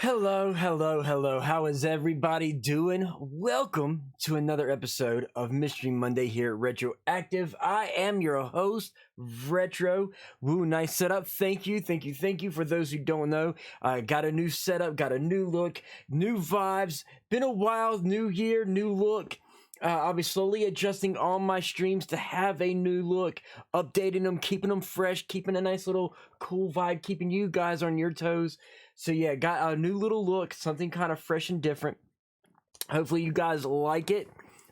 Hello. How is everybody doing? Welcome to another episode of Mystery Monday here at Retroactive. I am your host, Retro. Woo, nice setup. Thank you. For those who don't know, got a new setup, got a new look, new vibes. Been a while, new year, new look. I'll be slowly adjusting all my streams to have a new look, updating them, keeping them fresh, keeping a nice little cool vibe, keeping you guys on your toes. So yeah, got a new little look, something kind of fresh and different. Hopefully you guys like it.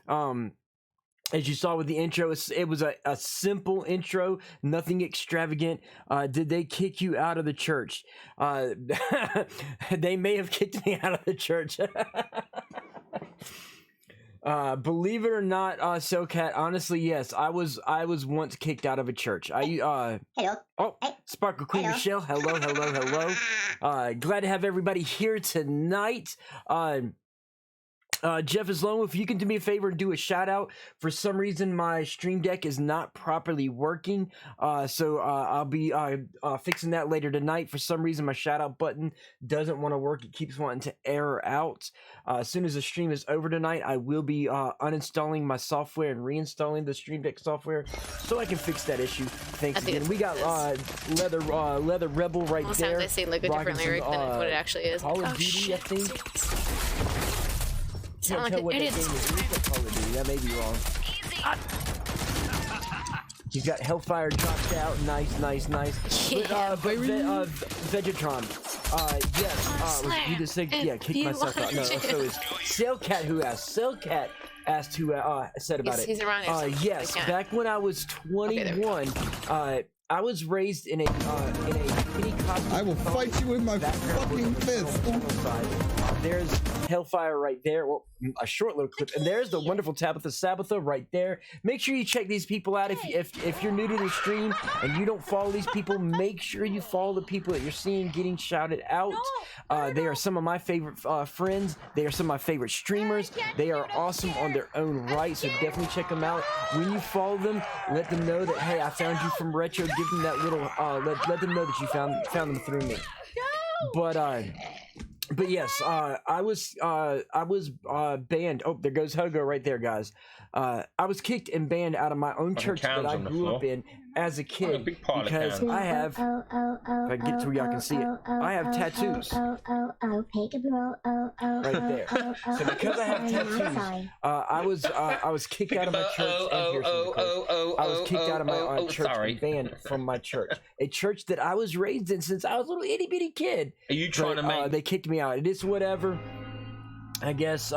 As you saw with the intro, it was a simple intro, nothing extravagant. Did they kick you out of the church? They may have kicked me out of the church. Believe it or not, Socat, honestly, yes, I was once kicked out of a church. Hello. Oh, Sparkle Queen Hello. Michelle, hello. Glad to have everybody here tonight. Jeff Islomo, if you can do me a favor and do a shout out. For some reason, my stream deck is not properly working. So I'll be fixing that later tonight. For some reason, my shout out button doesn't want to work. It keeps wanting to error out. As soon as the stream is over tonight, I will be uninstalling my software and reinstalling the stream deck software so I can fix that issue. Thanks again. We got Leather Rebel right Most there. times I say like a different lyric than what it actually is. Call of Duty, I think. Sound like Tell an what that idiot. game is. You said Call of Duty. That may be wrong. He's got Hellfire dropped out. Nice. Yeah, Vegetron. Yes. You just said, yeah, kick myself out. No, so it's Sailcat who asked. Sailcat asked who said about it. He's around here, so Yes, I can't. back when I was 21, I was raised in a mini costume. I will fight you with my fucking fist. There's Hellfire right there. Well, a short little clip, and there's the wonderful Tabitha right there. Make sure you check these people out. If you're new to the stream and you don't follow these people, make sure you follow the people that you're seeing getting shouted out. They are some of my favorite friends. They are some of my favorite streamers. They are awesome on their own right, so definitely check them out. When you follow them, let them know that, hey, I found you from Retro. Give them that little let them know that you found them through me. But yes, I was banned. Oh, there goes Hogo right there, guys. I was kicked and banned out of my own church that I grew up in as a kid because I have. If I get to where y'all can see it, I have tattoos right there. So because I have tattoos, I was kicked out of my church. And here's I was kicked out of my church and banned from my church, a church that I was raised in since I was a little itty bitty kid. Are you trying to make? They kicked me out. It is whatever. I guess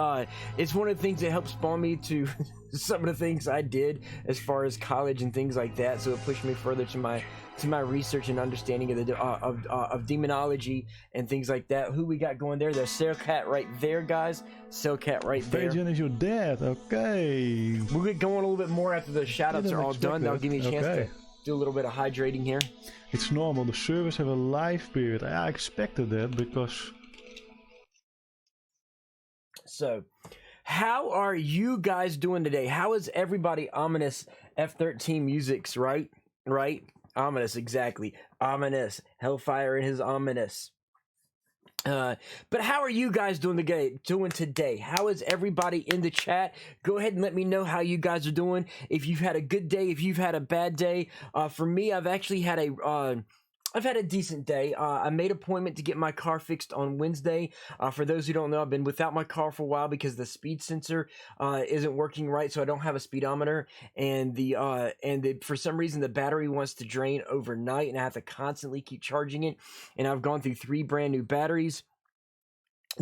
it's one of the things that helped spawn me to some of the things I did as far as college and things like that. So it pushed me further to my research and understanding of the of demonology and things like that. Who we got going there? There's Sailcat right there, guys. Sailcat right there. Bajan is your dad. Okay. We'll get going a little bit more after the shout-outs are all done. That'll give me a chance to do a little bit of hydrating here. It's normal. The servers have a live period. I expected that because. So, how are you guys doing today? How is everybody? Ominous F13 musics, right? Ominous, exactly. Ominous. Hellfire and his ominous. But how are you guys doing today? How is everybody in the chat? Go ahead and let me know how you guys are doing. If you've had a good day, if you've had a bad day. For me, I've actually had I've had a decent day. I made an appointment to get my car fixed on Wednesday. For those who don't know, I've been without my car for a while because the speed sensor isn't working right, so I don't have a speedometer, and for some reason the battery wants to drain overnight, and I have to constantly keep charging it. And I've gone through 3 brand new batteries.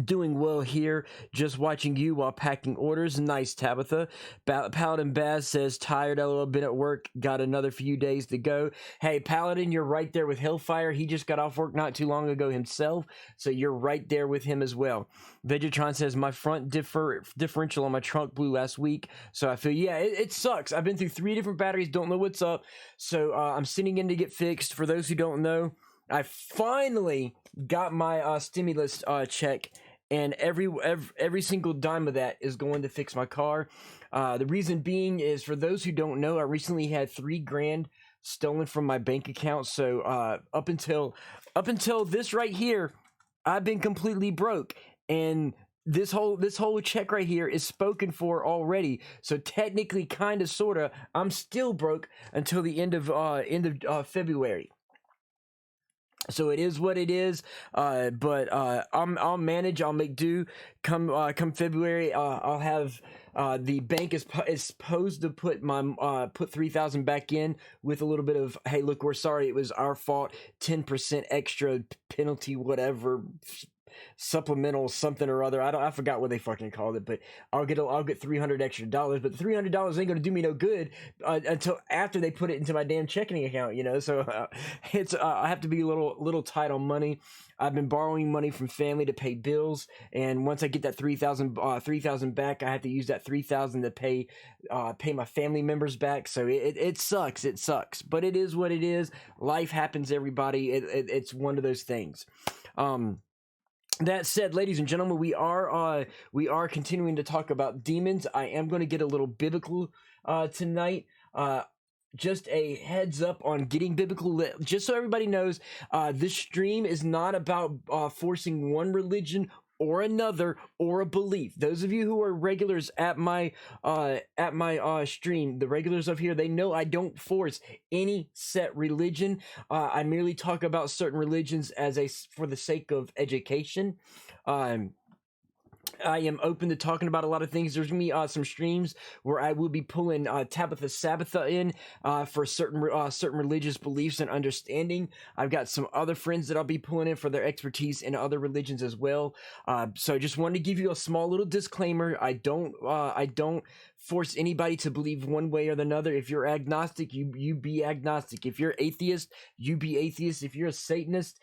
Doing well here, just watching you while packing orders. Nice, Tabitha. Paladin Baz says, tired, LOL, been at work, got another few days to go. Hey, Paladin, you're right there with Hellfire. He just got off work not too long ago himself, so you're right there with him as well. Vegetron says, my front differential on my trunk blew last week, so I feel, yeah, it sucks. I've been through 3 different batteries, don't know what's up, so I'm sitting in to get fixed. For those who don't know, I finally got my stimulus check, and every single dime of that is going to fix my car. The reason being is, for those who don't know, I recently had $3,000 stolen from my bank account. So up until this right here, I've been completely broke, and this whole check right here is spoken for already. So technically, kind of, sorta, I'm still broke until the end of February. So it is what it is, but I'll manage. I'll make do. Come February, I'll have the bank is supposed to put my put 3,000 back in with a little bit of, hey, look, we're sorry, it was our fault, 10% extra penalty, whatever, supplemental something or other. I forgot what they fucking called it, but I'll get $300 extra, but the $300 ain't gonna do me no good until after they put it into my damn checking account, you know. So it's I have to be a little tight on money. I've been borrowing money from family to pay bills, and once I get that 3,000 back, I have to use that 3,000 to pay my family members back. So it sucks, but it is what it is. Life happens, everybody. It's one of those things. That said, ladies and gentlemen, we are continuing to talk about demons. I am going to get a little biblical tonight. Just a heads up on getting biblical, just so everybody knows, this stream is not about forcing one religion or another or a belief. Those of you who are regulars at my stream, the regulars of here, they know I don't force any set religion. I merely talk about certain religions for the sake of education. I am open to talking about a lot of things. There's gonna be some streams where I will be pulling Tabitha Sabbatha in for certain religious beliefs and understanding. I've got some other friends that I'll be pulling in for their expertise in other religions as well. So I just wanted to give you a small little disclaimer. I don't force anybody to believe one way or another. If you're agnostic, you be agnostic. If you're atheist, you be atheist. If you're a Satanist,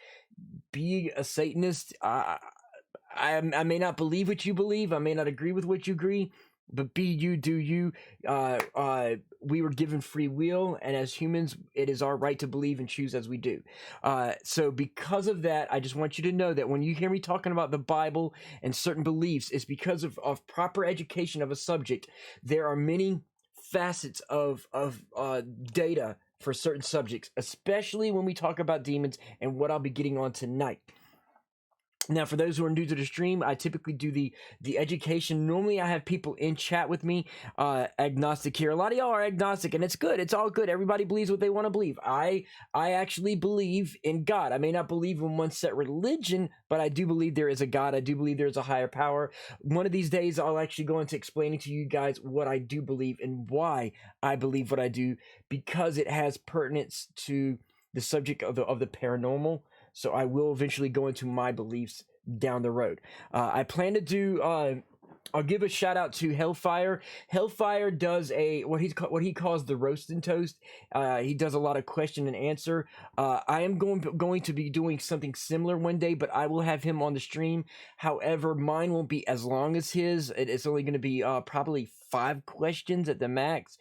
be a Satanist. I may not believe what you believe. I may not agree with what you agree, but be you, do you. We were given free will, and as humans, it is our right to believe and choose as we do. So because of that, I just want you to know that when you hear me talking about the Bible and certain beliefs, it's because of proper education of a subject. There are many facets of data for certain subjects, especially when we talk about demons and what I'll be getting on tonight. Now, for those who are new to the stream, I typically do the education. Normally, I have people in chat with me, agnostic here. A lot of y'all are agnostic, and it's good. It's all good. Everybody believes what they want to believe. I actually believe in God. I may not believe in one set religion, but I do believe there is a God. I do believe there is a higher power. One of these days, I'll actually go into explaining to you guys what I do believe and why I believe what I do, because it has pertinence to the subject of the paranormal. So I will eventually go into my beliefs down the road. I plan to do. I'll give a shout out to Hellfire. Hellfire does what he calls the roast and toast. He does a lot of question and answer. I am going to be doing something similar one day, but I will have him on the stream. However, mine won't be as long as his. It's only going to be probably 5 questions at the max.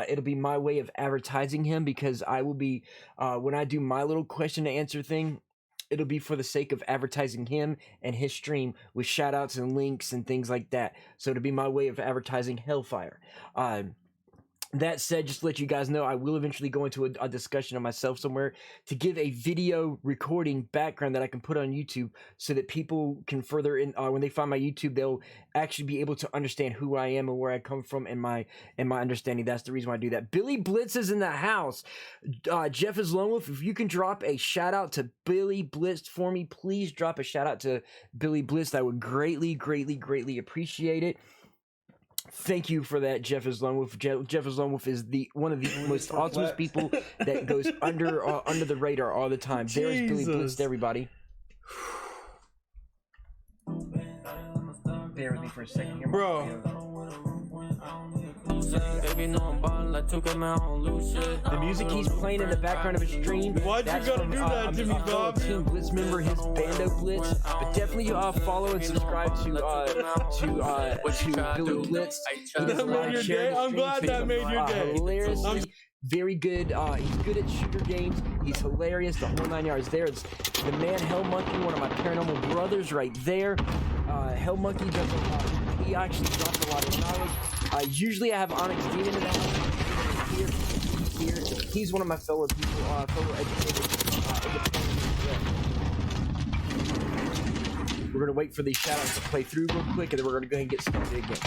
It'll be my way of advertising him, because I will be when I do my little question and answer thing, it'll be for the sake of advertising him and his stream with shout outs and links and things like that. So it'll be my way of advertising Hellfire. That said, just to let you guys know, I will eventually go into a discussion of myself somewhere to give a video recording background that I can put on YouTube, so that people can further when they find my YouTube, they'll actually be able to understand who I am and where I come from and my understanding. That's the reason why I do that. Billy Blitz is in the house. Jeff is Lone Wolf. If you can drop a shout out to Billy Blitz for me, please drop a shout out to Billy Blitz. I would greatly, greatly, greatly appreciate it. Thank you for that, Jeff is Lone Wolf. Jeff is Lone Wolf is one of the most awesome people that goes under the radar all the time. Jesus. There's Billy Blitz to everybody. Bear with me for a second here, Bro. The music he's playing in the background of his stream. Why'd you gotta do that to me, Bob? Team Blitz member, his Bando Blitz. But definitely follow and subscribe to Billy Blitz. He does a lot of sharing. I'm glad that made your day. Hilariously very good. He's good at shooter games. He's hilarious. The whole 9 yards. There's the man Hell Monkey, one of my paranormal brothers, right there. Hell Monkey does a lot. He actually drops a lot of knowledge. Usually I have Onyx Demon in the house. Here. He's one of my fellow people, fellow educators. We're going to wait for these shoutouts to play through real quick, and then we're going to go ahead and get started again.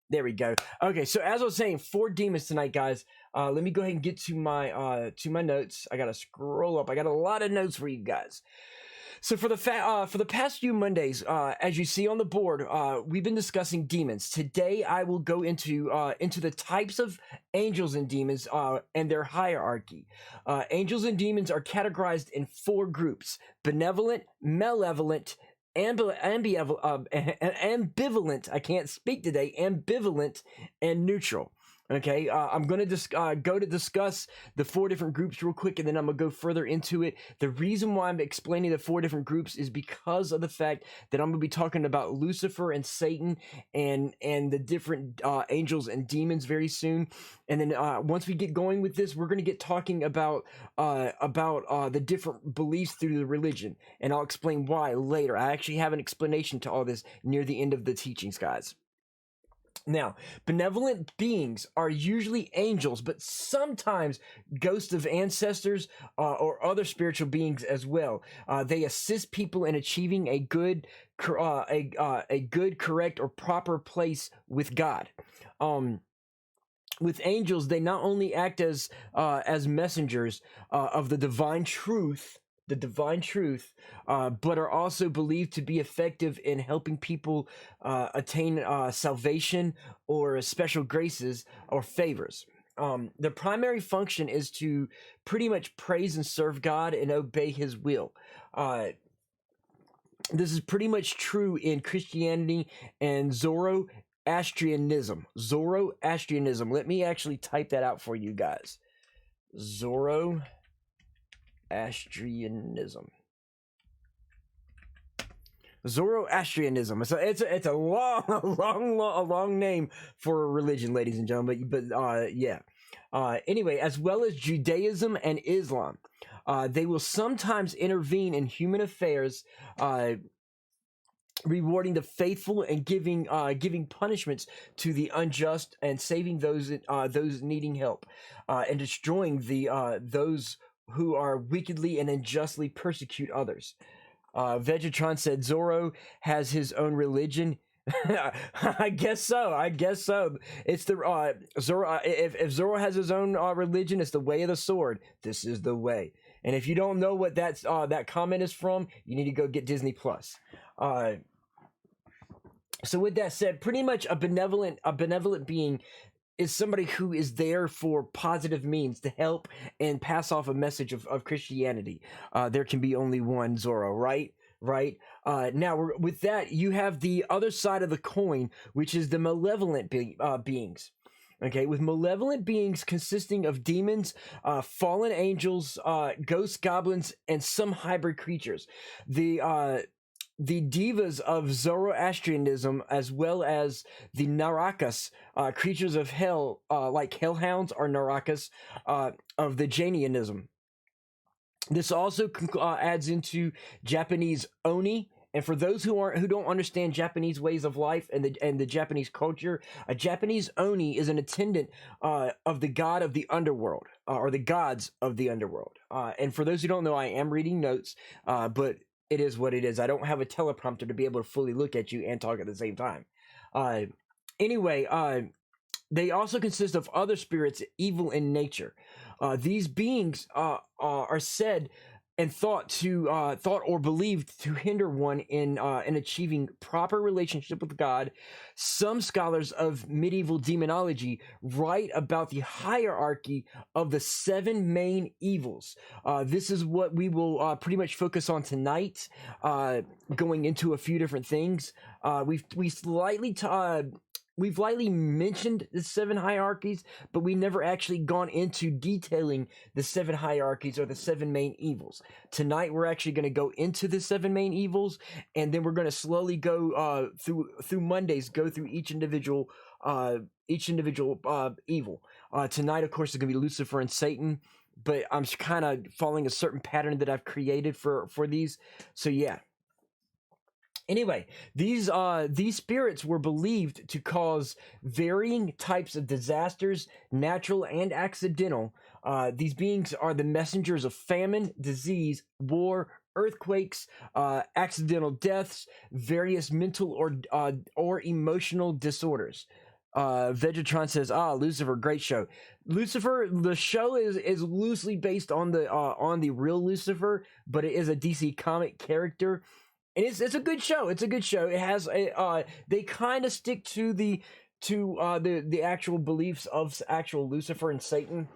There we go. Okay, so as I was saying, 4 demons tonight, guys. Let me go ahead and get to my notes. I gotta scroll up. I got a lot of notes for you guys. So for the past few Mondays, as you see on the board, we've been discussing demons. Today, I will go into the types of angels and demons and their hierarchy. Angels and demons are categorized in 4 groups: benevolent, malevolent, ambivalent. I can't speak today. Ambivalent and neutral. Okay, I'm going to go to discuss the 4 different groups real quick, and then I'm going to go further into it. The reason why I'm explaining the 4 different groups is because of the fact that I'm going to be talking about Lucifer and Satan and the different angels and demons very soon. And then once we get going with this, we're going to get talking about the different beliefs through the religion, and I'll explain why later. I actually have an explanation to all this near the end of the teachings, guys. Now, benevolent beings are usually angels, but sometimes ghosts of ancestors or other spiritual beings as well. They assist people in achieving a good, correct, or proper place with God. With angels, they not only act as messengers of the divine truth, but are also believed to be effective in helping people attain salvation or special graces or favors. Their primary function is to pretty much praise and serve God and obey His will. This is pretty much true in Christianity and Zoroastrianism. Zoroastrianism. Let me actually type that out for you guys. Zoroastrianism. Zoroastrianism. So it's a long name for a religion, ladies and gentlemen. But yeah. Anyway, as well as Judaism and Islam, they will sometimes intervene in human affairs, rewarding the faithful and giving punishments to the unjust and saving those needing help, and destroying those who are wickedly and unjustly persecute others. Vegetron said Zorro has his own religion. I guess so. It's the Zorro. If Zorro has his own religion, it's the way of the sword. This is the way. And if you don't know what that comment is from, you need to go get Disney Plus. So with that said, pretty much a benevolent being is somebody who is there for positive means to help and pass off a message of Christianity. There can be only one Zorro, right? Now, with that, you have the other side of the coin, which is the malevolent beings. Okay, with malevolent beings consisting of demons, fallen angels, ghosts, goblins, and some hybrid creatures. The divas of Zoroastrianism, as well as the Narakas, creatures of hell, like hellhounds or Narakas, of the Jainism. This also adds into Japanese Oni. And for those who don't understand Japanese ways of life and the Japanese culture, a Japanese Oni is an attendant of the god of the underworld, or the gods of the underworld. And for those who don't know, I am reading notes, but it is what it is. I don't have a teleprompter to be able to fully look at you and talk at the same time. Anyway, they also consist of other spirits, evil in nature. These beings are said and thought or believed to hinder one in achieving proper relationship with God. Some scholars of medieval demonology write about the hierarchy of the 7 main evils. This is what we will pretty much focus on tonight, going into a few different things. We've lightly mentioned the 7 hierarchies, but we never actually gone into detailing the 7 hierarchies or the 7 main evils. Tonight, we're actually going to go into the 7 main evils, and then we're going to slowly go through Mondays, go through each individual evil. Tonight, of course, is going to be Lucifer and Satan, but I'm kind of following a certain pattern that I've created for these. So yeah. Anyway, these spirits were believed to cause varying types of disasters, natural and accidental. These beings are the messengers of famine, disease, war, earthquakes, accidental deaths, various mental or emotional disorders. Vegetron says, Lucifer, great show. Lucifer, the show is loosely based on the real Lucifer, but it is a DC comic character, and it's a good show. It's a good show. It has a they kind of stick to the actual beliefs of actual Lucifer and Satan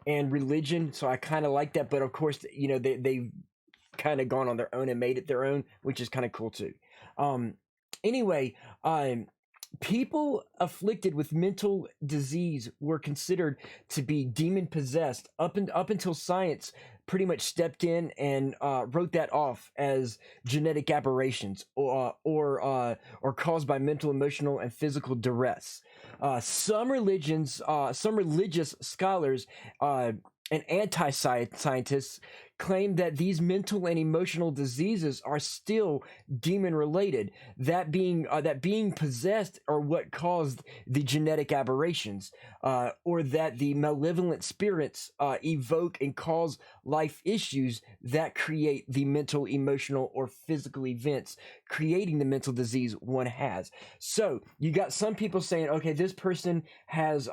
and religion. So I kind of like that. But of course, you know, they've kind of gone on their own and made it their own, which is kind of cool too. Anyway, people afflicted with mental disease were considered to be demon possessed up until science pretty much stepped in and wrote that off as genetic aberrations or caused by mental, emotional, and physical duress. Some religious scholars and anti-scientists claim that these mental and emotional diseases are still demon related, that being possessed are what caused the genetic aberrations, or that the malevolent spirits evoke and cause life issues that create the mental, emotional, or physical events creating the mental disease one has. So you got some people saying, okay, this person has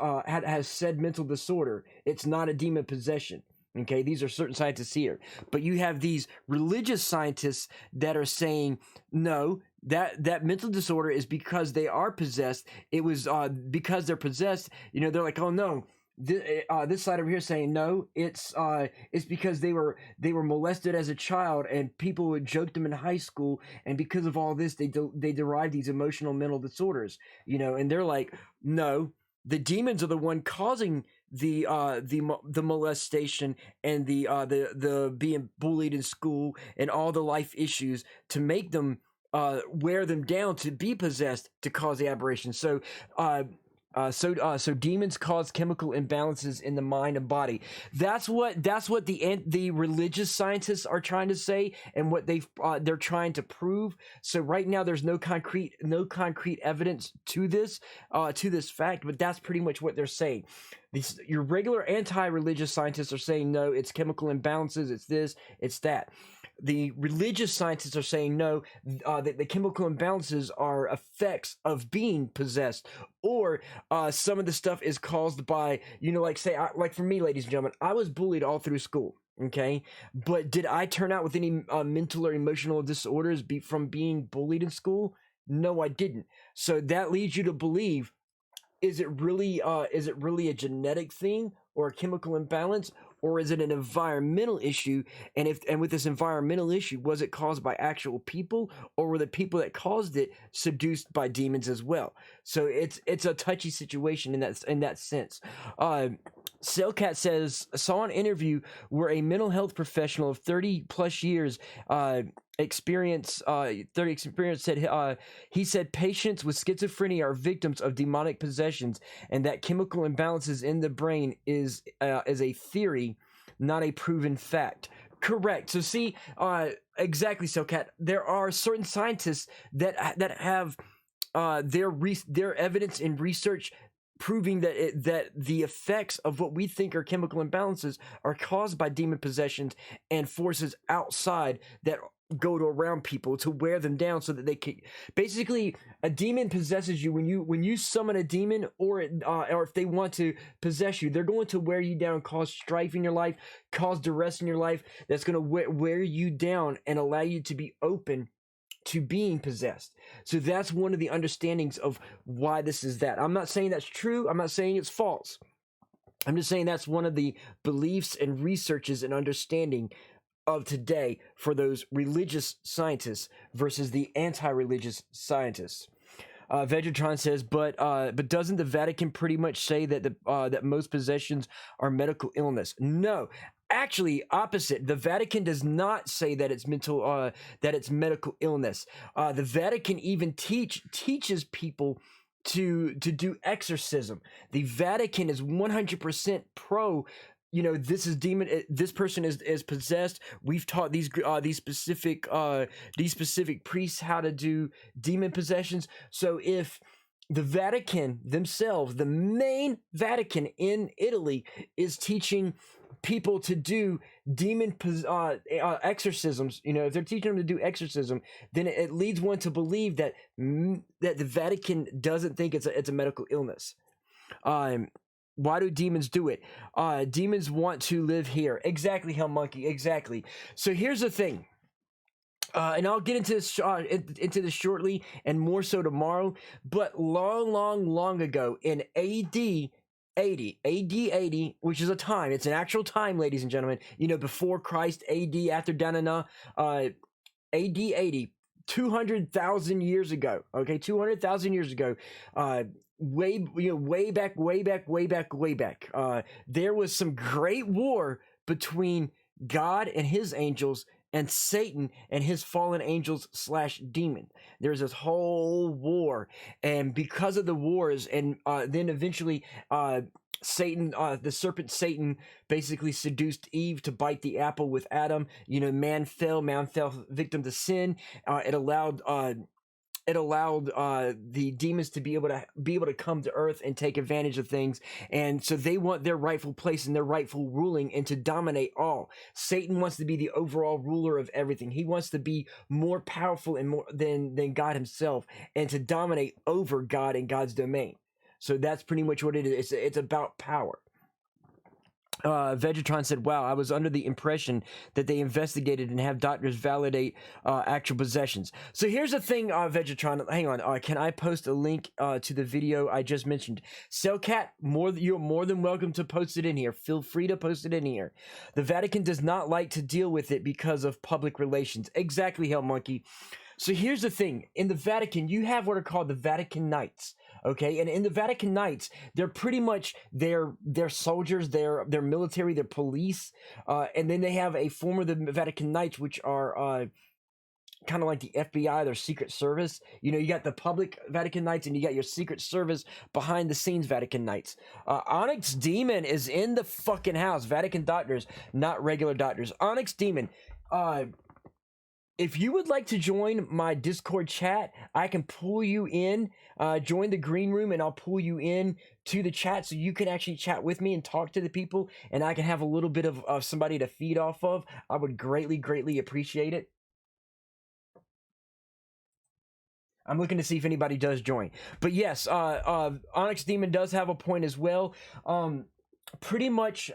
said mental disorder, it's not a demon possession. Okay, these are certain scientists here, but you have these religious scientists that are saying no, that mental disorder is because they are possessed. It was because they're possessed. You know, they're like, oh no, this side over here saying no, it's because they were molested as a child and people would joke them in high school, and because of all this, they derive these emotional mental disorders. You know, and they're like, no, the demons are the one causing the molestation and the being bullied in school and all the life issues to make them wear them down to be possessed to cause the aberration. So demons cause chemical imbalances in the mind and body. That's what the religious scientists are trying to say, and what they're trying to prove. So right now there's no concrete evidence to this fact, but that's pretty much what they're saying. Your regular anti-religious scientists are saying no, it's chemical imbalances, it's this, it's that. The religious scientists are saying no, that the chemical imbalances are effects of being possessed, or some of the stuff is caused by, you know, like like for me, ladies and gentlemen, I was bullied all through school. Okay, but did I turn out with any mental or emotional disorders from being bullied in school? No, I didn't. So that leads you to believe, is it really a genetic thing or a chemical imbalance, or is it an environmental issue? And with this environmental issue, was it caused by actual people, or were the people that caused it seduced by demons as well? So it's a touchy situation in that sense. Sailcat says, saw an interview where a mental health professional of 30 plus years experience said he said patients with schizophrenia are victims of demonic possessions, and that chemical imbalances in the brain is a theory, not a proven fact. Correct. So see, exactly. So Kat, there are certain scientists that have their evidence in research proving that the effects of what we think are chemical imbalances are caused by demon possessions and forces outside that go to around people to wear them down, so that they can basically, a demon possesses you when you summon a demon, or if they want to possess you, they're going to wear you down, cause strife in your life, cause duress in your life, that's going to wear you down and allow you to be open to being possessed. So that's one of the understandings of why this is that. I'm not saying that's true, I'm not saying it's false, I'm just saying that's one of the beliefs and researches and understanding of today for those religious scientists versus the anti-religious scientists. Vegetron says, but doesn't the Vatican pretty much say that that most possessions are medical illness? No, actually, opposite. The Vatican does not say that it's that it's medical illness. The Vatican even teaches people to do exorcism. The Vatican is 100% pro you know, this is this person is possessed. We've taught these specific priests how to do demon possessions. So if the Vatican themselves, the main Vatican in Italy, is teaching people to do demon exorcisms, you know, if they're teaching them to do exorcism, then it leads one to believe that that the Vatican doesn't think it's a medical illness. Why do demons do it? Demons want to live here. Exactly, Hell Monkey. Exactly. So here's the thing. And I'll get into this shortly, and more so tomorrow. But long ago, in AD 80, which is a time, it's an actual time, ladies and gentlemen. You know, before Christ, AD, after Danana, AD 80, 200,000 years ago. Okay, 200,000 years ago. Way back. There was some great war between God and his angels and Satan and his fallen angels / demon. There's this whole war, and because of the wars, and then eventually Satan, the serpent Satan, basically seduced Eve to bite the apple with Adam. You know, man fell victim to sin. It allowed the demons to be able to come to earth and take advantage of things, and so they want their rightful place and their rightful ruling and to dominate all. Satan wants to be the overall ruler of everything. He wants to be more powerful and more than God himself, and to dominate over God and God's domain. So that's pretty much what it is. It's about power. Vegetron said, wow, I was under the impression that they investigated and have doctors validate actual possessions. So here's the thing, Vegetron, hang on, can I post a link to the video I just mentioned? Cellcat, you're more than welcome to post it in here. Feel free to post it in here. The Vatican does not like to deal with it because of public relations. Exactly, Hell Monkey. So here's the thing. In the Vatican, you have what are called the Vatican Knights. Okay, and in the Vatican Knights, they're pretty much they're soldiers, they're military, they're police, and then they have a form of the Vatican Knights, which are kind of like the FBI, their secret service. You know, you got the public Vatican Knights, and you got your secret service behind the scenes Vatican Knights. Onyx Demon is in the fucking house. Vatican doctors, not regular doctors. Onyx Demon. If you would like to join my Discord chat, I can pull you in, join the green room, and I'll pull you in to the chat so you can actually chat with me and talk to the people, and I can have a little bit of somebody to feed off of. I would greatly appreciate it. I'm looking to see if anybody does join. But yes, Onyx Demon does have a point as well. Pretty much...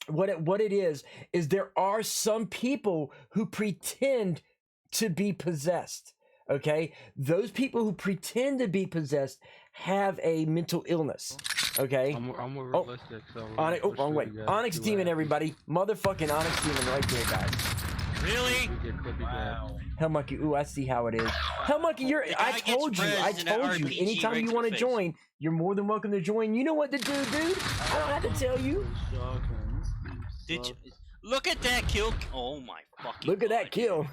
What it is there are some people who pretend to be possessed. Okay, those people who pretend to be possessed have a mental illness. Okay, I'm more realistic. So wrong way. Onyx Demon, everybody, motherfucking Onyx Demon, right there, guys. Really? Wow. Hell Monkey, ooh, I see how it is. Hell Monkey, I told you. Anytime you want to join, you're more than welcome to join. You know what to do, dude. I don't have to tell you. Did you look at that kill? Oh my fucking! Look at that kill.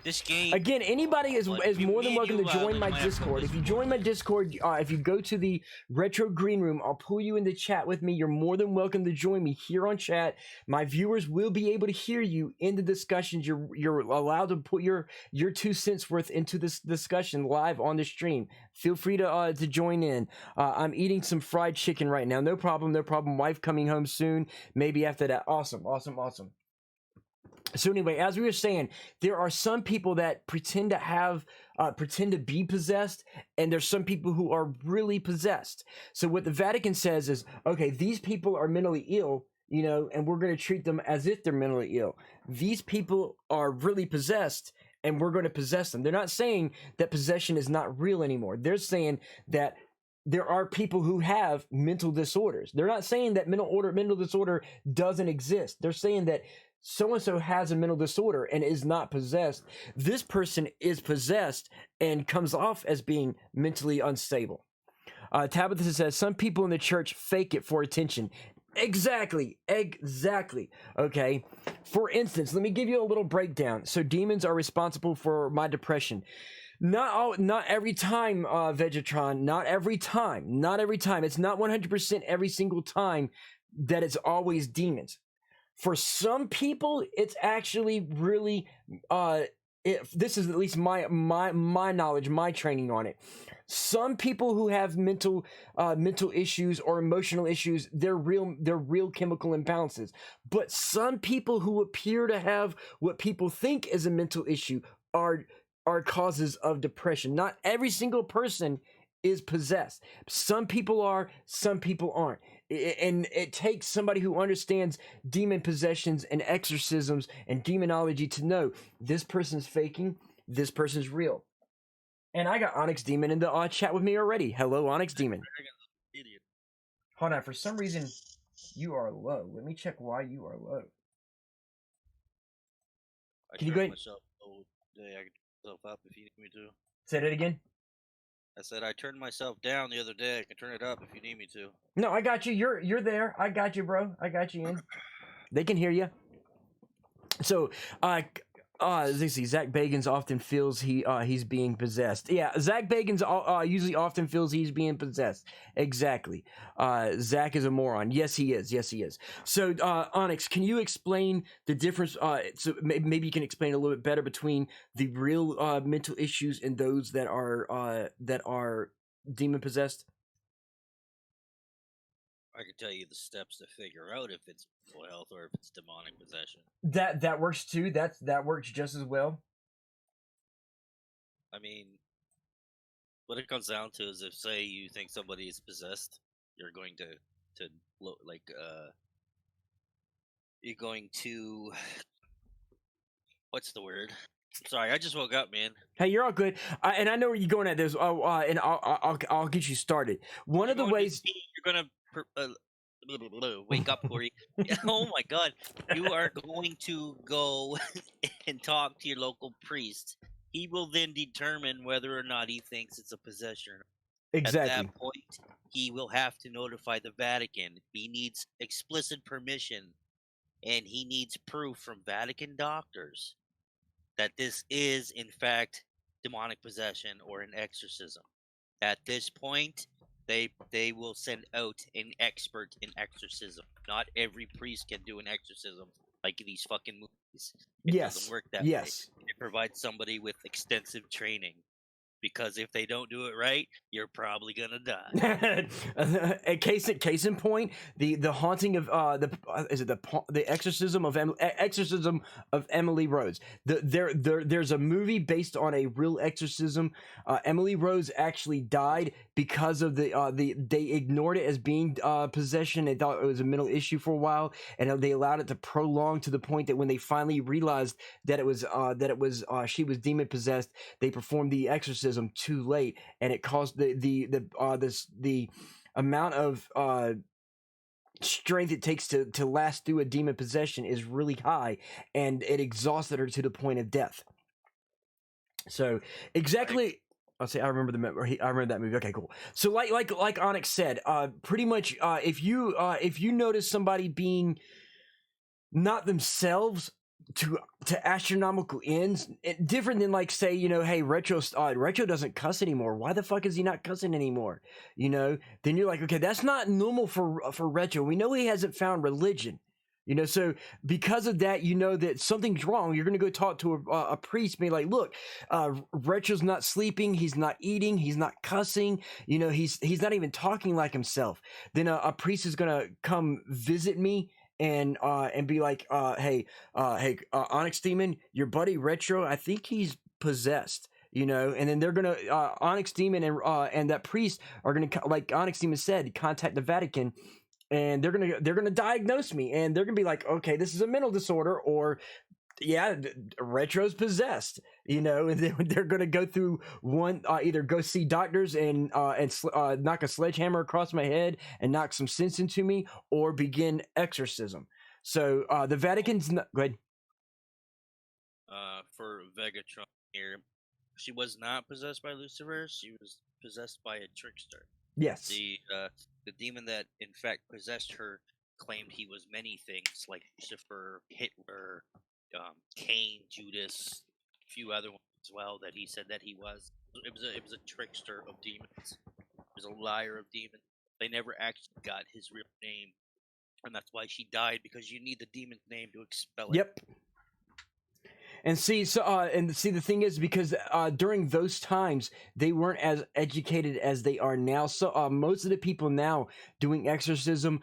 This game. Again, anybody is more than welcome to join my Discord. If you join my Discord, if you go to the Retro Green Room, I'll pull you into chat with me. You're more than welcome to join me here on chat. My viewers will be able to hear you in the discussions. You're allowed to put your 2 cents worth into this discussion live on the stream. Feel free to join in. I'm eating some fried chicken right now. No problem. Wife coming home soon. Maybe after that. Awesome. So anyway, as we were saying, there are some people that pretend to be possessed, and there's some people who are really possessed. So what the Vatican says is, okay, these people are mentally ill, you know, and we're going to treat them as if they're mentally ill. These people are really possessed, and we're going to possess them. They're not saying that possession is not real anymore. They're saying that there are people who have mental disorders. They're not saying that mental disorder doesn't exist. They're saying that so-and-so has a mental disorder and is not possessed. This person is possessed and comes off as being mentally unstable. Tabitha says, some people in the church fake it for attention. Exactly. Okay. For instance, let me give you a little breakdown. So demons are responsible for my depression. Not every time, Vegetron. Not every time. Not every time. It's not 100% every single time that it's always demons. For some people, it's actually really. This is at least my knowledge, my training on it. Some people who have mental issues or emotional issues, they're real chemical imbalances. But some people who appear to have what people think is a mental issue are causes of depression. Not every single person is possessed. Some people are, some people aren't. And it takes somebody who understands demon possessions and exorcisms and demonology to know this person's faking, this person's real. And I got Onyx Demon in the chat with me already. Hello, Onyx Demon. Idiot. Hold on, for some reason you are low. Let me check why you are low. Can you go ahead? Myself today I could myself up if you need me to. Say that again. I said I turned myself down the other day. I can turn it up if you need me to. No, I got you. You're there. I got you, bro. I got you in. They can hear you. So, let's see. Zach Bagans often feels he's being possessed. Yeah, Zach Bagans usually often feels he's being possessed. Exactly. Zach is a moron. Yes, he is. Yes, he is. So, Onyx, can you explain the difference? So maybe you can explain a little bit better between the real mental issues and those that are demon possessed. I can tell you the steps to figure out if it's mental health or if it's demonic possession. That works too. That works just as well. I mean, what it comes down to is if, say, you think somebody is possessed, you're going to you're going to what's the word? Sorry, I just woke up, man. Hey, you're all good. And I know where you're going at this. And I'll get you started. One of the ways you're gonna wake up, Corey. Oh my God, you are going to go and talk to your local priest. He will then determine whether or not he thinks it's a possession. exactly. At that point, he will have to notify the Vatican. He needs explicit permission, and he needs proof from Vatican doctors that this is, in fact, demonic possession or an exorcism. At this point, they will send out an expert in exorcism. Not every priest can do an exorcism like these fucking movies. It doesn't work that way. It provides somebody with extensive training. Because if they don't do it right, you're probably gonna die. A case in point, the haunting of the exorcism of Emily Rose. There's a movie based on a real exorcism. Emily Rose actually died because of they ignored it as being possession. They thought it was a mental issue for a while, and they allowed it to prolong to the point that when they finally realized that it was she was demon possessed, they performed the exorcism too late, and it caused the amount of strength it takes to last through a demon possession is really high, and it exhausted her to the point of death. So exactly. I'll say I remember that movie. Okay, cool. So like Onyx said, pretty much if you notice somebody being not themselves to astronomical ends, different than like, say, hey, retro doesn't cuss anymore. Why the fuck is he not cussing anymore? Then you're like, okay, that's not normal for retro. We know he hasn't found religion. So because of that, that something's wrong. You're going to go talk to a priest, be like, look, Retro's not sleeping. He's not eating. He's not cussing. He's not even talking like himself. Then a priest is going to come visit me and be like, hey, Onyx Demon, your buddy Retro, I think he's possessed. And then they're gonna Onyx Demon and that priest are gonna, like Onyx Demon said, contact the Vatican, and they're gonna diagnose me, and they're gonna be like, okay, this is a mental disorder, or yeah, Retro's possessed, and they're gonna go through one, either go see doctors and knock a sledgehammer across my head and knock some sense into me, or begin exorcism. So the Vatican's go ahead. For Vegatron here, she was not possessed by Lucifer. She was possessed by a trickster. Yes. The demon that in fact possessed her claimed he was many things, like Lucifer, Hitler, Cain, Judas, a few other ones. as well that he said that he was. It was a trickster of demons. It was a liar of demons. They never actually got his real name, and that's why she died, because you need the demon's name to expel it. Yep. And see, the thing is, because during those times they weren't as educated as they are now. So most of the people now doing exorcism,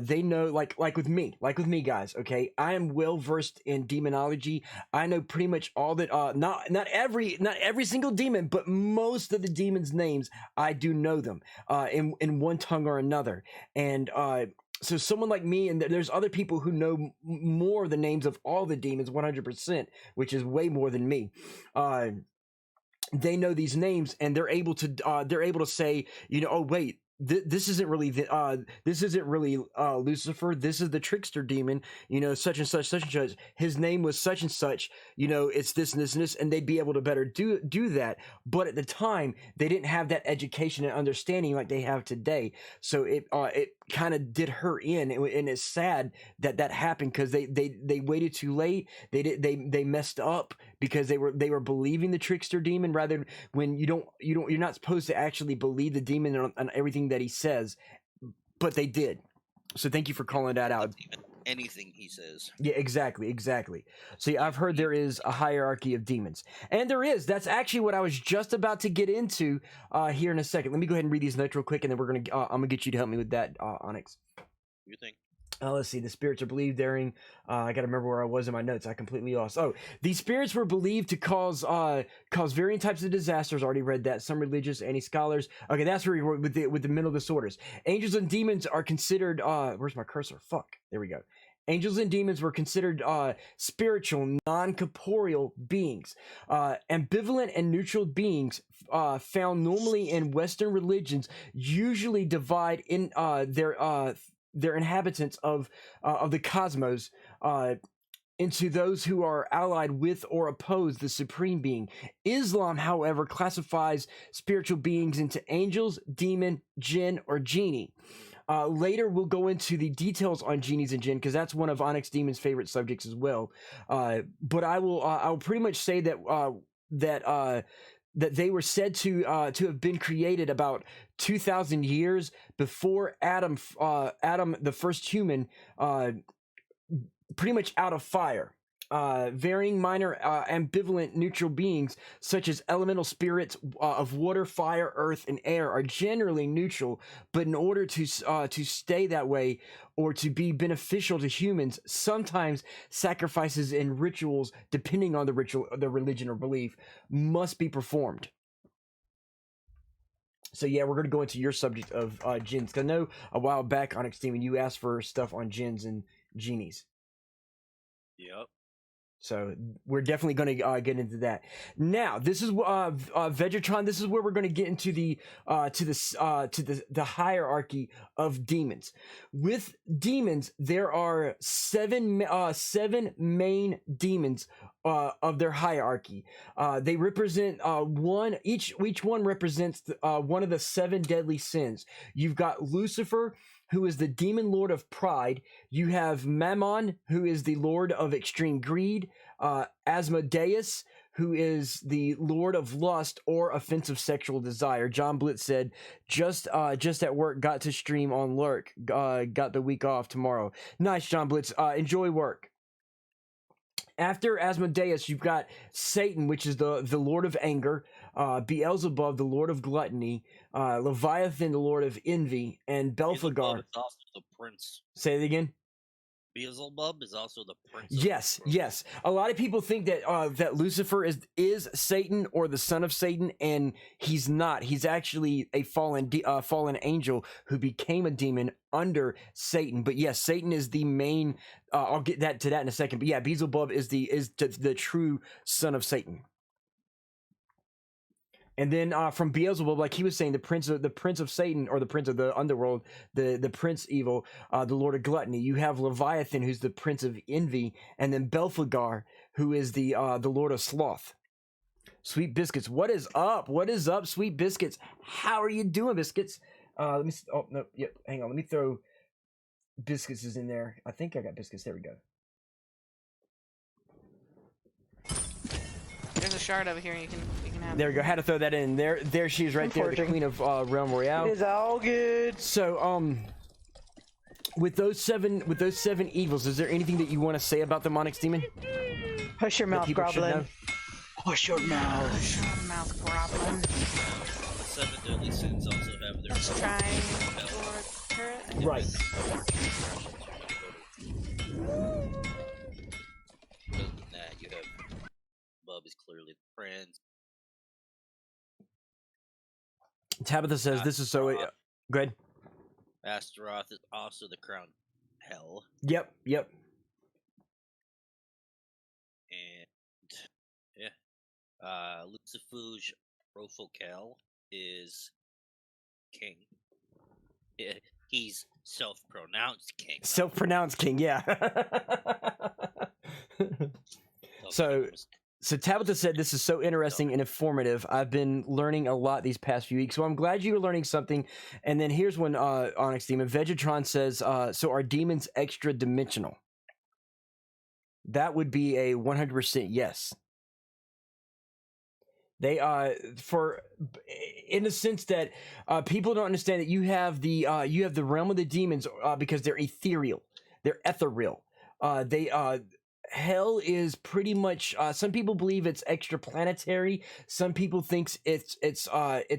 they know, like with me, guys. Okay, I am well versed in demonology. I know pretty much all that. Not every single demon, but most of the demons' names, I do know them in one tongue or another. And so someone like me, and there's other people who know more the names of all the demons 100%, which is way more than me. They know these names, and they're able to say, oh wait, this isn't really Lucifer. This is the trickster demon. Such and such. His name was such and such. It's this and this and this, and they'd be able to better do that. But at the time, they didn't have that education and understanding like they have today. So it kind of did her in, and it's sad that happened, because they waited too late. They messed up because they were believing the trickster demon, rather when you're not supposed to actually believe the demon on everything that he says, but they did. So thank you for calling that out. Anything he says. Yeah, exactly. See, I've heard there is a hierarchy of demons, and there is. That's actually what I was just about to get into here in a second. Let me go ahead and read these notes real quick, and then I'm gonna get you to help me with that, Onyx. You think? Let's see. The spirits are believed during. I gotta remember where I was in my notes. I completely lost. Oh, these spirits were believed to cause varying types of disasters. Already read that. Some religious, any scholars. Okay, that's where we were with the mental disorders. Angels and demons are considered. Where's my cursor? Fuck. There we go. Angels and demons were considered spiritual, non-corporeal beings. Ambivalent and neutral beings found normally in Western religions usually divide in their inhabitants of the cosmos into those who are allied with or oppose the supreme being. Islam, however, classifies spiritual beings into angels, demon, jinn, or genie. Later, we'll go into the details on genies and jinn, because that's one of Onyx Demon's favorite subjects as well. But I'll pretty much say that they were said to have been created about 2,000 years before Adam, the first human, pretty much out of fire. Varying minor ambivalent neutral beings such as elemental spirits of water, fire, earth, and air are generally neutral, but in order to stay that way or to be beneficial to humans, sometimes sacrifices and rituals, depending on the religion or belief, must be performed. So yeah, we're going to go into your subject of jinns. I know a while back, Onyx Demon, you asked for stuff on jinns and genies. Yep. So we're definitely going to get into that. Now, this is Vegetron. This is where we're going to get into the hierarchy of demons. With demons, there are seven main demons of their hierarchy. They represent one. Each one represents one of the 7 deadly sins. You've got Lucifer, who is the demon lord of pride. You have Mammon, who is the lord of extreme greed. Asmodeus, who is the lord of lust or offensive sexual desire. John Blitz said, just at work, got to stream on Lurk. Got the week off tomorrow. Nice, John Blitz. Enjoy work. After Asmodeus, you've got Satan, which is the lord of anger, Beelzebub, the lord of gluttony, Leviathan, the lord of envy, and Belphegor. Beelzebub is also the prince. Say it again. Beelzebub is also the prince. Yes. A lot of people think that that Lucifer is Satan or the son of Satan, and he's not. He's actually a fallen angel who became a demon under Satan. But yes, Satan is the main. I'll get to that in a second. But yeah, Beelzebub is the true son of Satan. And then from Beelzebub, like he was saying, the prince of Satan, or the prince of the underworld, the prince evil, the lord of gluttony. You have Leviathan, who's the prince of envy, and then Belphegor, who is the lord of sloth. Sweet Biscuits, what is up? What is up, Sweet Biscuits? How are you doing, Biscuits? Let me. Oh no, yep. Hang on. Let me throw Biscuits is in there. I think I got Biscuits. There we go. There's a shard over here. You can have. There we go. Had to throw that in. There she is, right there, the queen of Realm Royale. It is all good. So with those seven evils, is there anything that you want to say about the Onyx Demon? Hush your mouth, Goblin. Hush your mouth. Hush your mouth, Goblin. The 7 deadly sins also have their Let's try for turret. Right. Other than that, you have Bub is clearly the friends. Tabitha says this is so. Go ahead. Astaroth is also the crown hell, Yep. and yeah, Lucifuge Rofocal is king. Yeah, he's self-pronounced king. Self-pronounced king. Yeah. So Tabitha said this is so interesting and informative. I've been learning a lot these past few weeks, so I'm glad you were learning something. And then here's one, Onyx Demon. Vegetron says, so are demons extra dimensional? That would be a 100% yes. They in the sense that people don't understand that you have the realm of the demons because they're ethereal, they're ethereal. Hell is pretty much. Some people believe it's extraplanetary. Some people thinks it's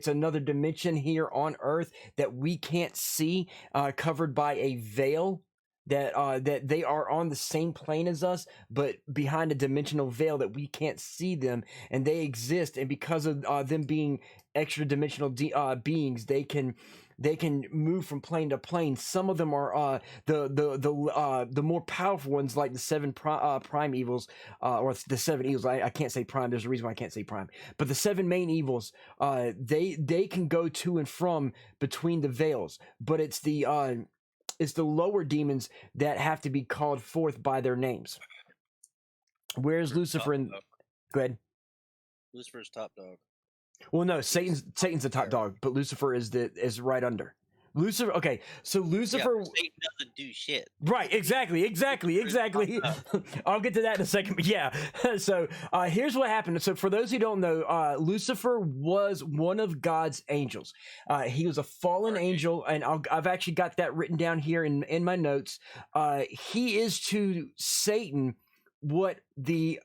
another dimension here on Earth that we can't see, covered by a veil. That they are on the same plane as us, but behind a dimensional veil that we can't see them, and they exist. And because of them being extra dimensional beings, they can move from plane to plane. Some of them are the more powerful ones, like the 7 prime evils, or the 7 evils. I can't say prime. There's a reason why I can't say prime. But the 7 main evils, they can go to and from between the veils. But it's the lower demons that have to be called forth by their names. Whereas Lucifer and go ahead. Lucifer's top dog. Well, no, Satan's the top dog, but Lucifer is right under. Lucifer. Okay, so Lucifer. Yeah, Satan doesn't do shit. Right. Exactly. I'll get to that in a second. But yeah. So here's what happened. So for those who don't know, Lucifer was one of God's angels. He was a fallen angel, and I've actually got that written down here in my notes. He is to Satan what the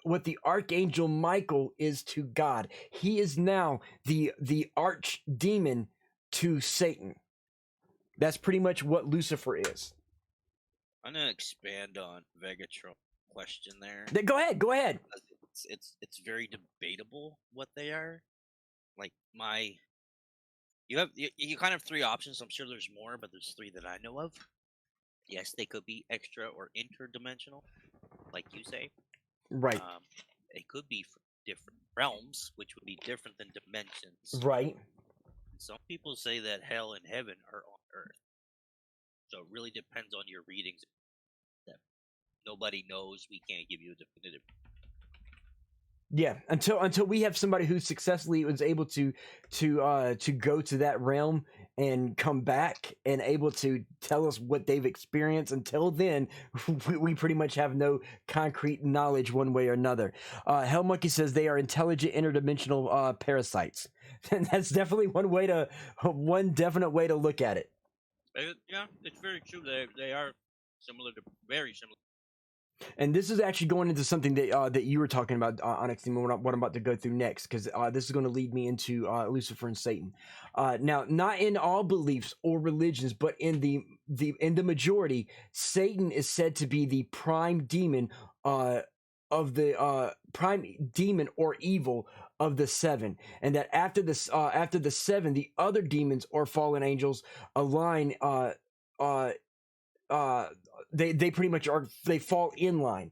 archangel Michael is to God. He is now the arch demon to Satan. That's pretty much what Lucifer is. I'm gonna expand on Vegatron's question there. Go ahead. It's very debatable what they are. Like you kind of have 3 options. I'm sure there's more, but there's 3 that I know of. Yes, they could be extra or interdimensional, like you say. Right. They could be from different realms, which would be different than dimensions. Right. Some people say that hell and heaven are on Earth. So it really depends on your readings. That nobody knows. We can't give you a definitive. Yeah, until we have somebody who successfully was able to go to that realm and come back and able to tell us what they've experienced. Until then, we pretty much have no concrete knowledge one way or another. Hell Monkey says they are intelligent interdimensional parasites, and that's definitely one definite way to look at it. Yeah, it's very true. They are very similar. And this is actually going into something that you were talking about, Onyx Demon, what I'm about to go through next, because this is going to lead me into Lucifer and Satan. Now, not in all beliefs or religions, but in the majority, Satan is said to be the prime demon of the prime demon or evil of the 7, and that after the 7, the other demons or fallen angels align. They pretty much they fall in line.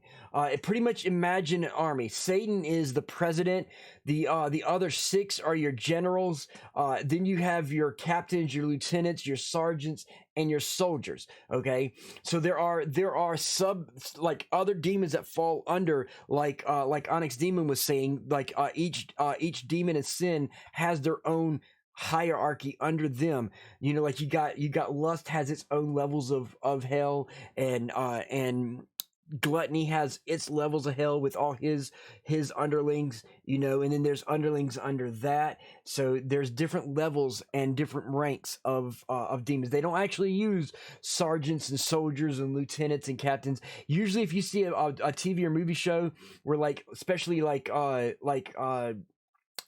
Pretty much imagine an army. Satan is the president. The other 6 are your generals. Then you have your captains, your lieutenants, your sergeants, and your soldiers. Okay, so there are like other demons that fall under, like Onyx Demon was saying, like each demon of sin has their own hierarchy under them. You know, like you got lust has its own levels of hell, and gluttony has its levels of hell with all his underlings, you know, and then there's underlings under that. So there's different levels and different ranks of demons. They don't actually use sergeants and soldiers and lieutenants and captains. Usually, if you see a TV or movie show where, like, especially like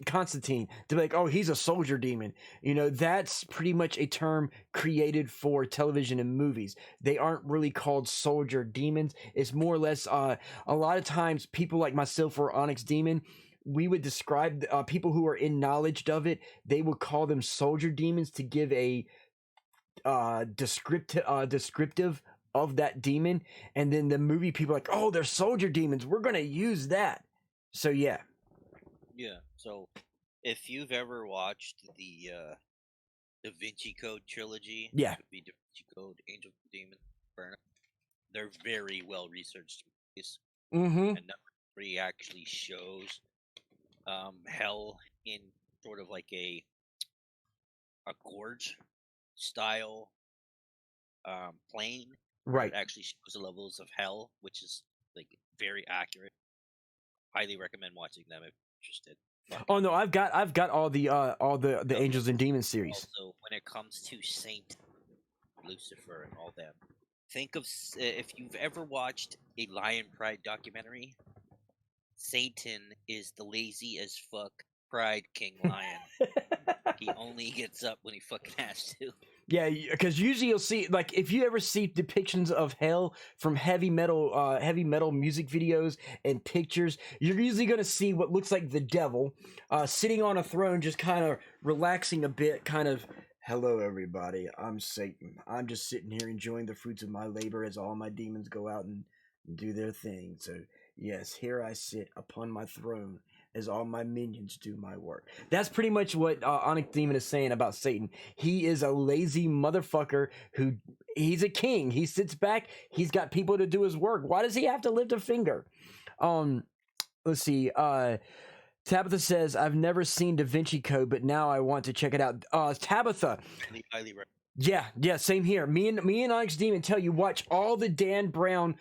Constantine, to be like, oh, he's a soldier demon. You know, that's pretty much a term created for television and movies. They aren't really called soldier demons. It's more or less, a lot of times, people like myself or Onyx Demon, we would describe people who are in knowledge of it. They would call them soldier demons to give a descriptive of that demon. And then the movie people are like, oh, they're soldier demons. We're gonna use that. So yeah. Yeah. So, if you've ever watched the Da Vinci Code trilogy, Yeah. it would be Da Vinci Code, Angel, Demon, Inferno. They're very well researched movies, Mm-hmm. and number 3 actually shows hell in sort of like a gorge style plane. Right. It actually shows the levels of hell, which is like very accurate. Highly recommend watching them if you're interested. Oh no, I've got all the Angels and Demons series. Also, when it comes to Saint Lucifer and all them, think of if you've ever watched a Lion Pride documentary, Satan is the lazy as fuck Pride King Lion. He only gets up when he fucking has to. Yeah, because usually you'll see, like, if you ever see depictions of hell from heavy metal music videos and pictures, you're usually going to see what looks like the devil sitting on a throne, just kind of relaxing a bit, kind of, hello everybody, I'm Satan. I'm just sitting here enjoying the fruits of my labor as all my demons go out and do their thing. So yes, here I sit upon my throne as all my minions do my work. That's pretty much what Onyx Demon is saying about Satan. He is a lazy motherfucker he's a king. He sits back. He's got people to do his work. Why does he have to lift a finger? Let's see. Tabitha says, I've never seen Da Vinci Code, but now I want to check it out. Tabitha. Highly recommend. Yeah, same here. Me and Onyx Demon tell you, watch all the Dan Brown,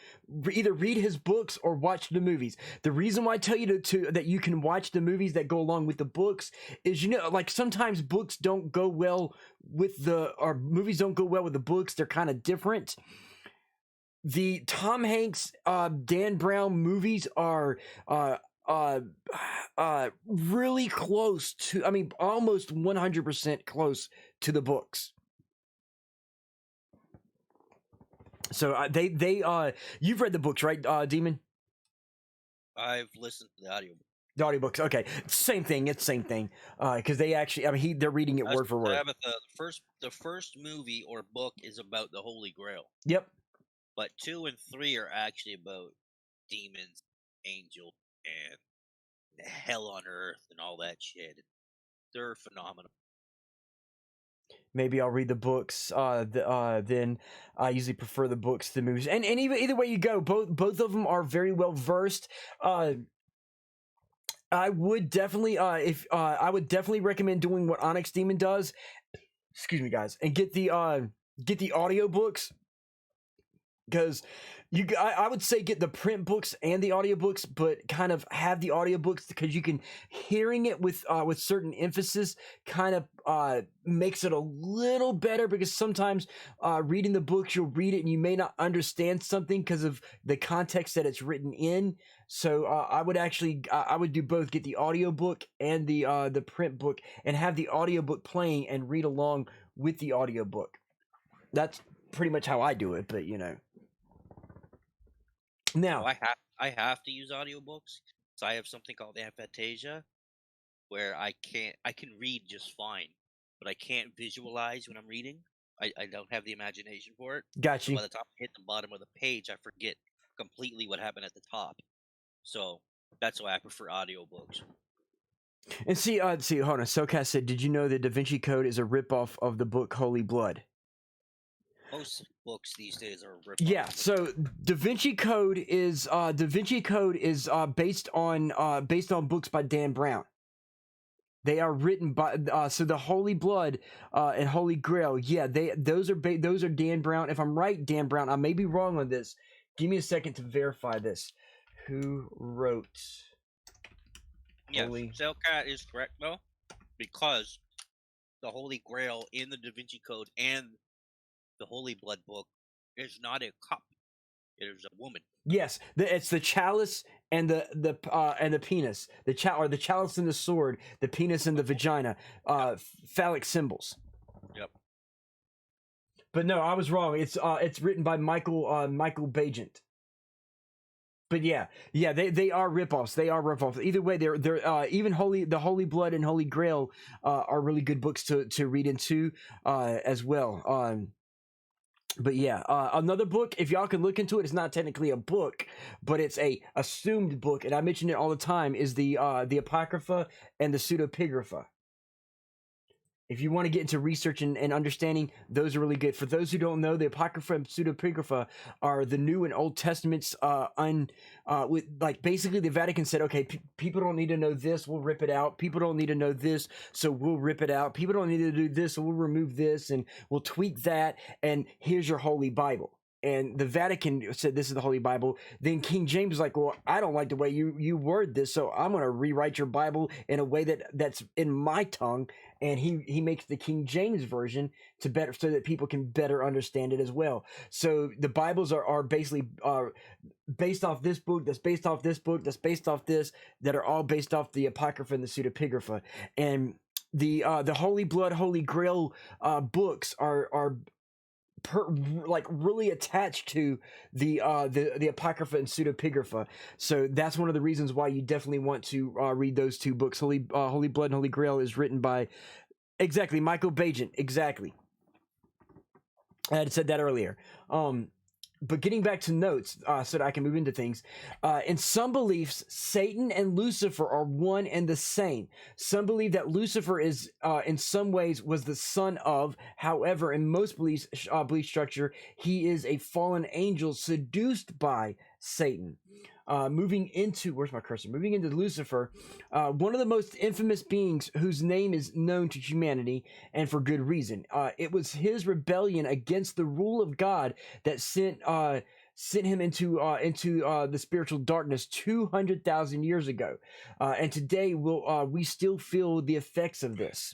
either read his books or watch the movies. The reason why I tell you to that you can watch the movies that go along with the books is, you know, like sometimes books don't go well with or movies don't go well with the books. They're kind of different. The Tom Hanks, Dan Brown movies are really close to, I mean, almost 100% close to the books. So you've read the books, right, Demon? I've listened to the audiobook. The audiobooks, okay. Same thing. It's same thing. Because they actually, I mean, they're reading it word for word. The first movie or book is about the Holy Grail. Yep. But 2 and 3 are actually about demons, angels, and hell on earth and all that shit. They're phenomenal. Maybe I'll read the books. Then I usually prefer the books to the movies. And either way you go, both of them are very well versed. I would definitely recommend doing what Onyx Demon does. Excuse me, guys, and get the audiobooks. Because I would say get the print books and the audiobooks, but kind of have the audiobooks because you can hearing it with certain emphasis kind of makes it a little better, because sometimes reading the books, you'll read it and you may not understand something because of the context that it's written in. So I would do both, get the audiobook and the print book, and have the audiobook playing and read along with the audiobook. That's pretty much how I do it, but you know. Now I have to use audiobooks because I have something called aphantasia, where I can read just fine, but I can't visualize when I'm reading. I don't have the imagination for it. Got you. So by the time I hit the bottom of the page, I forget completely what happened at the top. So that's why I prefer audiobooks. And see, hold on. SoCast said, "Did you know that Da Vinci Code is a ripoff of the book Holy Blood?" Most books these days are ripoffs. Yeah, so Da Vinci Code is based on books by Dan Brown. They are written by so the Holy Blood and Holy Grail. Yeah, those are Dan Brown. If I'm right, Dan Brown, I may be wrong on this. Give me a second to verify this. Who wrote? Yes, Holy... Cellcat is correct though, because the Holy Grail in the Da Vinci Code and the Holy Blood Book is not a cup; it is a woman. Yes, it's the chalice and the penis. The chalice and the sword, the penis and the vagina, phallic symbols. Yep. But no, I was wrong. It's written by Michael Bagent. But yeah, they are ripoffs. They are ripoffs. Either way, they're even the Holy Blood and Holy Grail are really good books to read into as well. But yeah, another book, if y'all can look into it, it's not technically a book, but it's a assumed book, and I mention it all the time, is the Apocrypha and the Pseudepigrapha. If you want to get into research and understanding, those are really good. For those who don't know, the Apocrypha and Pseudepigrapha are the New and Old Testaments. With like basically the Vatican said, okay, people don't need to know this, we'll rip it out. People don't need to know this, so we'll rip it out. People don't need to do this, so we'll remove this and we'll tweak that. And here's your Holy Bible. And the Vatican said this is the Holy Bible. Then King James was like, well, I don't like the way you word this, so I'm going to rewrite your Bible in a way that's in my tongue. And he makes the King James version so that people can better understand it as well. So the Bibles are basically based off this book, that's based off this book, that's based off this, that are all based off the Apocrypha and the Pseudepigrapha. And the Holy Blood, Holy Grail books are really attached to the Apocrypha and Pseudepigrapha. So that's one of the reasons why you definitely want to read those two books. Holy Blood and Holy Grail is written by Michael Bagent. Exactly. I had said that earlier. But getting back to notes, so that I can move into things. In some beliefs, Satan and Lucifer are one and the same. Some believe that Lucifer is, in some ways, was the son of. However, in most belief structure, he is a fallen angel seduced by Satan. Moving into Lucifer, one of the most infamous beings whose name is known to humanity, and for good reason. It was his rebellion against the rule of God that sent him into the spiritual darkness 200,000 years ago, and today we still feel the effects of this.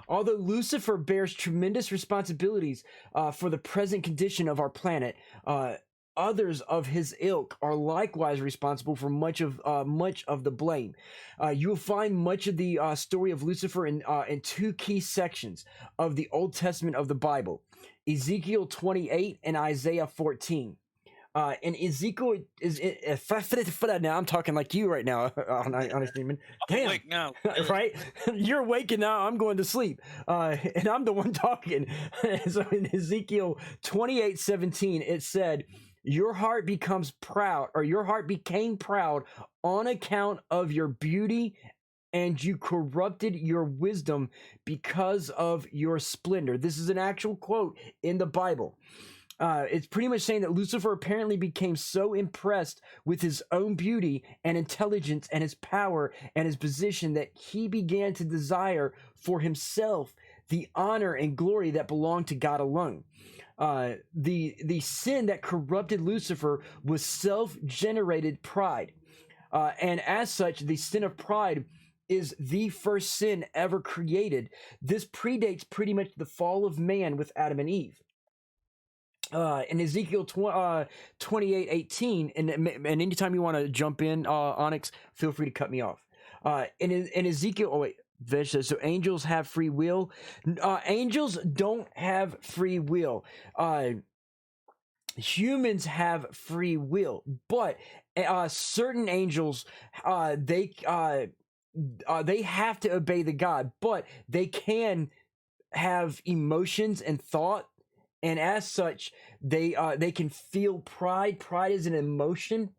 Although Lucifer bears tremendous responsibilities for the present condition of our planet, others of his ilk are likewise responsible for much of the blame. You will find much of the story of Lucifer in two key sections of the Old Testament of the Bible: Ezekiel 28 and Isaiah 14. And Ezekiel is now. I'm talking like you right now, honestly, man. Damn, I'm awake now. right? You're awake and now I'm going to sleep, and I'm the one talking. So in Ezekiel 28:17, it said, "Your heart becomes proud, or your heart became proud on account of your beauty, and you corrupted your wisdom because of your splendor." This is an actual quote in the Bible. It's pretty much saying that Lucifer apparently became so impressed with his own beauty and intelligence and his power and his position that he began to desire for himself the honor and glory that belonged to God alone. The sin that corrupted Lucifer was self-generated pride. And as such, the sin of pride is the first sin ever created. This predates pretty much the fall of man with Adam and Eve. In Ezekiel 28:18, and anytime you want to jump in, Onyx, feel free to cut me off. In Ezekiel, so angels have free will. Angels don't have free will. Humans have free will, but certain angels, they have to obey the God, but they can have emotions and thought. And as such, they can feel pride. Pride is an emotion.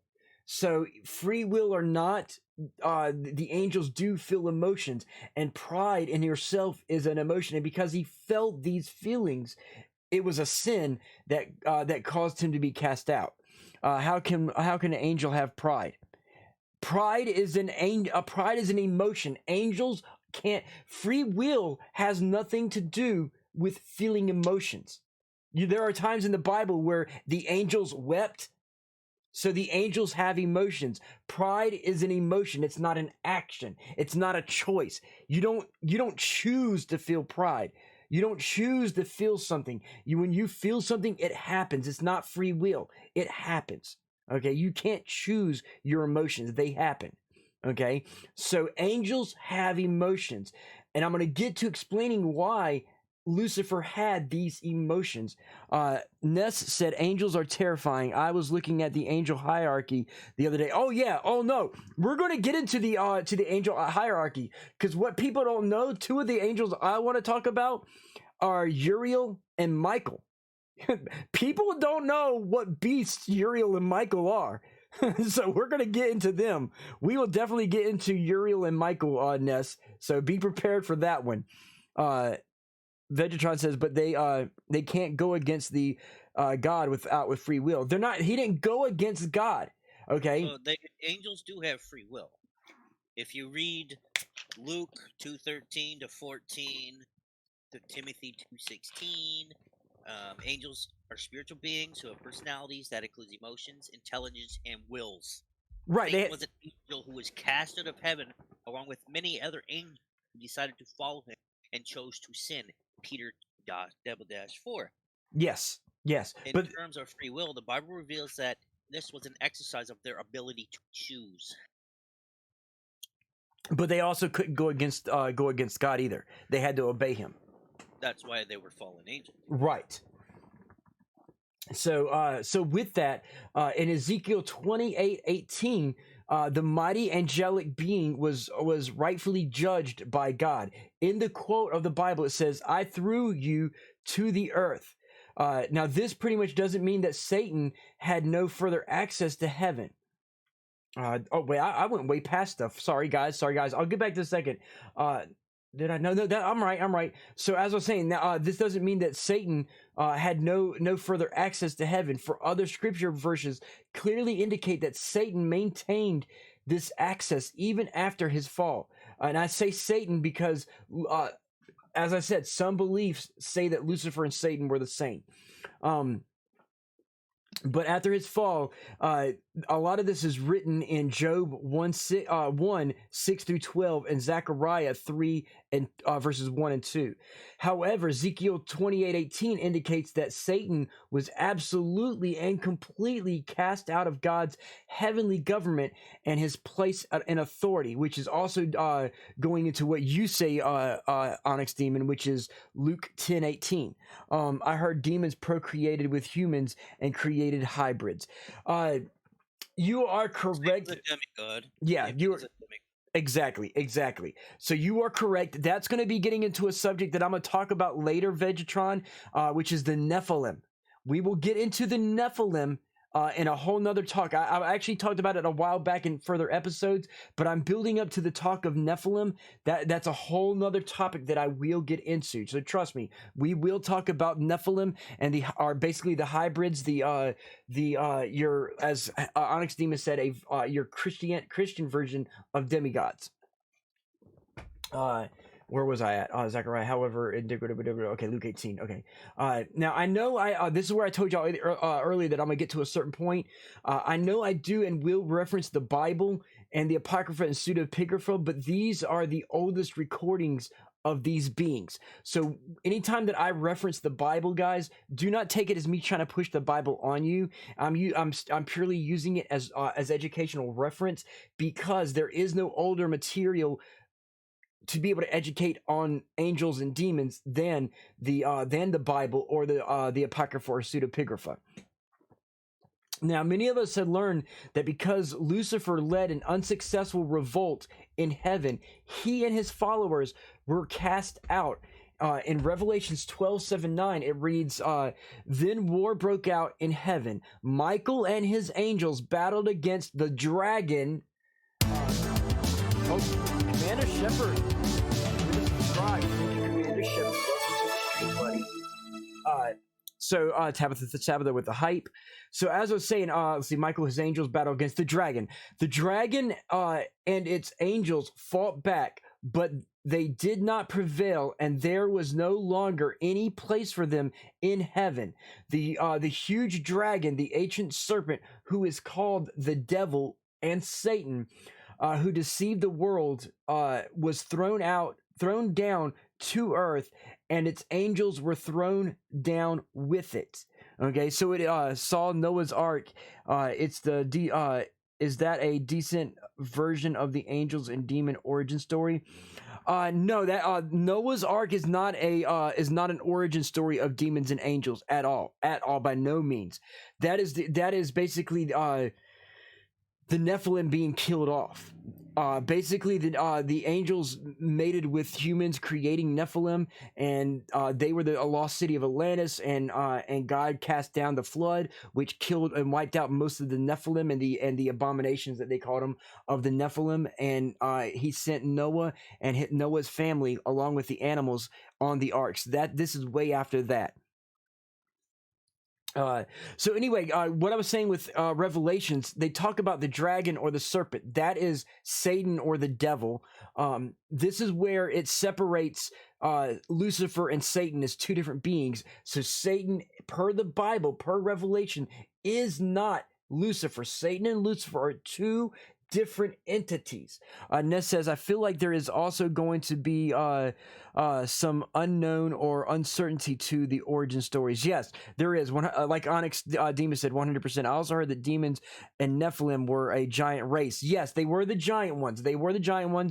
So free will or not, the angels do feel emotions. And pride in yourself is an emotion. And because he felt these feelings, it was a sin that caused him to be cast out. How can an angel have pride? Pride is an emotion. Angels can't. Free will has nothing to do with feeling emotions. There are times in the Bible where the angels wept. So the angels have emotions. Pride is an emotion. It's not an action. It's not a choice. You don't choose to feel pride. You don't choose to feel something. When you feel something, it happens. It's not free will. It happens. Okay? You can't choose your emotions. They happen. Okay? So angels have emotions. And I'm going to get to explaining why Lucifer had these emotions. Ness said angels are terrifying. I was looking at the angel hierarchy the other day. Oh yeah. Oh no. We're going to get into the angel hierarchy, because what people don't know, two of the angels I want to talk about are Uriel and Michael. People don't know what beasts Uriel and Michael are. So we're going to get into them. We will definitely get into Uriel and Michael, Ness. So be prepared for that one. Vegetron says, but they can't go against the God with free will. They're not. He didn't go against God. Okay. So angels do have free will. If you read Luke 2:13 to 14, to Timothy 2:16, angels are spiritual beings who have personalities that includes emotions, intelligence, and wills. Right. Satan was an angel who was cast out of heaven along with many other angels who decided to follow him and chose to sin. Peter -4. Yes. In terms of free will, the Bible reveals that this was an exercise of their ability to choose. But they also couldn't go against God either. They had to obey him. That's why they were fallen angels. Right. So with that, in Ezekiel 28:18, the mighty angelic being was rightfully judged by God. In the quote of the Bible, it says, "I threw you to the earth." Now, this pretty much doesn't mean that Satan had no further access to heaven. Oh wait, I went way past stuff. Sorry guys. I'll get back to a second. Did I know that? I'm right. So as I was saying, this doesn't mean that Satan had no further access to heaven. For other scripture verses clearly indicate that Satan maintained this access even after his fall. And I say Satan because, as I said, some beliefs say that Lucifer and Satan were the same. But after his fall, a lot of this is written in Job 1, 6 through 12, and Zechariah 3 and verses 1 and 2. However, Ezekiel 28:18 indicates that Satan was absolutely and completely cast out of God's heavenly government and his place in authority, which is also going into what you say, Onyx Demon, which is Luke 10:18. I heard demons procreated with humans and created hybrids. You are correct. Satan's a demigod. Yeah, you are. Exactly. So you are correct. That's going to be getting into a subject that I'm going to talk about later, Vegetron, which is the Nephilim. We will get into the Nephilim in a whole nother talk. I actually talked about it a while back in further episodes, but I'm building up to the talk of Nephilim. That's a whole nother topic that I will get into. So trust me, we will talk about Nephilim and basically the hybrids, your, as Onyx Demon said, your Christian version of demigods. Where was I at? Zechariah, however, okay, Luke 18. Okay. Now I know this is where I told y'all earlier that I'm gonna get to a certain point. I know I do and will reference the Bible and the Apocrypha and Pseudepigrapha, but these are the oldest recordings of these beings. So anytime that I reference the Bible, guys, do not take it as me trying to push the Bible on you. I'm purely using it as educational reference, because there is no older material to be able to educate on angels and demons than the Bible or the Apocrypha or Pseudepigrapha. Now, many of us had learned that because Lucifer led an unsuccessful revolt in heaven, he and his followers were cast out. In Revelations 12:7-9, it reads, "Then war broke out in heaven. Michael and his angels battled against the dragon." Commander Shepard. Commander Shepard. Welcome to the stream, buddy. So Tabitha with the hype. So as I was saying, let's see, Michael, his angels battle against the dragon. The dragon and its angels fought back, but they did not prevail, and there was no longer any place for them in heaven. The huge dragon, the ancient serpent, who is called the devil and Satan, who deceived the world, was thrown down to earth, and its angels were thrown down with it. Okay, so it saw Noah's Ark. Is that a decent version of the angels and demon origin story? No, that Noah's Ark is not an origin story of demons and angels at all, by no means. That is basically the Nephilim being killed off. Basically, the angels mated with humans, creating Nephilim, and they were a lost city of Atlantis, and God cast down the flood, which killed and wiped out most of the Nephilim and the abominations that they called them of the Nephilim, and he sent Noah and hit Noah's family along with the animals on the arks. This is way after that. So anyway, what I was saying with Revelations, they talk about the dragon or the serpent. That is Satan or the devil. This is where it separates Lucifer and Satan as two different beings. So Satan, per the Bible, per Revelation, is not Lucifer. Satan and Lucifer are two different entities. Ness says, I feel like there is also going to be some unknown or uncertainty to the origin stories. Yes, there is. Like Onyx Demas said, 100%. I also heard that demons and Nephilim were a giant race. Yes, they were the giant ones. Vegetron,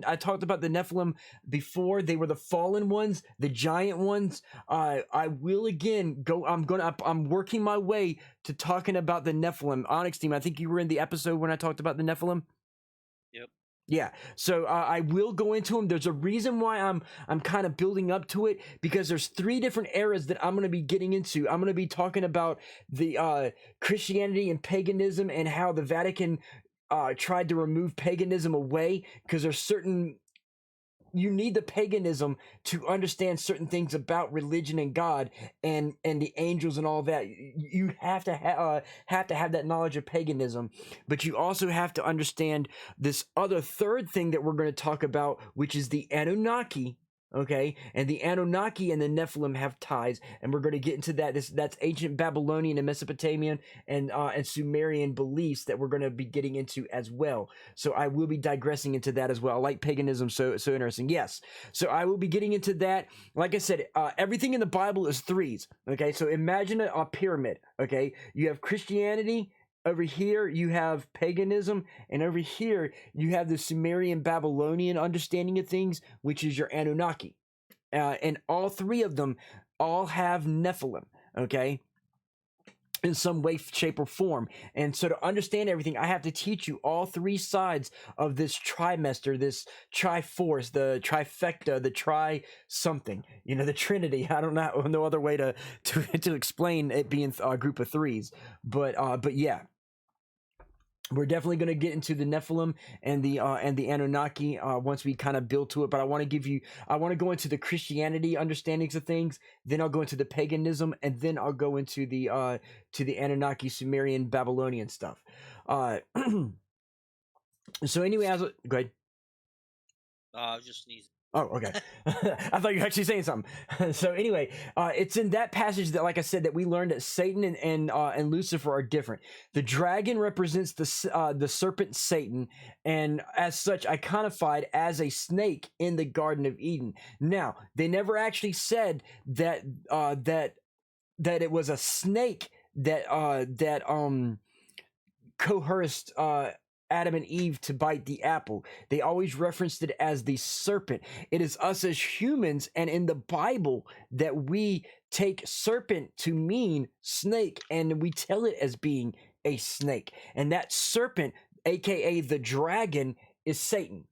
I talked about the Nephilim before. They were the fallen ones, the giant ones. I will again go. I'm working my way to talking about the Nephilim. Onyx Team, I think you were in the episode when I talked about the Nephilim. Yep. Yeah, so I will go into them. There's a reason why I'm kind of building up to it, because there's 3 different eras that I'm going to be getting into. I'm going to be talking about the Christianity and paganism, and how the Vatican tried to remove paganism away, because there's certain... You need the paganism to understand certain things about religion and God and the angels and all that. You have to have that knowledge of paganism, but you also have to understand this other third thing that we're going to talk about, which is the Anunnaki. Okay, and the Anunnaki and the Nephilim have ties, and we're going to get into that. That's ancient Babylonian and Mesopotamian and Sumerian beliefs that we're going to be getting into as well. So I will be digressing into that as well. I like paganism, so interesting. Yes, so I will be getting into that. Like I said, everything in the Bible is 3s. Okay, so imagine a pyramid. Okay, you have Christianity. Over here, you have paganism, and over here, you have the Sumerian Babylonian understanding of things, which is your Anunnaki. And all 3 of them all have Nephilim, okay, in some way, shape, or form. And so to understand everything, I have to teach you all 3 sides of this trimester, this triforce, the trifecta, the tri-something, the Trinity. I don't know, no other way to explain it being a group of 3s. But yeah. We're definitely going to get into the Nephilim and the Anunnaki once we kind of build to it. But I want to go into the Christianity understandings of things. Then I'll go into the paganism, and then I'll go into the Anunnaki, Sumerian, Babylonian stuff. So anyway, go ahead. I was just sneezing. Oh, okay. I thought you were actually saying something. So anyway, it's in that passage that, like I said, that we learned that Satan and Lucifer are different. The dragon represents the serpent Satan, and as such, iconified as a snake in the Garden of Eden. Now, they never actually said that it was a snake that coerced Adam and Eve to bite the apple. They always referenced it as the serpent. It is us as humans and in the Bible that we take serpent to mean snake, and we tell it as being a snake. And that serpent, aka the dragon, is Satan.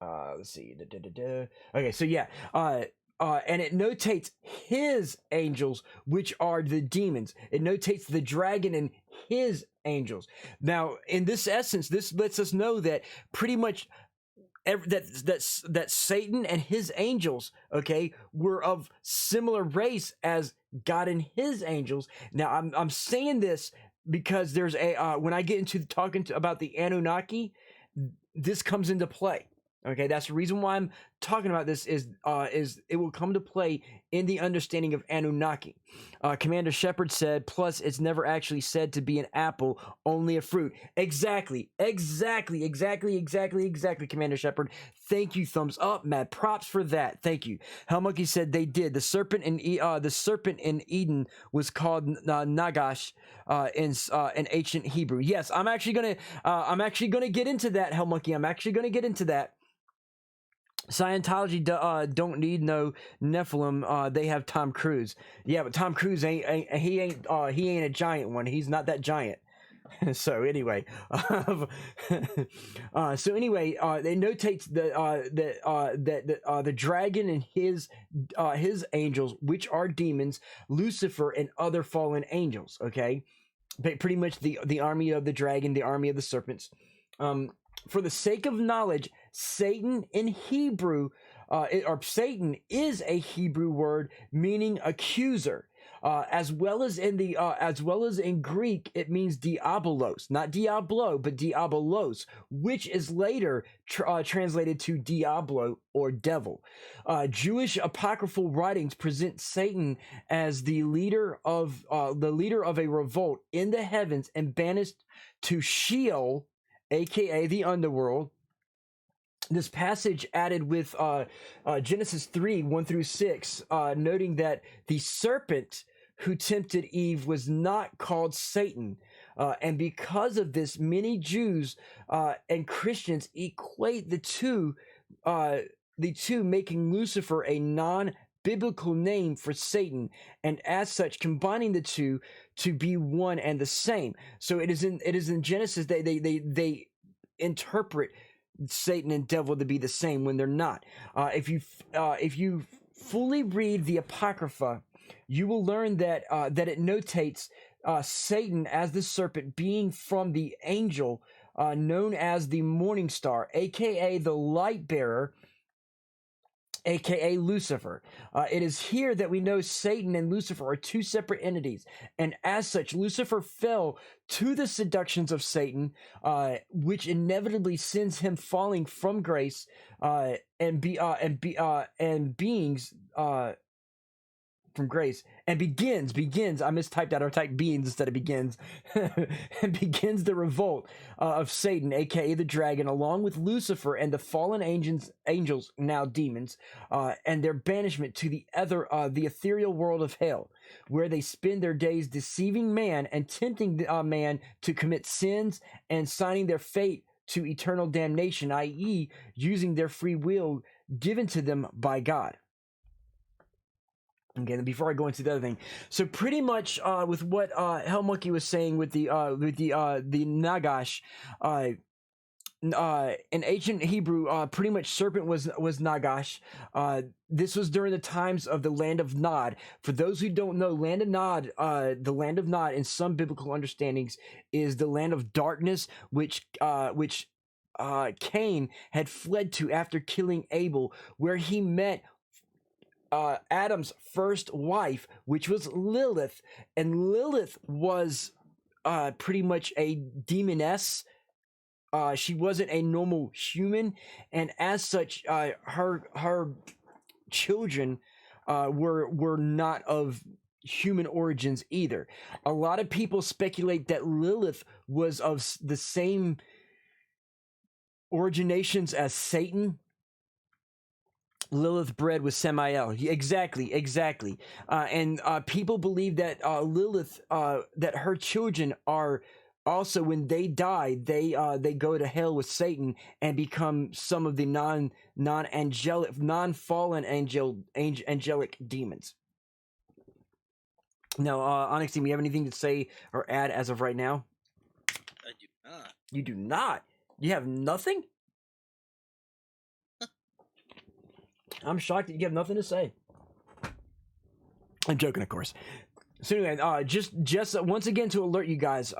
Let's see. Okay, so yeah. And it notates his angels, which are the demons. It notates the dragon and his angels. Now, in this essence, this lets us know that pretty much that Satan and his angels, okay, were of similar race as God and his angels. Now, I'm saying this because there's a when I get into about the Anunnaki, this comes into play. Okay, that's the reason why I'm talking about this is it will come to play in the understanding of Anunnaki. Commander Shepard said, plus it's never actually said to be an apple, only a fruit. Exactly, Commander Shepard. Thank you, thumbs up, mad props for that. Thank you. Hellmonkey said they did. The serpent in Eden was called Nagash in ancient Hebrew. Yes, I'm actually gonna get into that, Hellmonkey. I'm actually gonna get into that. Scientology don't need no Nephilim. They have Tom Cruise. Yeah, but Tom Cruise ain't a giant one. He's not that giant. So anyway, it notates that the dragon and his angels, which are demons, Lucifer and other fallen angels. Okay, pretty much the army of the dragon, the army of the serpents. For the sake of knowledge, Satan in Hebrew, or Satan is a Hebrew word meaning accuser, as well as in Greek, it means diabolos, not diablo, but diabolos, which is later translated to Diablo or devil. Jewish apocryphal writings present Satan as the leader of a revolt in the heavens and banished to Sheol, aka the underworld. This passage added with Genesis 3:1-6, noting that the serpent who tempted Eve was not called Satan, and because of this, many Jews and Christians equate the two, making Lucifer a non-biblical name for Satan, and as such, combining the two to be one and the same. So it is in Genesis they interpret Satan and devil to be the same when they're not. If you fully read the Apocrypha, you will learn that it notates Satan as the serpent being from the angel known as the morning star, aka the light bearer, aka Lucifer. It is here that we know Satan and Lucifer are two separate entities, and as such, Lucifer fell to the seductions of Satan, which inevitably sends him falling from grace, and beings from grace, and begins. I mistyped out, or typed beings instead of begins, and begins the revolt of Satan, aka the dragon, along with Lucifer and the fallen angels, now demons, and their banishment to the ethereal world of hell, where they spend their days deceiving man and tempting man to commit sins and signing their fate to eternal damnation, i.e., using their free will given to them by God. Okay, before I go into the other thing, so pretty much with what Hellmonkey was saying with the Nagash, in ancient Hebrew, pretty much serpent was Nagash. This was during the times of the land of Nod. For those who don't know, land of Nod, the land of Nod in some biblical understandings is the land of darkness, which Cain had fled to after killing Abel, where he met Adam's first wife, which was Lilith, and Lilith was pretty much a demoness. She wasn't a normal human, and as such, her children were not of human origins either. A lot of people speculate that Lilith was of the same originations as Satan. Lilith bred with Samael. Exactly. And people believe that Lilith, that her children are also, when they die, they go to hell with Satan and become some of the non-fallen angelic demons. Now, Onyx team, you have anything to say or add as of right now? I do not. You do not? You have nothing? I'm shocked that you have nothing to say. I'm joking, of course. So anyway, just once again to alert you guys,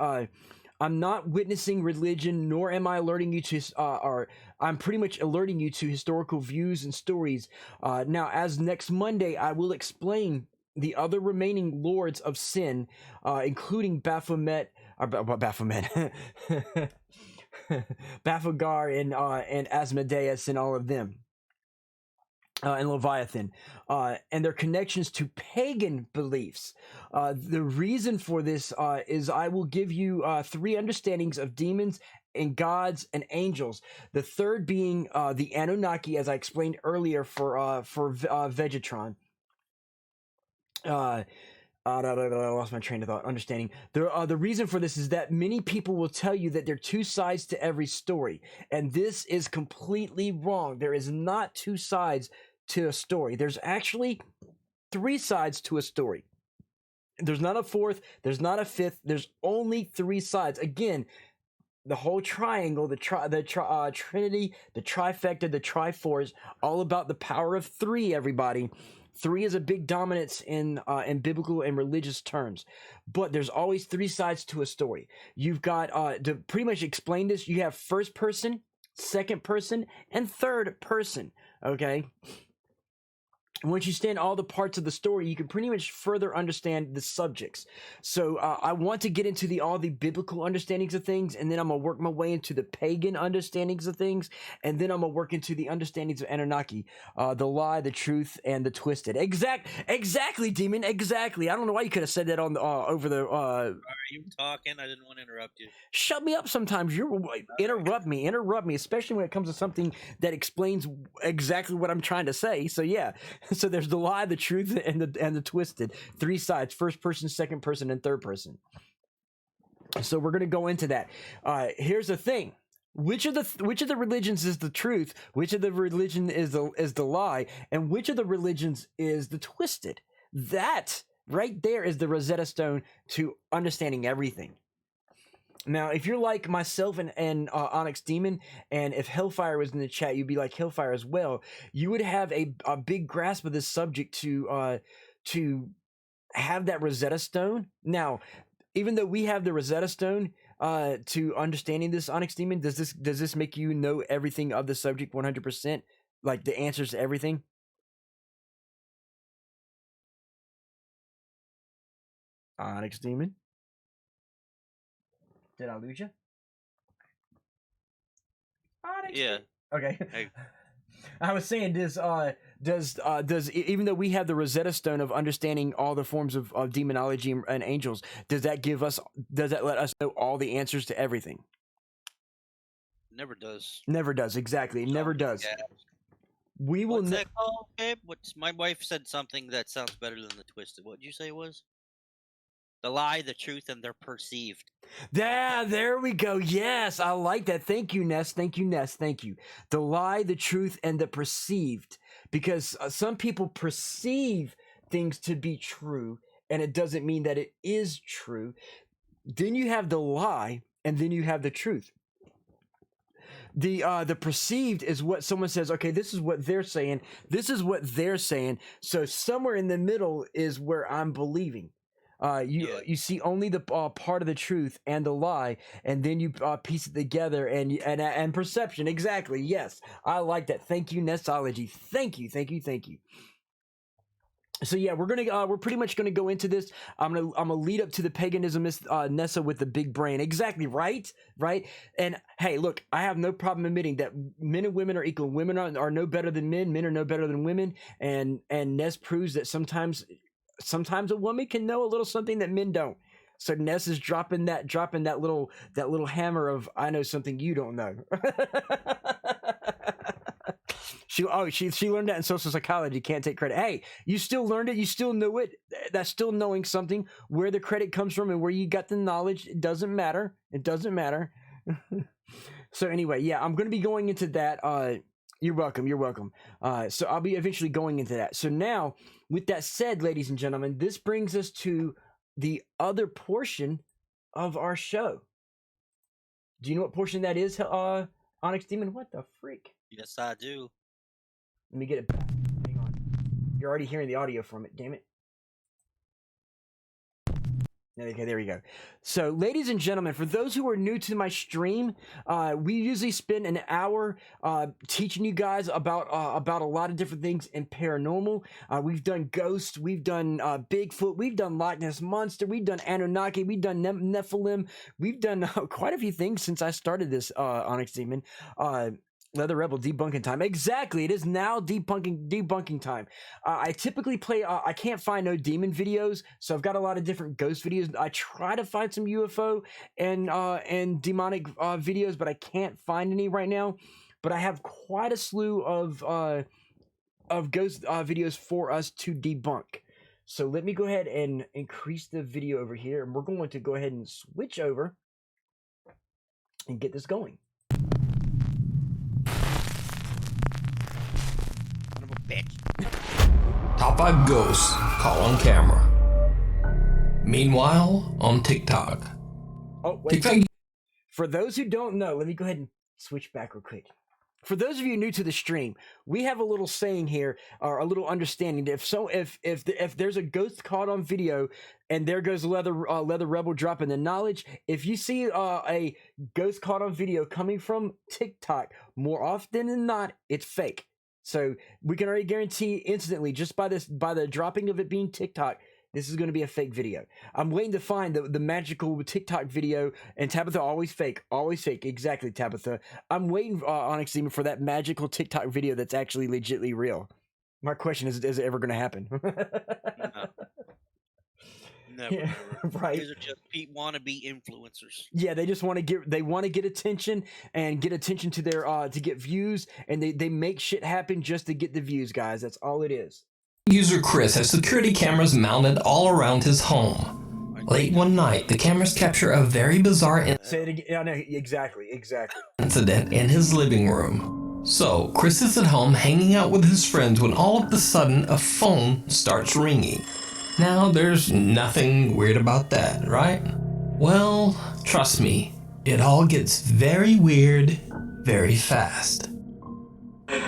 I'm not witnessing religion, nor am I alerting you to, I'm pretty much alerting you to historical views and stories. Now, as next Monday, I will explain the other remaining lords of sin, including Baphomet, Baphomet, Baphogar, and Asmodeus, and all of them. And Leviathan, and their connections to pagan beliefs. The reason for this is I will give you 3 understandings of demons and gods and angels. The third being the Anunnaki, as I explained earlier for Vegetron. I lost my train of thought. Understanding. The reason for this is that many people will tell you that there are 2 sides to every story, and this is completely wrong. There is not 2 sides to a story. There's actually 3 sides to a story. There's not a 4th. There's not a 5th. There's only 3 sides. Again, the whole triangle, the Trinity, the trifecta, the triforce, all about the power of 3. Everybody. 3 is a big dominance in biblical and religious terms, but there's always 3 sides to a story. You've got to pretty much explain this. You have first person, second person, and third person. Okay. Once you understand all the parts of the story, you can pretty much further understand the subjects. So I want to get into all the biblical understandings of things, and then I'm going to work my way into the pagan understandings of things, and then I'm going to work into the understandings of Anunnaki, the lie, the truth, and the twisted. Exactly, Demon, exactly. I don't know why you could have said that on the over the... Are you talking? I didn't want to interrupt you. Shut me up sometimes. Interrupt me, especially when it comes to something that explains exactly what I'm trying to say. So yeah. So there's the lie, the truth, and the twisted. 3 sides: first person, second person, and third person. So we're gonna go into that. Here's the thing: which of the religions is the truth? Which of the religion is the lie? And which of the religions is the twisted? That right there is the Rosetta Stone to understanding everything. Now, if you're like myself and Onyx Demon, and if Hellfire was in the chat, you'd be like Hellfire as well. You would have a big grasp of this subject to have that Rosetta Stone. Now, even though we have the Rosetta Stone to understanding this, Onyx Demon, does this make you know everything of the subject 100%, like the answers to everything? Onyx Demon. Did I lose you? Yeah. Okay. I was saying, does even though we have the Rosetta Stone of understanding all the forms of demonology and angels, does that let us know all the answers to everything? Never does. Never does. Exactly. It never does. Yeah. We will. What's that called, babe? My wife said something that sounds better than the twisted. What did you say it was? The lie, the truth, and they're perceived. There we go. Yes, I like that. Thank you, Ness. Thank you, Ness. Thank you. The lie, the truth, and the perceived. Because some people perceive things to be true, and it doesn't mean that it is true. Then you have the lie, and then you have the truth. The perceived is what someone says, okay, this is what they're saying. This is what they're saying. So somewhere in the middle is where I'm believing. You see only the part of the truth and the lie, and then you piece it together and perception. Exactly. Yes, I like that. Thank you, Nessology. Thank you. So yeah, we're pretty much gonna go into this. I'm gonna lead up to the paganism, Nessa with the big brain. Exactly, right. And hey, look, I have no problem admitting that men and women are equal. Women are no better than men. Men are no better than women. And Ness proves that sometimes a woman can know a little something that men don't. So Ness is dropping that little hammer of I know something you don't know. She learned that in social psychology. Can't take credit. Hey, you still learned it. You still knew it. That's still knowing something. Where the credit comes from and where you got the knowledge, it doesn't matter. So anyway, yeah, I'm going to be going into that. You're welcome. So I'll be eventually going into that. So now, with that said, ladies and gentlemen, this brings us to the other portion of our show. Do you know what portion that is, Onyx Demon? What the freak? Yes, I do. Let me get it back. Hang on. You're already hearing the audio from it, damn it. Okay, there we go. So, ladies and gentlemen, for those who are new to my stream, we usually spend an hour teaching you guys about a lot of different things in paranormal. We've done ghosts, we've done Bigfoot, we've done Loch Ness Monster, we've done Anunnaki, we've done Nephilim, we've done quite a few things since I started this Onyx Demon. Leather Rebel debunking time. Exactly, it is now debunking time. I typically play. I can't find no demon videos, so I've got a lot of different ghost videos. I try to find some UFO and demonic videos, but I can't find any right now. But I have quite a slew of ghost videos for us to debunk. So let me go ahead and increase the video over here, and we're going to go ahead and switch over and get this going. Top 5 ghosts caught on camera. Meanwhile, on TikTok. Oh, wait. TikTok. For those who don't know, let me go ahead and switch back real quick. For those of you new to the stream, we have a little saying here, or a little understanding that if there's a ghost caught on video, and there goes Leather Rebel dropping the knowledge. If you see a ghost caught on video coming from TikTok, more often than not, it's fake. So we can already guarantee instantly, just by the dropping of it being TikTok, this is going to be a fake video. I'm waiting to find the magical TikTok video, and Tabitha, always fake, exactly, Tabitha. I'm waiting, Onyx Demon, for that magical TikTok video that's actually legitly real. My question is it ever going to happen? Never, Yeah, never. right. These are just wannabe influencers. Yeah, they just want to get attention and get attention to their to get views, and they make shit happen just to get the views, guys. That's all it is. User Chris has security cameras mounted all around his home. Late one night, the cameras capture a very bizarre Say it again. Yeah, no, exactly. incident in his living room. So, Chris is at home hanging out with his friends when all of a sudden a phone starts ringing. Now, there's nothing weird about that, right? Well, trust me, it all gets very weird very fast. You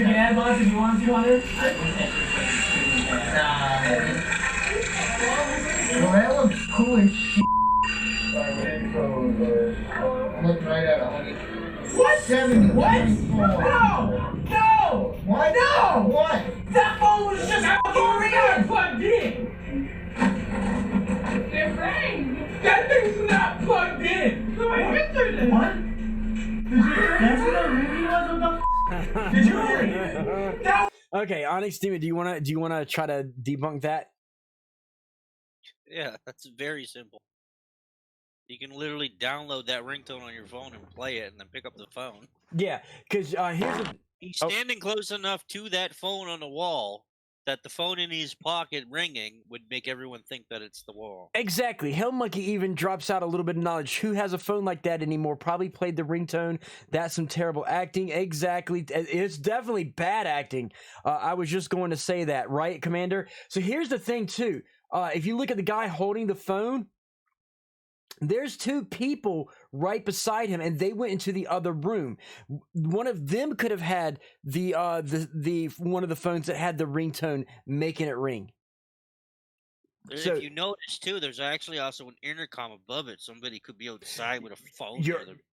can add boss if you want to, Hunter. Well, that looks cool as shit. Look right at 100. What? 70. What? No! What? No! What? That phone was just already plugged in! They're saying that thing's not plugged in! So I answered it! What? Did you hear it? That's what the review was of the Did you hear it? No! Okay, Onyx Demon, do you wanna try to debunk that? Yeah, that's very simple. You can literally download that ringtone on your phone and play it, and then pick up the phone. Yeah, because here's the... He's standing close enough to that phone on the wall that the phone in his pocket ringing would make everyone think that it's the wall. Exactly. Hell Monkey even drops out a little bit of knowledge. Who has a phone like that anymore? Probably played the ringtone. That's some terrible acting. Exactly. It's definitely bad acting. I was just going to say that, right, Commander? So here's the thing, too. If you look at the guy holding the phone, there's two people right beside him, and they went into the other room. One of them could have had the one of the phones that had the ringtone making it ring. So, if you notice too, there's actually also an intercom above it. Somebody could be outside with a phone.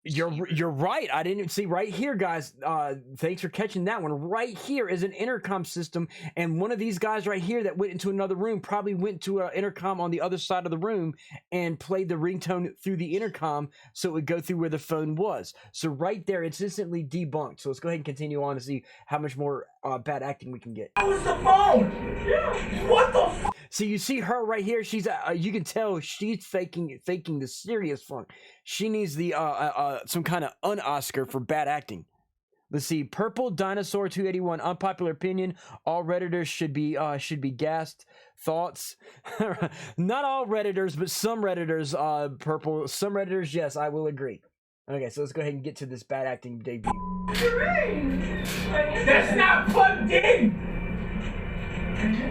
You're right. I didn't see right here, guys. Thanks for catching that one. Right here is an intercom system, and one of these guys right here that went into another room probably went to an intercom on the other side of the room and played the ringtone through the intercom, so it would go through where the phone was. So right there, it's instantly debunked. So let's go ahead and continue on to see how much more bad acting we can get. That was the phone. Yeah. What the? So you see her right here. She's you can tell she's faking the serious funk. She needs the some kind of un-Oscar for bad acting. Let's see. Purple Dinosaur 281. Unpopular opinion. All Redditors should be gassed. Thoughts? Not all Redditors, but some Redditors. Purple. Some Redditors. Yes, I will agree. Okay, so let's go ahead and get to this bad acting debut. That's not plugged in.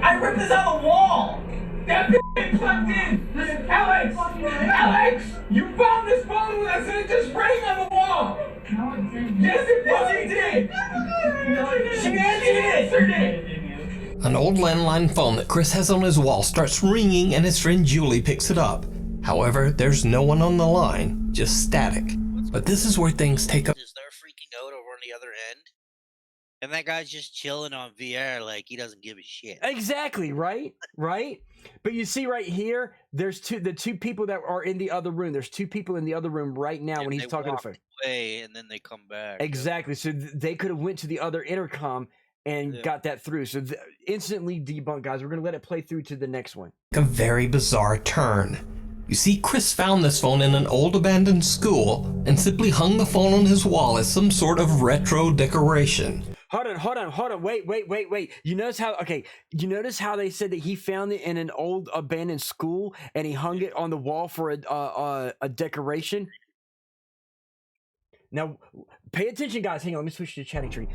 I ripped this out of the wall! That ain't plugged in! Listen, Alex! You found this phone with us and it just rang on the wall! No, it didn't. Yes, it fucking did! She answered it! An old landline phone that Chris has on his wall starts ringing and his friend Julie picks it up. However, there's no one on the line, just static. But this is where things take up. Is they're freaking out over on the other end, and that guy's just chilling on VR like he doesn't give a shit. Exactly, right? Right? But you see right here, there's the two people that are in the other room. There's two people in the other room right now when he's talking to phone. Away, and then they come back. Exactly. So they could have went to the other intercom and got that through. So instantly debunked, guys. We're going to let it play through to the next one. A very bizarre turn. You see, Chris found this phone in an old abandoned school and simply hung the phone on his wall as some sort of retro decoration. Hold on. Wait. You notice how they said that he found it in an old abandoned school and he hung it on the wall for a decoration? Now, pay attention, guys. Hang on, let me switch to the chatting tree.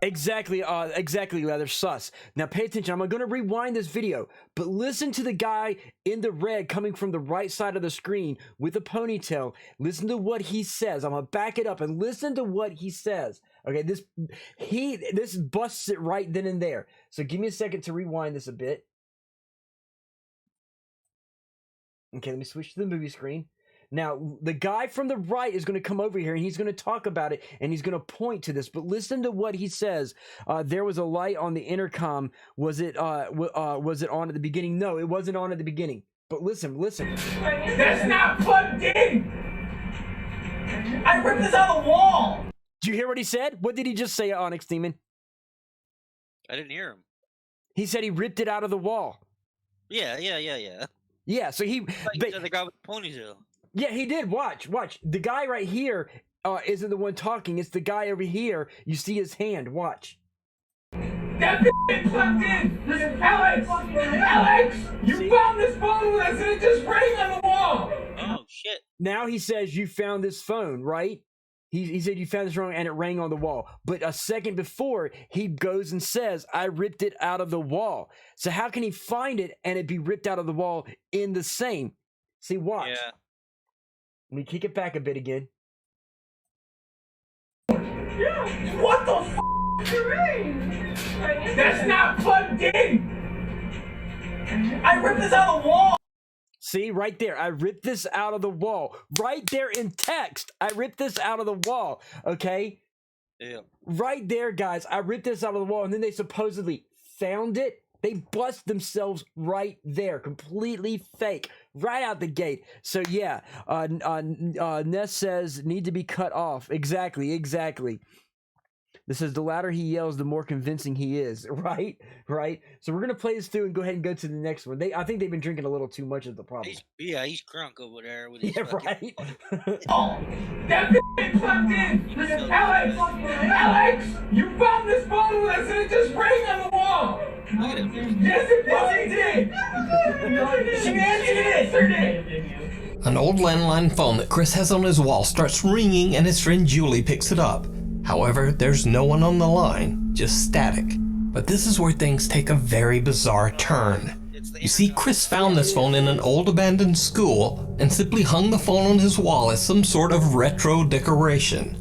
Exactly, Leather, sus. Now pay attention, I'm going to rewind this video, but listen to the guy in the red coming from the right side of the screen with a ponytail. Listen to what he says. I'm going to back it up and listen to what he says. Okay, this busts it right then and there. So give me a second to rewind this a bit. Okay, let me switch to the movie screen. Now, the guy from the right is going to come over here and he's going to talk about it and he's going to point to this. But listen to what he says. There was a light on the intercom. Was it on at the beginning? No, it wasn't on at the beginning. But listen. That's not plugged in! I ripped this out of the wall! Do you hear what he said? What did he just say, Onyx Demon? I didn't hear him. He said he ripped it out of the wall. Yeah. Yeah, so he... the guy with the ponytail. Yeah, he did. Watch. The guy right here isn't the one talking. It's the guy over here. You see his hand. Watch. That ain't plugged in! Listen, Alex! You found this phone with us and it just rang on the wall! Oh, shit. Now he says you found this phone, right? He said you found this phone and it rang on the wall. But a second before, he goes and says, I ripped it out of the wall. So how can he find it and it be ripped out of the wall in the same? See, watch. Yeah. Let me kick it back a bit again. Yeah. What the f***? That's not plugged in! I ripped this out of the wall! See, right there. I ripped this out of the wall. Right there in text. I ripped this out of the wall. Okay? Yeah. Right there, guys. I ripped this out of the wall, and then they supposedly found it. They bust themselves right there. Completely fake. Right out the gate. So, yeah. Ness says, need to be cut off. Exactly. This says, the louder he yells, the more convincing he is. Right? So we're going to play this through and go ahead and go to the next one. I think they've been drinking a little too much of the problem. He's crunk over there. With his right? Oh, that ain't plugged in! Listen, Alex! You found this phone with us and it just rang on the wall! Look at him. Yes, it fucking did! She answered it! An old landline phone that Chris has on his wall starts ringing and his friend Julie picks it up. However, there's no one on the line, just static. But this is where things take a very bizarre turn. You see, Chris found this phone in an old abandoned school and simply hung the phone on his wall as some sort of retro decoration.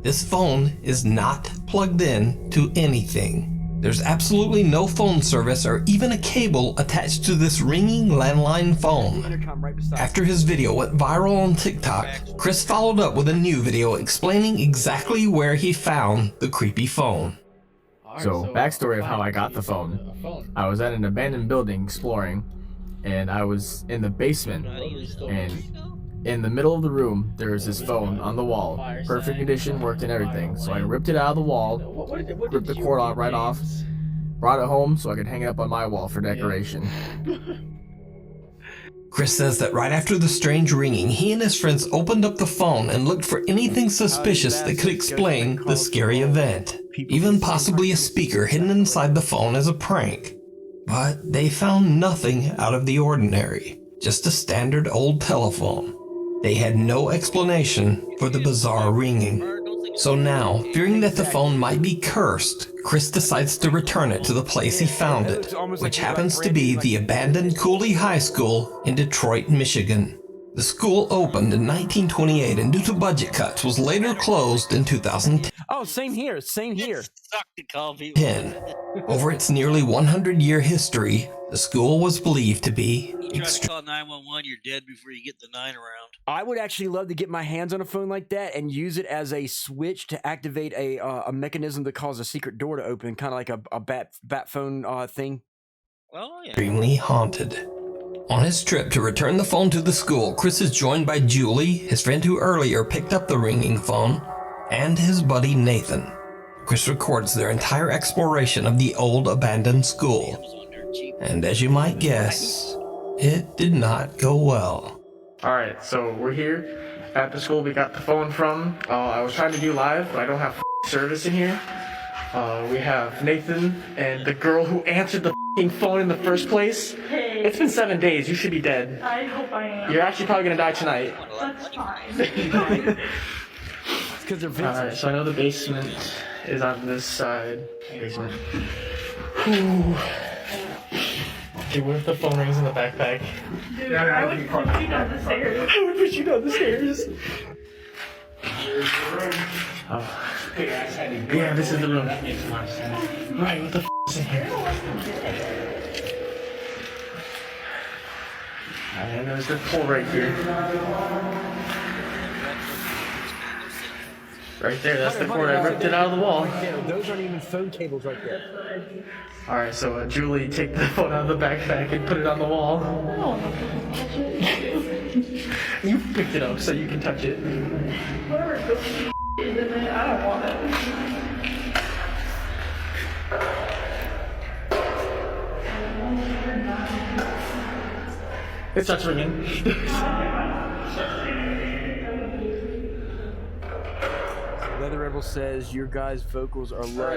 This phone is not plugged in to anything. There's absolutely no phone service or even a cable attached to this ringing landline phone. After his video went viral on TikTok, Chris followed up with a new video explaining exactly where he found the creepy phone. So, backstory of how I got the phone. I was at an abandoned building exploring, and I was in the basement, and in the middle of the room, there was this phone on the wall. Perfect condition, worked and everything. So I ripped it out of the wall, ripped the cord out right off, brought it home so I could hang it up on my wall for decoration. Chris says that right after the strange ringing, he and his friends opened up the phone and looked for anything suspicious that could explain the scary event. Even possibly a speaker hidden inside the phone as a prank. But they found nothing out of the ordinary. Just a standard old telephone. They had no explanation for the bizarre ringing. So now, fearing that the phone might be cursed, Chris decides to return it to the place he found it, which happens to be the abandoned Cooley High School in Detroit, Michigan. The school opened in 1928 and due to budget cuts was later closed in 2010. Oh, same here. Same here. It sucked to call people. 10. Over its nearly 100-year history, the school was believed to be You try to call 911, you're dead before you get the 9 around. I would actually love to get my hands on a phone like that and use it as a switch to activate a mechanism to cause a secret door to open, kind of like a bat phone thing. Oh, yeah. extremely haunted. On his trip to return the phone to the school, Chris is joined by Julie, his friend who earlier picked up the ringing phone, and his buddy Nathan. Chris records their entire exploration of the old abandoned school. And as you might guess, it did not go well. Alright, so we're here at the school we got the phone from. I was trying to do live, but I don't have service in here. We have Nathan and the girl who answered the phone in the first place. Hey. It's been 7 days, you should be dead. I hope I am. You're actually probably gonna die tonight. That's fine. It's because they're vintage. Alright, so I know the basement is on this side. Basement. Whew. Okay, what if the phone rings in the backpack? Dude, I would put you down the stairs. I would put you down the stairs. Oh. Yeah, this is the room. Right, what the is in here? And there's the pole right here. Right there, that's the cord. I ripped it out of the wall. Those aren't even phone cables right there. Alright, so Julie, take the phone out of the backpack and put it on the wall. You picked it up so you can touch it. Whatever is in it, I don't want it. It starts ringing. Leather Rebel says your guys' vocals are low.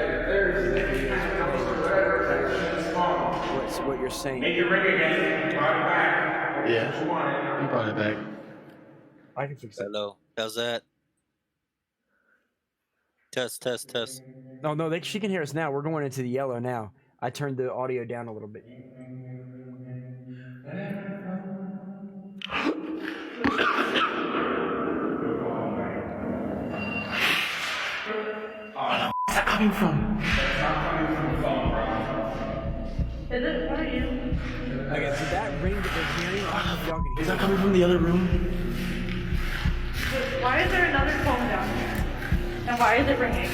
What's what you're saying? Make it ring again. Yeah, you brought it back. I can fix that. Hello. How's that? Test, test, test. Oh no, she can hear us now. We're going into the yellow now. I turned the audio down a little bit. Where's that coming from? Is it? What are you? Okay, so that ring that they're hearing, I don't know if y'all can hear Is that it. coming from the other room? Why is there another phone down here? And why is it ringing?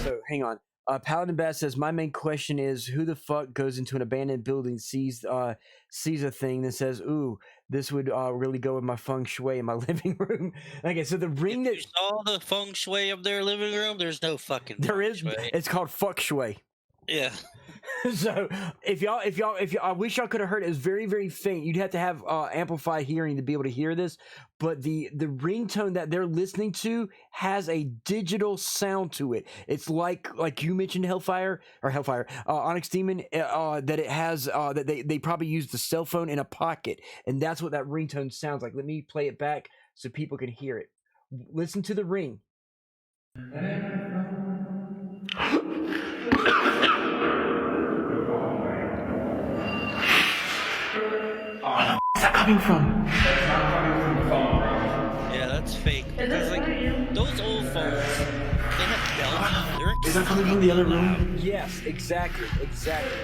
So hang on. Paladin Bass says my main question is who the fuck goes into an abandoned building, sees a thing that says, "Ooh, this would really go with my feng shui in my living room." Okay, so the ring that You saw the feng shui of their living room? There's no fucking there feng is, shui. it's called fuck shui. Yeah. So if y'all, I wish y'all could have heard it. It was very, very faint. You'd have to have amplified hearing to be able to hear this. But the ringtone that they're listening to has a digital sound to it. It's like you mentioned Hellfire, Onyx Demon, that it has that they probably used the cell phone in a pocket, and that's what that ringtone sounds like. Let me play it back so people can hear it. Listen to the ring. Where's that coming from? Yeah, that's fake. Because like those old phones, they have bells. They're Is that coming from the other room? Yes, exactly.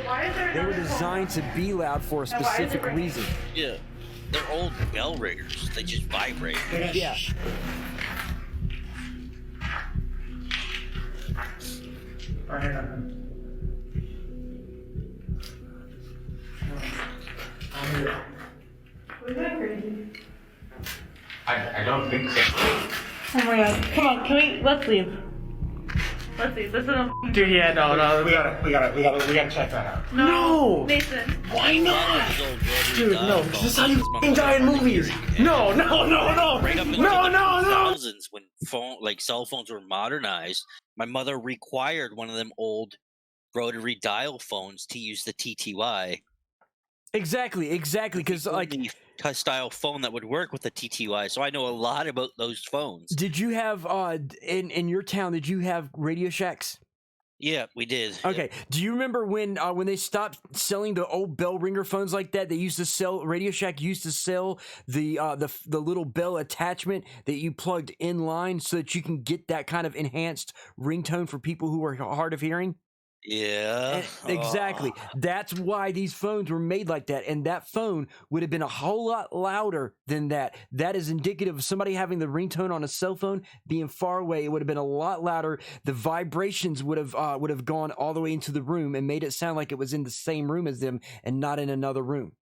Why is there They were another phone designed to be loud for a And why is it specific ringing? reason. Yeah. They're old bell ringers. They just vibrate. Yeah. Was that crazy? I don't think so. Oh my god. Come on, let's leave. Let's leave. This is a Dude, yeah, no. We gotta check that out. No! Nathan. Why not? Those old rotary Dude, dial no, phones, this is how you those f***ing die in motherfuckers movies. are hearing. No. Right up into No, the no. 2000s when cell phones were modernized, my mother required one of them old rotary dial phones to use the TTY. Exactly. Because like, The style phone that would work with the TTY. So I know a lot about those phones. did you have in your town? Did you have Radio Shacks? Yeah, we did. Okay. Do you remember when they stopped selling the old bell ringer phones like that? They used to sell. Radio Shack used to sell the little bell attachment that you plugged in line so that you can get that kind of enhanced ringtone for people who are hard of hearing. Yeah. Exactly. That's why these phones were made like that. And that phone would have been a whole lot louder than that. That is indicative of somebody having the ringtone on a cell phone being far away. It would have been a lot louder. The vibrations would have gone all the way into the room and made it sound like it was in the same room as them and not in another room.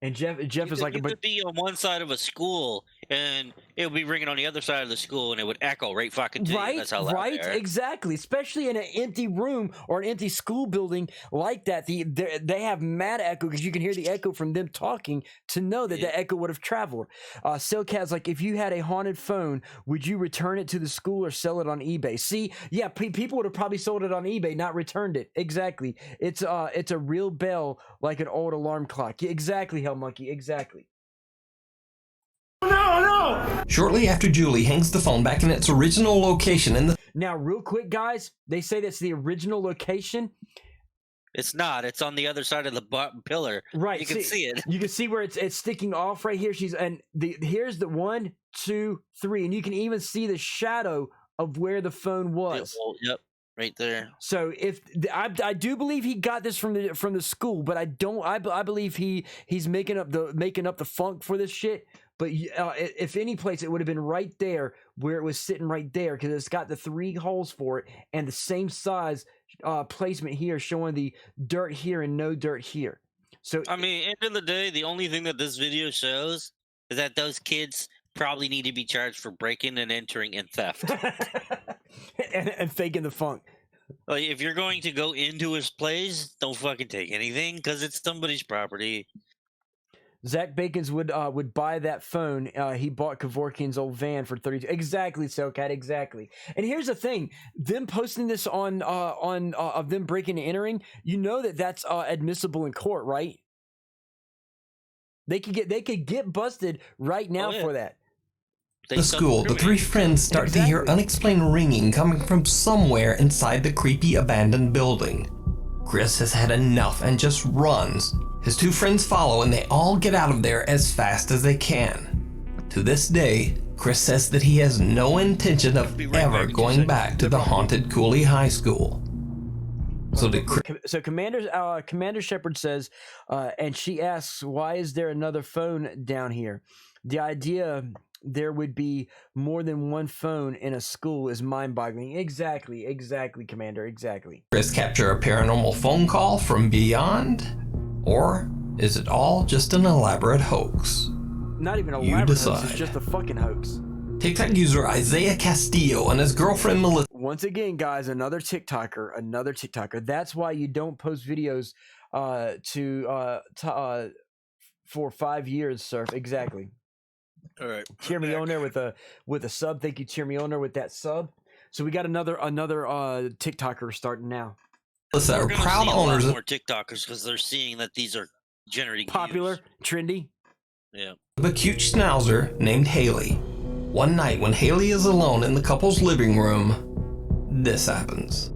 And Jeff is like, you could be on one side of a school and it would be ringing on the other side of the school and it would echo right fucking to you. That's how loud they are. Exactly. Especially in an empty room or an empty school building like that. They have mad echo because you can hear the echo from them talking to know that the echo would have traveled. Cellcat's like, if you had a haunted phone, would you return it to the school or sell it on eBay? See, yeah, people would have probably sold it on eBay, not returned it. Exactly. It's a real bell like an old alarm clock. Exactly, Hell Monkey. Exactly. No! Shortly after Julie hangs the phone back in its original location in the... Now, real quick, guys, they say that's the original location. It's not. It's on the other side of the pillar. Right. You can see it. You can see where it's sticking off right here. Here's the 1, 2, 3, and you can even see the shadow of where the phone was. Yep. Right there. So I do believe he got this from the school, but I believe he's making up the funk for this shit. But if any place, it would have been right there where it was sitting right there because it's got the 3 holes for it and the same size placement here, showing the dirt here and no dirt here. So I mean, end of the day, the only thing that this video shows is that those kids probably need to be charged for breaking and entering and theft. and faking the funk. Like, if you're going to go into his place, don't fucking take anything because it's somebody's property. Zach Bacons would buy that phone. He bought Kevorkian's old van for $32. Exactly, SoCat, exactly. And here's the thing: them posting this on of them breaking and entering, you know that's admissible in court, right? They could get busted right now for that. The school, the 3 friends start to hear unexplained ringing coming from somewhere inside the creepy abandoned building. Chris has had enough and just runs. His 2 friends follow and they all get out of there as fast as they can. To this day, Chris says that he has no intention of ever going back to the haunted Cooley High School. So Commander Shepard says, and she asks, why is there another phone down here? The idea there would be more than one phone in a school is mind-boggling. Exactly, Commander, exactly. Chris capture a paranormal phone call from beyond? Or is it all just an elaborate hoax? Not even an elaborate hoax, it's just a fucking hoax. TikTok user Isaiah Castillo and his girlfriend Melissa. Once again, guys, another TikToker. That's why you don't post videos for 5 years, Surf. Exactly. All right. Cheer me on there with a sub. Thank you, Cheer me on there with that sub. So we got another TikToker starting now. Melissa are proud owners of more TikTokers because they're seeing that these are generating popular, views. trendy. Yeah. Of a cute schnauzer named Haley. One night when Haley is alone in the couple's living room, this happens.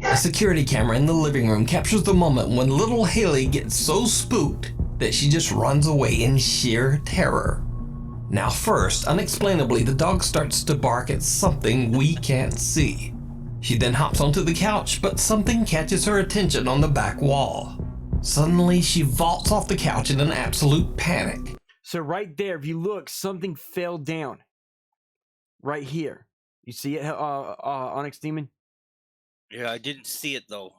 A security camera in the living room captures the moment when little Haley gets so spooked that she just runs away in sheer terror. Now first, unexplainably, the dog starts to bark at something we can't see. She then hops onto the couch, but something catches her attention on the back wall. Suddenly, she vaults off the couch in an absolute panic. So right there, if you look, something fell down. Right here. You see it, Onyx Demon? Yeah, I didn't see it though.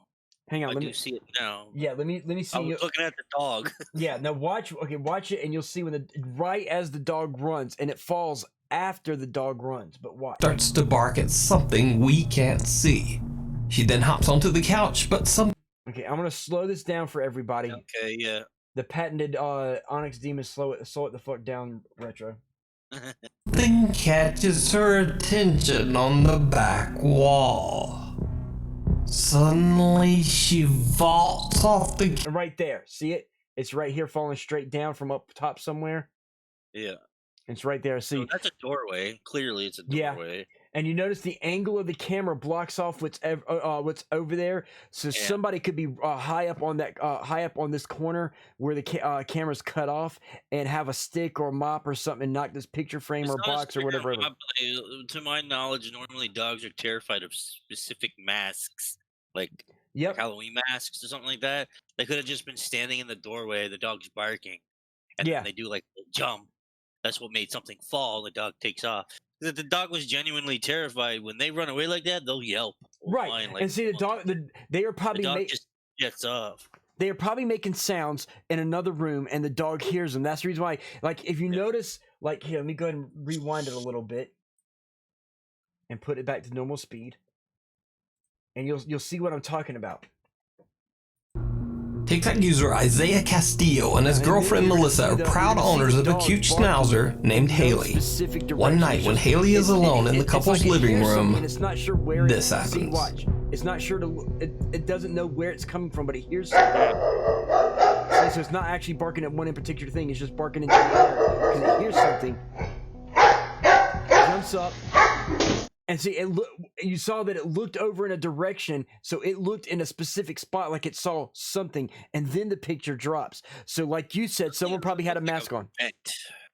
Hang on, I do see it now. Yeah, let me see. I was looking at the dog. Yeah, now watch it, and you'll see when right as the dog runs, and it falls after the dog runs. But watch. Starts to bark at something we can't see. She then hops onto the couch, but Okay, I'm gonna slow this down for everybody. Okay, yeah. The patented Onyx Demon slow it the fuck down retro. Something catches her attention on the back wall. Suddenly, she vaults off the... Right there. See it? It's right here falling straight down from up top somewhere. Yeah. It's right there. See, So that's a doorway. Clearly, it's a Yeah. doorway. And you notice the angle of the camera blocks off what's over there, so somebody could be high up on this corner where the camera's cut off, and have a stick or a mop or something and knock this picture frame or box or whatever. To my knowledge, normally dogs are terrified of specific masks, like Halloween masks or something like that. They could have just been standing in the doorway, the dog's barking, and then they do like a jump. That's what made something fall. The dog takes off. If the dog was genuinely terrified, when they run away like that, they'll yelp. Right, and see the dog. They are probably just gets up. They are probably making sounds in another room, and the dog hears them. That's the reason why. Like, if you notice, like here, let me go ahead and rewind it a little bit, and put it back to normal speed, and you'll see what I'm talking about. TikTok user Isaiah Castillo and his girlfriend Melissa are proud owners of a cute schnauzer named Haley. One night when Haley is alone in the couple's living room, this happens. Watch. It's not sure to. It doesn't know where it's coming from, but it hears something. So it's not actually barking at one in particular thing. It's just barking into the air because it hears something. Jumps up. And see, you saw that it looked over in a direction, so it looked in a specific spot like it saw something, and then the picture drops. So like you said, someone probably had a mask on. Vent,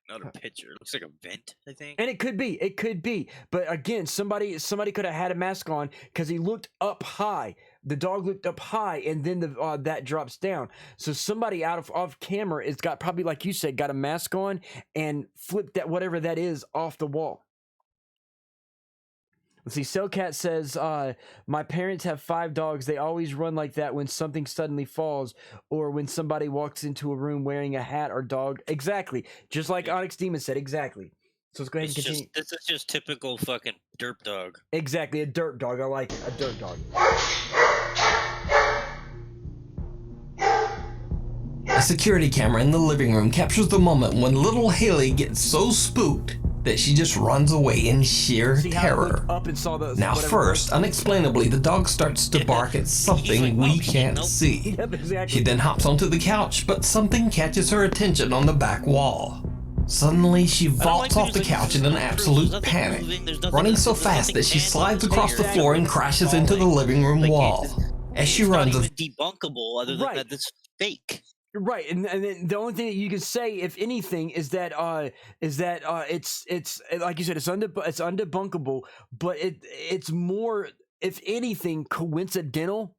not a picture. It looks like a vent, I think. And it could be. But again, somebody could have had a mask on because he looked up high. The dog looked up high, and then that drops down. So somebody off camera has got, probably like you said, got a mask on and flipped that whatever that is off the wall. Let's see, Cellcat says, my parents have 5 dogs. They always run like that when something suddenly falls or when somebody walks into a room wearing a hat or dog. Exactly. Just like Onyx Demon said. Exactly. So let's go ahead and continue. This is just typical fucking derp dog. Exactly. A dirt dog. I like it. A dirt dog. A security camera in the living room captures the moment when little Haley gets so spooked that she just runs away in sheer terror. Now first, unexplainably, the dog starts to bark at something we can't see. She then hops onto the couch, but something catches her attention on the back wall. Suddenly, she vaults off the couch in an absolute panic, running so fast that she slides across the floor and crashes into the living room wall. As she runs, it's debunkable other than that it's fake. Right, and then the only thing that you can say, if anything, is that it's like you said, it's undebunkable, but it's more, if anything, coincidental.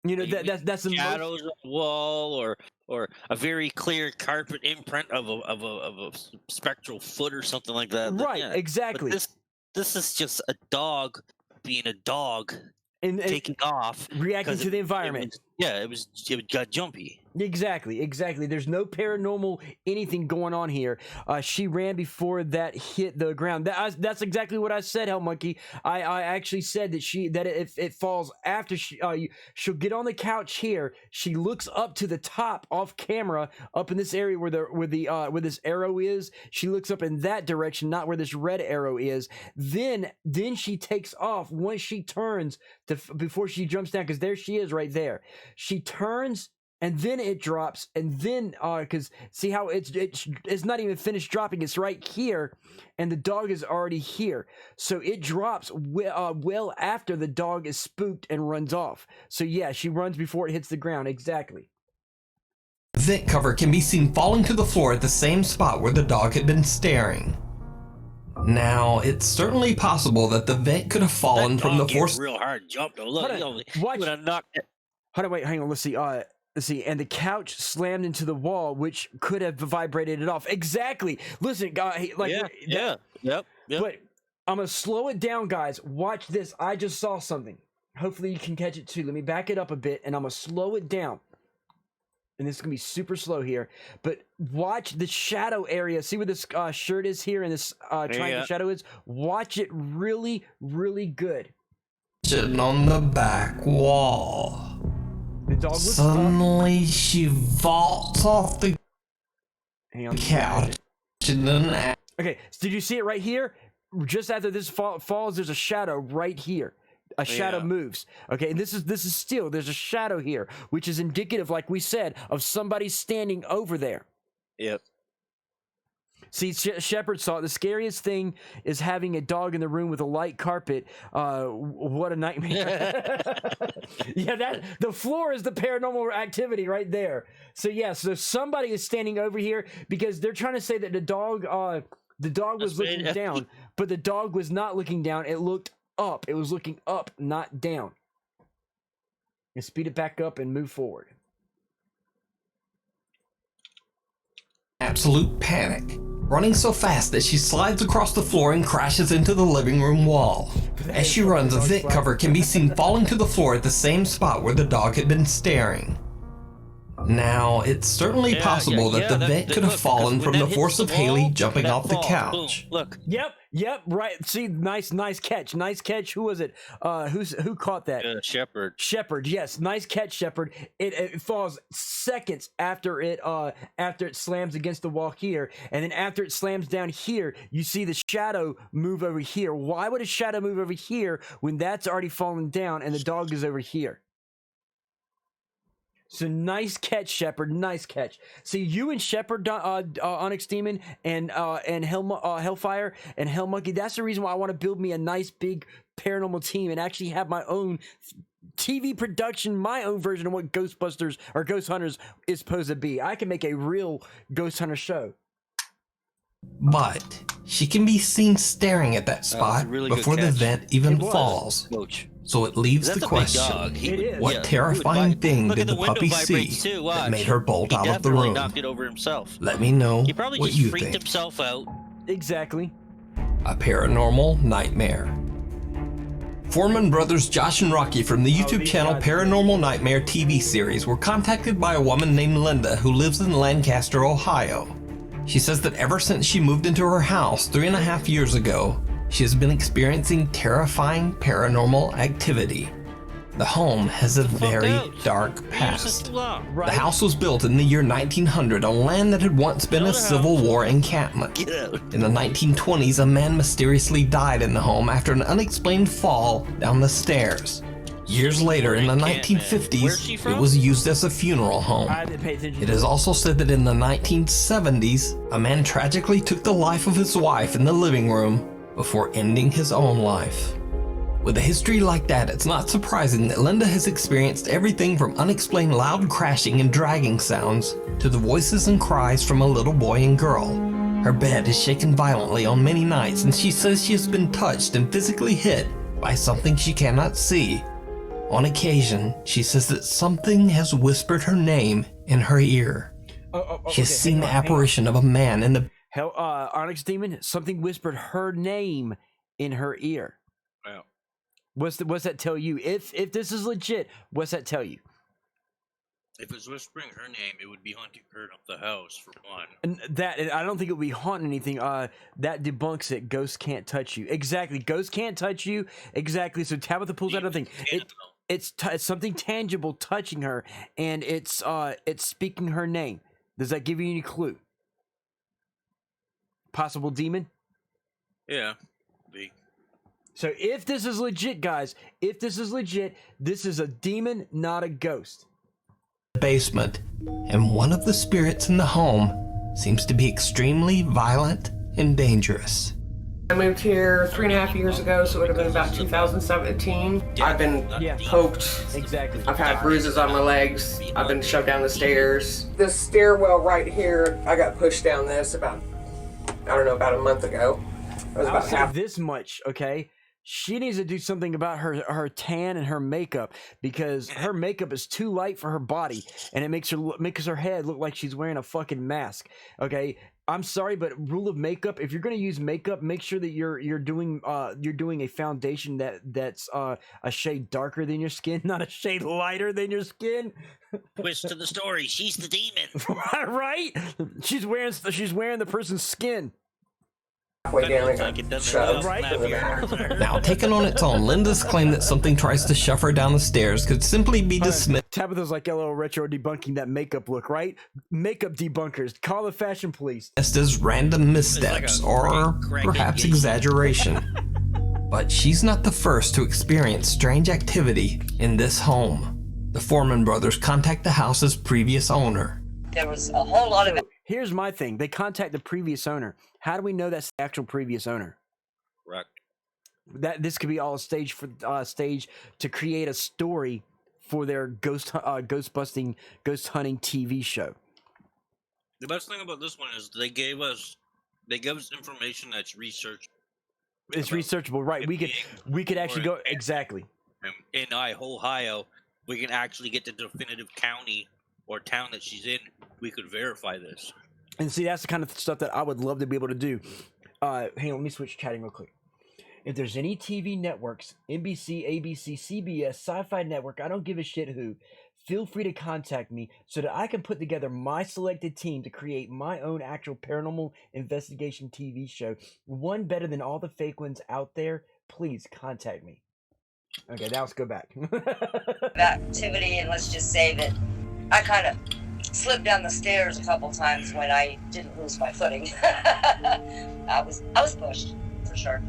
You know, that's the shadows on the wall, or a very clear carpet imprint of a spectral foot or something like that. Right, exactly. But this is just a dog being a dog. And taking off, reacting to the environment. It got jumpy. Exactly. There's no paranormal anything going on here. She ran before that hit the ground. That's exactly what I said, Hell Monkey. I actually said that if it falls after she'll get on the couch here. She looks up to the top off camera, up in this area where this arrow is. She looks up in that direction, not where this red arrow is. Then she takes off once she turns before she jumps down, because there she is right there. She turns. And then it drops, and then because see how it's not even finished dropping. It's right here, and the dog is already here. So it drops well after the dog is spooked and runs off. So yeah, she runs before it hits the ground. Exactly. The vent cover can be seen falling to the floor at the same spot where the dog had been staring. Now, it's certainly possible that the vent could have fallen from the force. Real hard jump though. Look, watch. Would have knocked it. Hold on, wait, hang on. Let's see, and the couch slammed into the wall, which could have vibrated it off. Exactly. Listen, guys, Yep. But I'm gonna slow it down, guys. Watch this. I just saw something. Hopefully you can catch it too. Let me back it up a bit, and I'm gonna slow it down. And this is gonna be super slow here. But watch the shadow area. See where this shirt is here, and this triangle shadow is. Watch it really, really good. On the back wall. The dog looks Suddenly, she vaults off the couch Okay, so did you see it right here? Just after this falls, there's a shadow right here. A shadow moves. Okay, and this is still, there's a shadow here, which is indicative, like we said, of somebody standing over there. Yep. See, Shepard saw it. The scariest thing is having a dog in the room with a light carpet. What a nightmare. Yeah, the floor is the paranormal activity right there. So yeah, so somebody is standing over here because they're trying to say that the dog was looking down, but the dog was not looking down. It looked up. It was looking up, not down. And speed it back up and move forward. Absolute panic, running so fast that she slides across the floor and crashes into the living room wall. As she runs, a vent cover can be seen falling to the floor at the same spot where the dog had been staring. Now, it's certainly possible that the vent could have fallen from the force of Haley jumping off the couch. Look. Yep, right. See, nice catch. Nice catch. Who was it? Who caught that? Shepard. Shepard, yes. Nice catch, Shepard. It falls seconds after it slams against the wall here, and then after it slams down here, you see the shadow move over here. Why would a shadow move over here when that's already fallen down and the dog is over here? So nice catch, Shepard. Nice catch. See, you and Shepard, Onyx Demon, and Hellfire and Hell Monkey. That's the reason why I want to build me a nice big paranormal team and actually have my own TV production, my own version of what Ghostbusters or Ghost Hunters is supposed to be. I can make a real Ghost Hunter show. But she can be seen staring at that spot before the vent even falls. So it leaves the question, what terrifying thing did the puppy see that made her bolt out of the room? Knocked it over himself. Let me know He probably what just you freaked think. himself out. Exactly. A paranormal nightmare. Foreman brothers Josh and Rocky from the YouTube channel Paranormal Nightmare TV series were contacted by a woman named Linda who lives in Lancaster, Ohio. She says that ever since she moved into her house 3.5 years ago, she has been experiencing terrifying paranormal activity. The home has a very dark past. The house was built in the year 1900 on land that had once been a Civil War encampment. In the 1920s, a man mysteriously died in the home after an unexplained fall down the stairs. Years later, in the 1950s, it was used as a funeral home. It is also said that in the 1970s, a man tragically took the life of his wife in the living room before ending his own life. With a history like that, it's not surprising that Linda has experienced everything from unexplained loud crashing and dragging sounds to the voices and cries from a little boy and girl. Her bed is shaken violently on many nights, and she says she has been touched and physically hit by something she cannot see. On occasion, she says that something has whispered her name in her ear. She has seen the apparition of a man in the Onyx Demon, something whispered her name in her ear. Wow. What's that tell you? If this is legit, what's that tell you? If it's whispering her name, it would be haunting her up the house, for one. And I don't think it would be haunting anything. That debunks it. Ghosts can't touch you. Exactly. Ghosts can't touch you. Exactly. So Tabitha pulls out a thing. It's something tangible touching her, and it's speaking her name. Does that give you any clue? Possible demon? Yeah. So if this is legit, guys, this is a demon, not a ghost. Basement, and one of the spirits in the home seems to be extremely violent and dangerous. I moved here 3.5 years ago, so it would have been about 2017. I've been poked. Exactly. I've had bruises on my legs. I've been shoved down the stairs. This stairwell right here, I got pushed down this about a month ago. It was I'll about say half. this much, okay? She needs to do something about her tan and her makeup, because her makeup is too light for her body, and it makes her head look like she's wearing a fucking mask. Okay, I'm sorry, but rule of makeup: if you're gonna use makeup, make sure that you're doing a foundation that's a shade darker than your skin, not a shade lighter than your skin. Twist to the story: she's the demon. Right? She's wearing the person's skin. Halfway down, I got shoved. Now, taken on its own, Linda's claim that something tries to shove her down the stairs could simply be dismissed. Tabitha's like a little retro debunking that makeup look, right? Makeup debunkers. Call the fashion police. Just as random missteps or perhaps exaggeration. But she's not the first to experience strange activity in this home. The Foreman brothers contact the house's previous owner. There was a whole lot of. Here's my thing. They contact the previous owner. How do we know that's the actual previous owner? Correct. That this could be all a stage to create a story for their ghost hunting TV show. The best thing about this one is they gave us information that's researched. It's researchable, right? We could actually go exactly. In Ohio, we can actually get the definitive county or town that she's in. We could verify this. And see, that's the kind of stuff that I would love to be able to do. Hang on, let me switch chatting real quick. If there's any TV networks, NBC, ABC, CBS, Sci-Fi Network, I don't give a shit who, feel free to contact me so that I can put together my selected team to create my own actual paranormal investigation TV show. One better than all the fake ones out there. Please contact me. Okay, now let's go back. Activity, and let's just say that I kind of slipped down the stairs a couple times when I didn't lose my footing. I was pushed, for sure.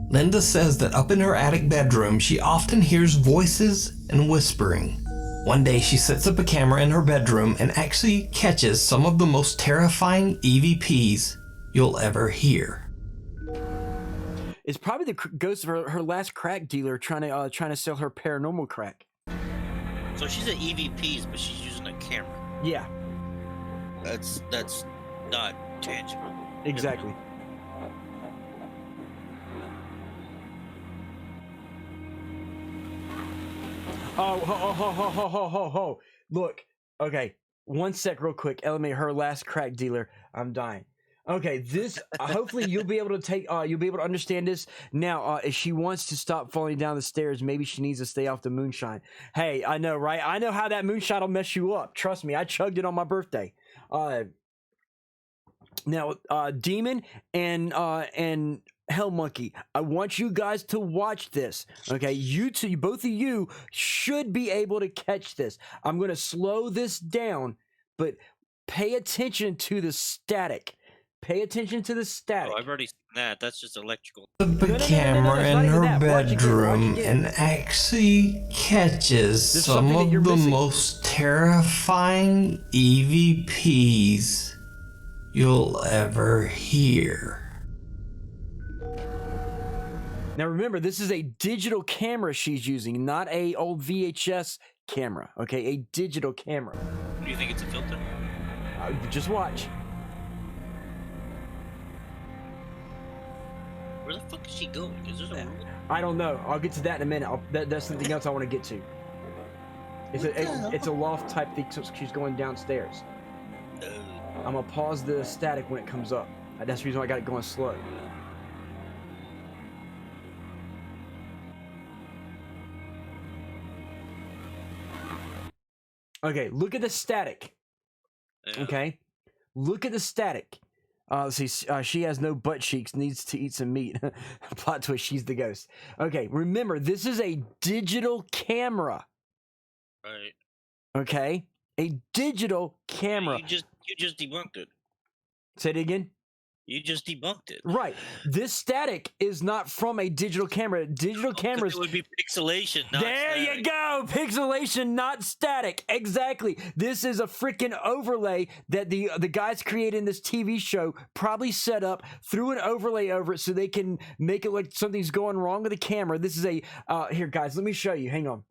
Linda says that up in her attic bedroom, she often hears voices and whispering. One day she sets up a camera in her bedroom and actually catches some of the most terrifying EVPs you'll ever hear. It's probably the ghost of her last crack dealer trying to sell her paranormal crack. So she's at EVPs, but she's using a camera. Yeah. That's not tangible. Exactly. Oh. Look. Okay. One sec real quick. Ellie, her last crack dealer. I'm dying. Okay, this hopefully you'll be able to understand this. Now, if she wants to stop falling down the stairs, maybe she needs to stay off the moonshine. Hey, I know, right? I know how that moonshine will mess you up. Trust me, I chugged it on my birthday. Now, Demon and Hell Monkey, I want you guys to watch this. Okay, you two, both of you should be able to catch this. I'm going to slow this down, but pay attention to the static. Pay attention to the static. Oh, I've already seen that. That's just electrical. The camera in her bedroom and actually catches some of the most terrifying EVPs you'll ever hear. Now remember, this is a digital camera she's using, not a old VHS camera. Okay, a digital camera. Do you think it's a filter? Just watch. Where the fuck is she going? Is there a room? I don't know. I'll get to that in a minute. That's something else I want to get to. It's a loft type thing, so she's going downstairs. I'm gonna pause the static when it comes up. That's the reason why I got it going slow. Okay, look at the static. Yeah. Okay, look at the static. Let's see. She has no butt cheeks. Needs to eat some meat. Plot twist. She's the ghost. Okay. Remember, this is a digital camera. Right. Okay. A digital camera. You just debunked it. Say it again. You just debunked it. Right. This static is not from a digital camera. Digital cameras. It would be pixelation. Not there static. you go. Pixelation, not static. Exactly. This is a freaking overlay that the guys creating this TV show probably set up, threw an overlay over it so they can make it like something's going wrong with the camera. This is a here, guys. Let me show you. Hang on.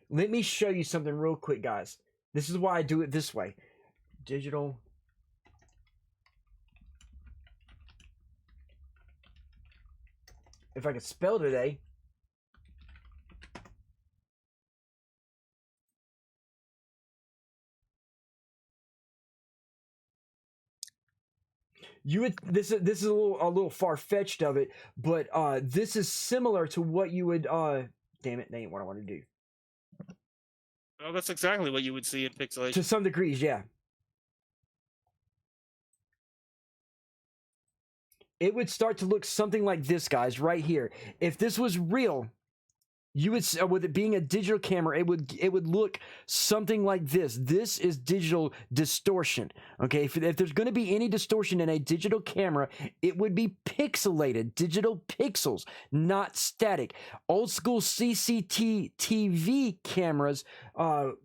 Let me show you something real quick, guys. This is why I do it this way. Digital. If I could spell today. You would this is a little far-fetched of it, but this is similar to what you would damn it, that ain't what I want to do. Well, that's exactly what you would see in pixelation. To some degrees, yeah. It would start to look something like this, guys, right here. If this was real, you would with it being a digital camera, it would look something like this. This is digital distortion. Okay, if there's going to be any distortion in a digital camera, it would be pixelated, digital pixels, not static. Old school CCTV cameras,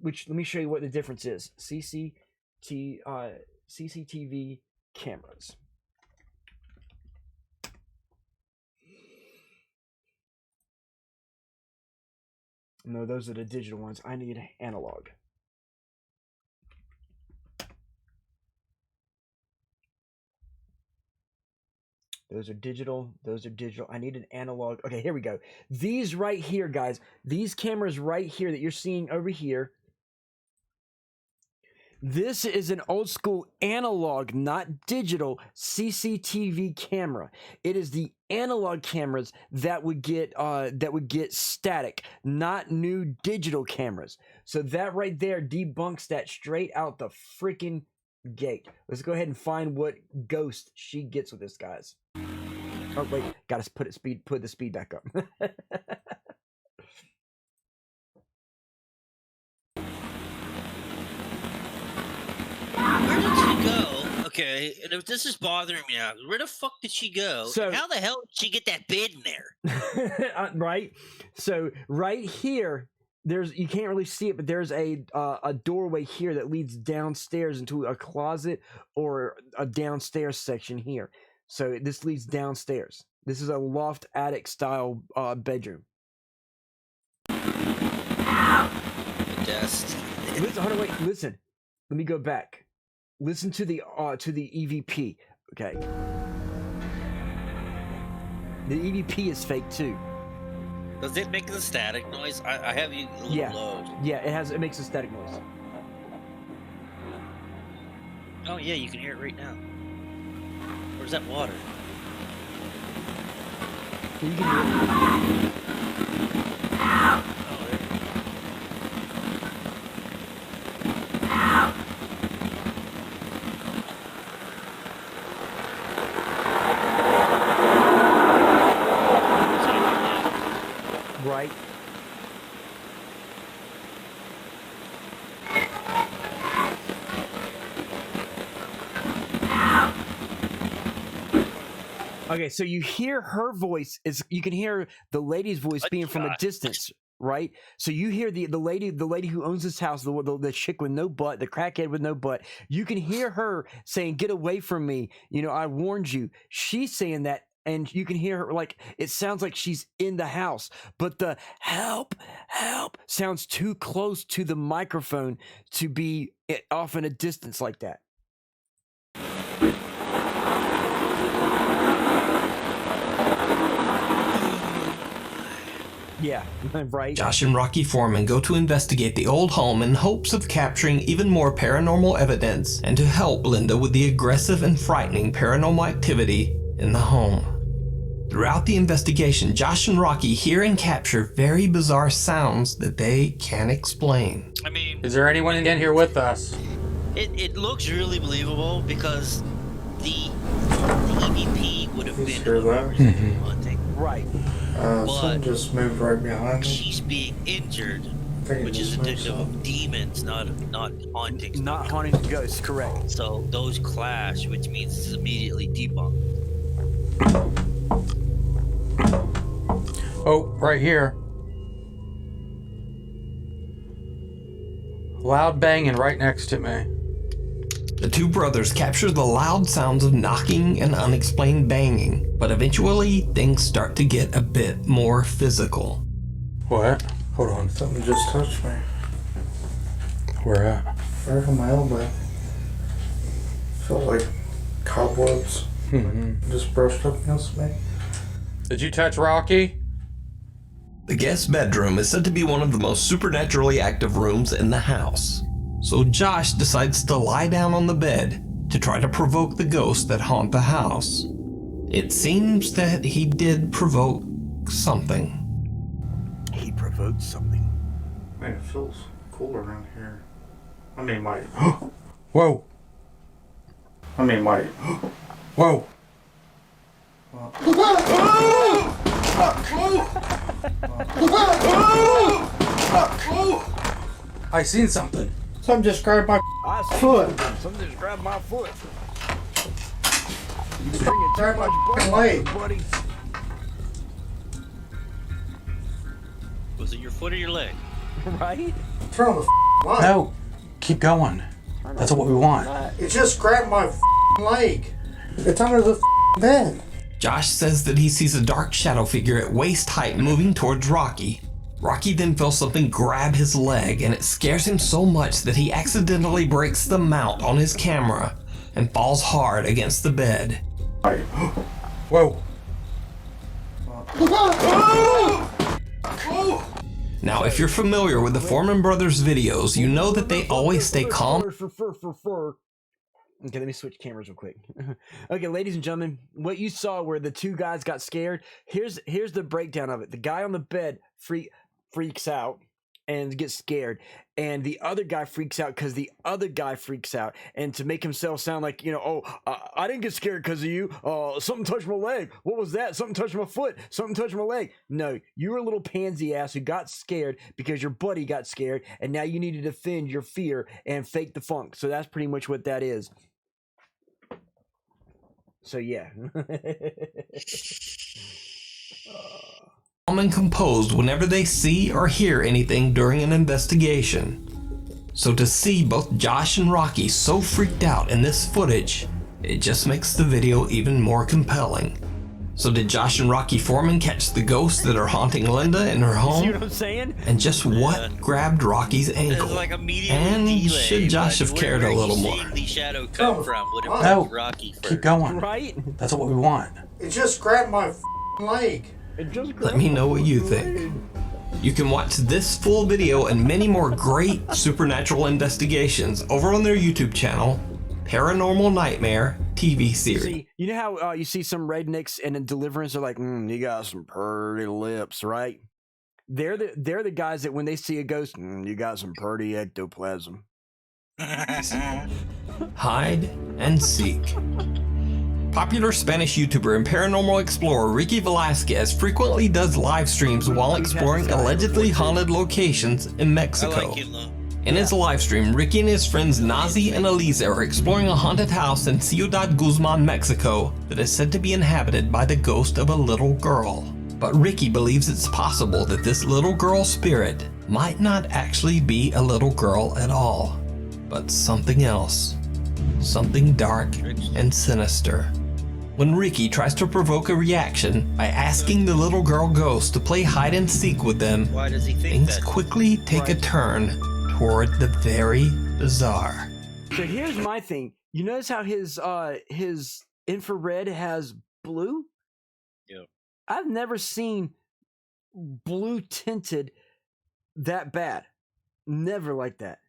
which let me show you what the difference is. CCTV cameras. No, those are the digital ones. I need analog. Those are digital. Those are digital. I need an analog. Okay, here we go. These right here, guys. These cameras right here that you're seeing over here. This is an old school analog, not digital CCTV camera. It is the analog cameras that would get static, not new digital cameras. So that right there debunks that straight out the freaking gate. Let's go ahead and find what ghost she gets with this, guys. Oh wait, gotta put the speed back up. Where did she go? Okay, and if this is bothering me now, where the fuck did she go? So- And how the hell did she get that bed in there? Right? So right here, you can't really see it, but there's a doorway here that leads downstairs into a closet or a downstairs section here. So this leads downstairs. This is a loft attic style bedroom. Just Listen, hold on, wait, listen. Let me go back. Listen to the EVP. Okay. The EVP is fake too. Does it make the static noise? I have you a little low. Yeah, it makes a static noise. Oh yeah, you can hear it right now. Where's that water? You can hear it. Right. Okay, so you hear her voice you can hear the lady's voice being from a distance, right? So you hear the lady who owns this house, the chick with no butt, the crackhead with no butt. You can hear her saying, "Get away from me! You know, I warned you." She's saying that. And you can hear her, like, it sounds like she's in the house, but the help sounds too close to the microphone to be off in a distance like that. Yeah, right. Josh and Rocky Foreman go to investigate the old home in hopes of capturing even more paranormal evidence and to help Linda with the aggressive and frightening paranormal activity in the home. Throughout the investigation, Josh and Rocky hear and capture very bizarre sounds that they can't explain. I mean, is there anyone in here with us? It looks really believable because the EVP would have been hunting. Right. But just moved right behind me. She's being injured, which is indicative of demons, not haunting. Not haunting ghosts, correct. So those clash, which means it's immediately debunked. Oh, right here. Loud banging right next to me. The two brothers capture the loud sounds of knocking and unexplained banging, but eventually things start to get a bit more physical. What? Hold on. Something just touched me. Where at? Right on my elbow. Felt like cobwebs. Just brushed up against me. Did you touch Rocky? The guest bedroom is said to be one of the most supernaturally active rooms in the house. So Josh decides to lie down on the bed to try to provoke the ghosts that haunt the house. It seems that he did provoke something. He provoked something. Man, it feels cool around here. I mean, my... Whoa. I mean, my... Whoa. I seen something. Something just grabbed my foot. Something just grabbed my foot. You bringing too Grab much my butt, leg. buddy. Was it your foot or your leg? Right? Turn on the light. No, keep going. That's what we want. It just grabbed my leg. It's under the bed. Josh says that he sees a dark shadow figure at waist height moving towards Rocky. Rocky then feels something grab his leg, and it scares him so much that he accidentally breaks the mount on his camera and falls hard against the bed. Whoa. Now, if you're familiar with the Foreman Brothers videos, you know that they always stay calm. Okay, let me switch cameras real quick. Okay, ladies and gentlemen, what you saw where the two guys got scared, here's the breakdown of it. The guy on the bed freaks out and gets scared, and the other guy freaks out because the other guy freaks out, and to make himself sound like, I didn't get scared because of you. Something touched my leg. What was that? Something touched my foot. Something touched my leg. No, you were a little pansy ass who got scared because your buddy got scared, and now you need to defend your fear and fake the funk. So that's pretty much what that is. So yeah. Calm and composed whenever they see or hear anything during an investigation. So to see both Josh and Rocky so freaked out in this footage, it just makes the video even more compelling. So did Josh and Rocky Foreman catch the ghosts that are haunting Linda in her home? See what I'm saying? And just what grabbed Rocky's ankle? Like and should Josh have cared a little more? The shadow come from would have No, been Rocky first. keep going. Right? That's what we want. It just grabbed my leg. Let me know what you think. You can watch this full video and many more great supernatural investigations over on their YouTube channel, Paranormal Nightmare TV series. See, you know how you see some rednecks in Deliverance are like, you got some pretty lips, right? They're the guys that when they see a ghost, you got some pretty ectoplasm. Hide and seek. Popular Spanish YouTuber and paranormal explorer Ricky Velasquez frequently does live streams while exploring allegedly haunted locations in Mexico. In his live stream, Ricky and his friends Nazi and Eliza are exploring a haunted house in Ciudad Guzman, Mexico that is said to be inhabited by the ghost of a little girl. But Ricky believes it's possible that this little girl spirit might not actually be a little girl at all, but something else. Something dark and sinister. When Ricky tries to provoke a reaction by asking the little girl ghost to play hide and seek with them, things quickly take a turn toward the very bizarre. So here's my thing. You notice how his infrared has blue? Yeah. I've never seen blue tinted that bad. Never like that.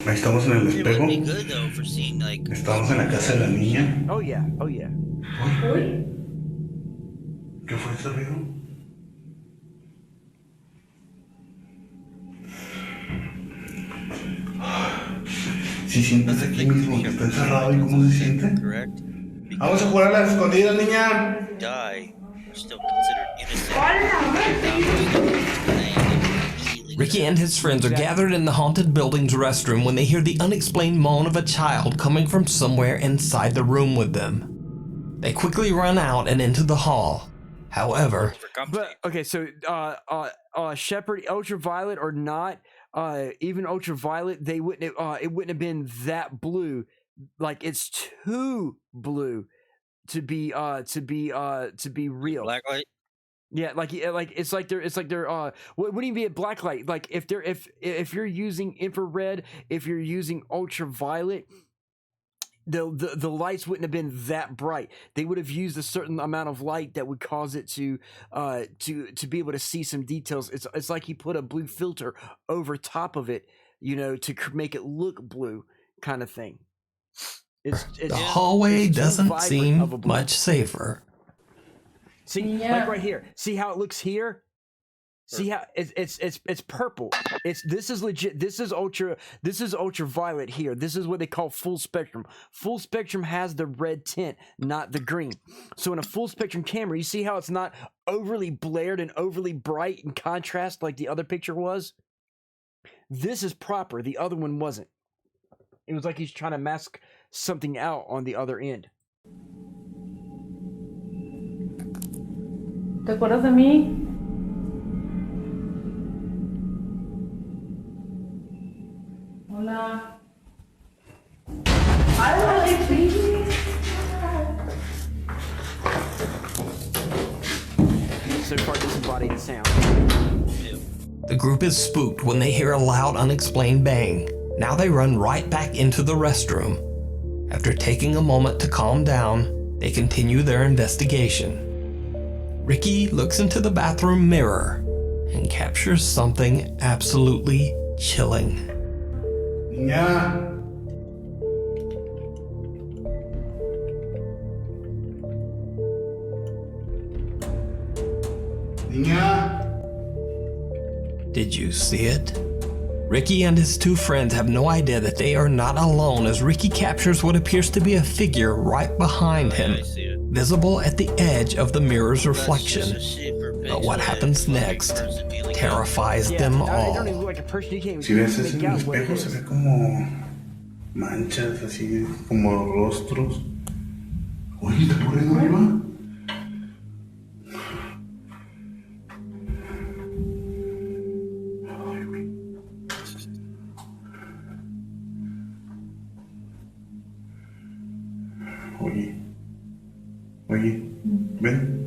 Estamos en el It would be espejo. good though for seeing like. Estamos en la casa de la niña. Oh yeah, oh yeah. ¿Qué fue ese ruido? Si sientes aquí mismo que está encerrado y cómo se siente. Correct. Vamos a jugar a la escondida, niña. Die. Are still considered innocent. Ricky and his friends are gathered in the haunted building's restroom when they hear the unexplained moan of a child coming from somewhere inside the room with them. They quickly run out and into the hall. However, But okay, so Shepherd, ultraviolet or not, even ultraviolet, they wouldn't it wouldn't have been that blue. Like it's too blue to be real. Blacklight. Yeah, like it's like they're wouldn't even be a black light. Like if you're using infrared, if you're using ultraviolet, the lights wouldn't have been that bright. They would have used a certain amount of light that would cause it to be able to see some details. It's like he put a blue filter over top of it, to make it look blue, kind of thing. the hallway it's too doesn't vibrant seem of a blue. much safer. See, like right here. See how it looks here? See how it's purple. This is legit. This is ultraviolet here. This is what they call full spectrum. Full spectrum has the red tint, not the green. So in a full spectrum camera, you see how it's not overly blared and overly bright in contrast like the other picture was? This is proper. The other one wasn't. It was like he's trying to mask something out on the other end. ¿Te acuerdas de mí? Hola. Ay, please. So far disembodied sound. The group is spooked when they hear a loud, unexplained bang. Now they run right back into the restroom. After taking a moment to calm down, they continue their investigation. Ricky looks into the bathroom mirror and captures something absolutely chilling. Niña. Niña. Did you see it? Ricky and his two friends have no idea that they are not alone as Ricky captures what appears to be a figure right behind him, visible at the edge of the mirror's reflection. But what happens next terrifies them all. Si ves eso en el espejo se ve como manchas así, como rostros. Oye, ¿está corriendo arriba? Oye, ven.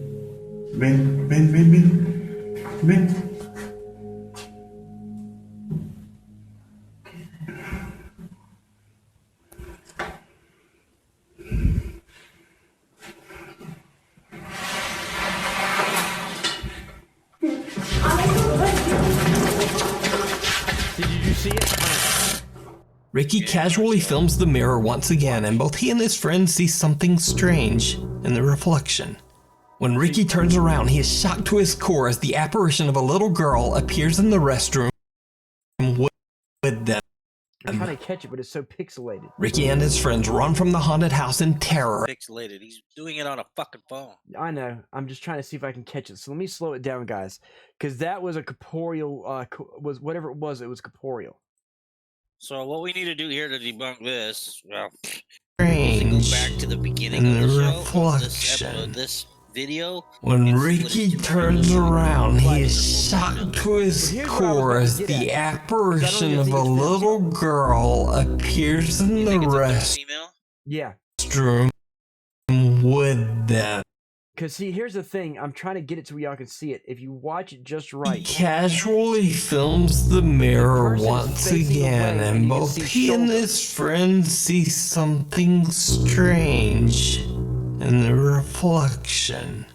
Did you see it? Ricky casually films the mirror once again, and both he and his friend see something strange in the reflection. When Ricky turns around, he is shocked to his core as the apparition of a little girl appears in the restroom with them. I'm trying to catch it, but it's so pixelated. Ricky and his friends run from the haunted house in terror. Pixelated. He's doing it on a fucking phone. I know. I'm just trying to see if I can catch it. So let me slow it down, guys, because that was a corporeal. Was whatever it was corporeal. So what we need to do here to debunk this, well, Strange go back to the beginning in of the the show, reflection. this video. When Ricky turns around, he is shocked to his core as the apparition of a little girl appears in the restroom with them. Because see, here's the thing. I'm trying to get it to where y'all can see it. If you watch it just right. He casually films the mirror once again, and both he and his friend see something strange in the reflection.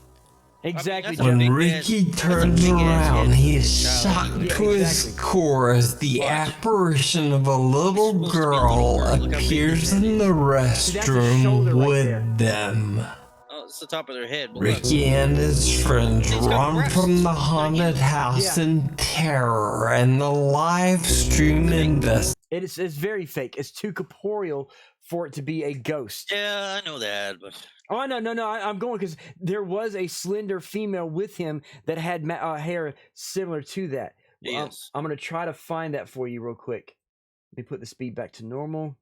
Exactly. When Ricky turns around, he is shocked to his core as the apparition of a little girl appears in the restroom with them. It's the top of their head. Ricky and his friends run from the haunted house in terror, and the live stream It's very fake. It's too corporeal for it to be a ghost. Yeah, I know that, but oh no! I'm going because there was a slender female with him that had hair similar to that. Yes. I'm gonna try to find that for you real quick. Let me put the speed back to normal.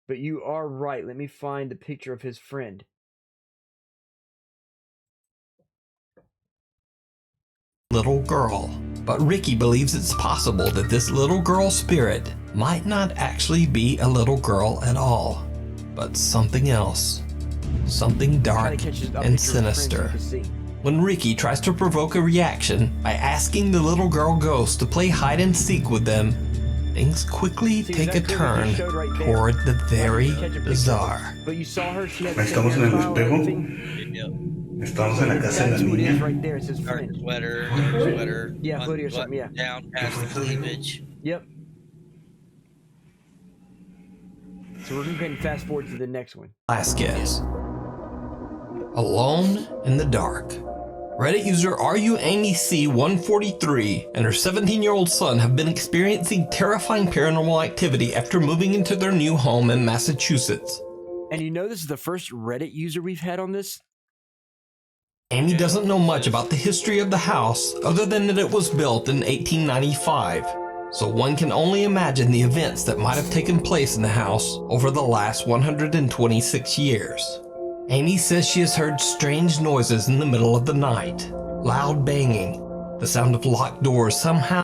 But you are right. Let me find the picture of his friend. Little girl. But Ricky believes it's possible that this little girl spirit might not actually be a little girl at all, but something else. Something dark and sinister. When Ricky tries to provoke a reaction by asking the little girl ghost to play hide and seek with them, things quickly take a turn toward the very bizarre. But you saw her, she had Estamos en el espejo. Estamos en la casa de la niña. Right there, it's his dark friend. sweater, Yeah, hoodie or something, yeah. Down past the cleavage. Yep. So we're going to fast forward to the next one. Vasquez. Alone in the dark, Reddit user RUAmyC143 and her 17-year-old son have been experiencing terrifying paranormal activity after moving into their new home in Massachusetts. And you know this is the first Reddit user we've had on this? Amy doesn't know much about the history of the house other than that it was built in 1895, so one can only imagine the events that might have taken place in the house over the last 126 years. Amy says she has heard strange noises in the middle of the night, loud banging, the sound of locked doors somehow.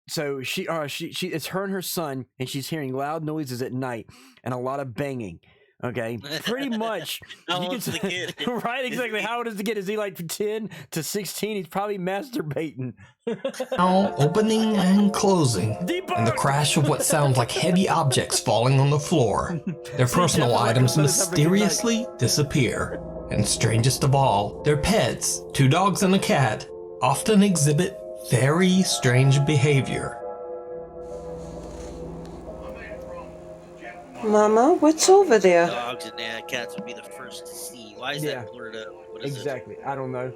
So she it's her and her son, and she's hearing loud noises at night and a lot of banging. Okay, pretty much. How you old's the kid? Right, exactly. How old is the kid? Is he like 10 to 16? He's probably masturbating. Now opening and closing, and the crash of what sounds like heavy objects falling on the floor. Their personal items mysteriously disappear. And strangest of all, their pets, 2 dogs and a cat, often exhibit very strange behavior. Mama, what's over there? Dogs and cats would be the first to see. Why is that blurred up? What is exactly. I don't know.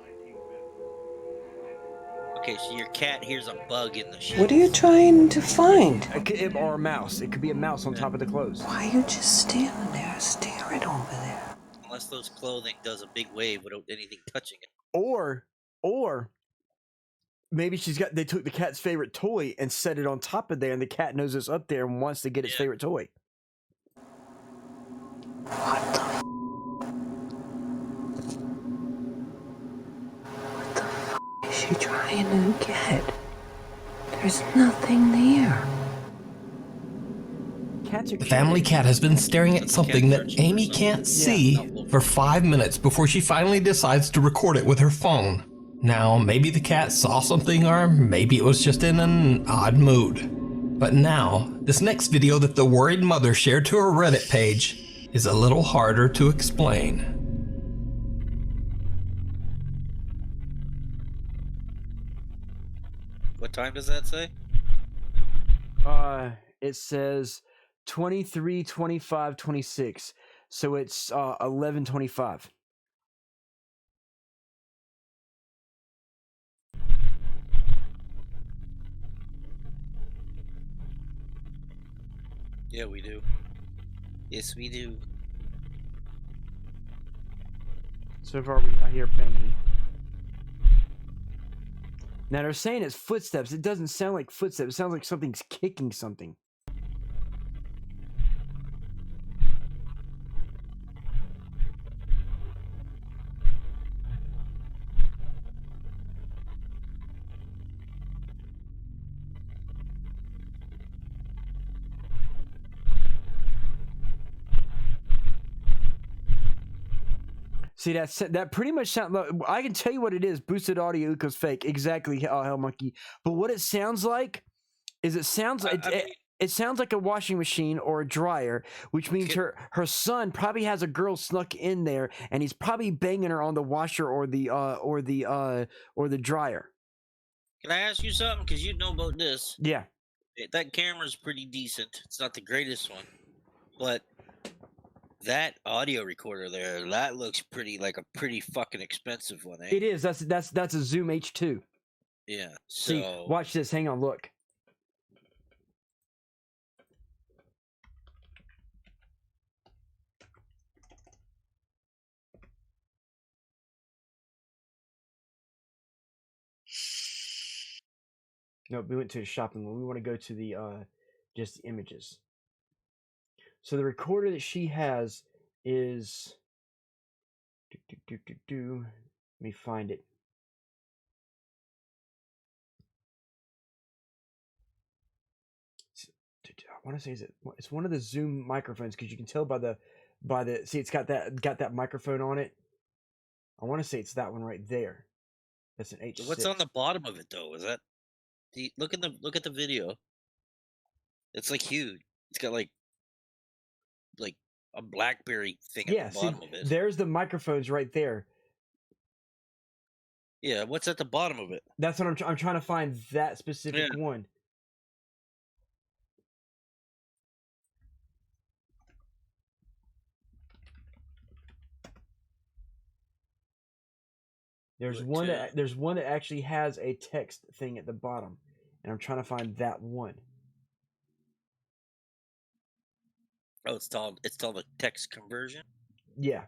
Okay, so your cat hears a bug in the sheet. What are you trying to find? Or a mouse. It could be a mouse on top of the clothes. Why are you just standing there staring over there? Unless those clothing does a big wave without anything touching it. Or maybe they took the cat's favorite toy and set it on top of there, and the cat knows it's up there and wants to get its favorite toy. What is she trying to get? There's nothing there. The family cat has been staring at something that Amy can't see for 5 minutes before she finally decides to record it with her phone. Now, maybe the cat saw something, or maybe it was just in an odd mood. But now, this next video that the worried mother shared to her Reddit page is a little harder to explain. What time does that say? It says 23, 25, 26. So it's 11:25. Yeah, we do. Yes, we do. So far, I hear banging. Now they're saying it's footsteps. It doesn't sound like footsteps. It sounds like something's kicking something. See, that pretty much sounds. I can tell you what it is. Boosted audio equals fake. Exactly, Hell Monkey. But what it sounds like is it sounds like it sounds like a washing machine or a dryer, which means her son probably has a girl snuck in there, and he's probably banging her on the washer or the dryer. Can I ask you something? Because you know about this. Yeah. That camera's pretty decent. It's not the greatest one, but that audio recorder there, that looks pretty like a pretty fucking expensive one, eh? It is. That's a Zoom H2. Yeah. See, So watch this. Hang on. Look. No, we went to a shopping mall. We want to go to the just the images. So the recorder that she has is let me find it. I want to say it's one of the Zoom microphones, because you can tell by the see, it's got that microphone on it. I want to say it's that one right there. That's an H6. what's on the bottom of it though? Is that look at the video. It's like huge. It's got like a BlackBerry thing at the bottom of it. There's the microphones right there. Yeah, what's at the bottom of it? That's what I'm trying to find, that specific one. There's one that actually has a text thing at the bottom, and I'm trying to find that one. Oh, it's called a text conversion. Yeah.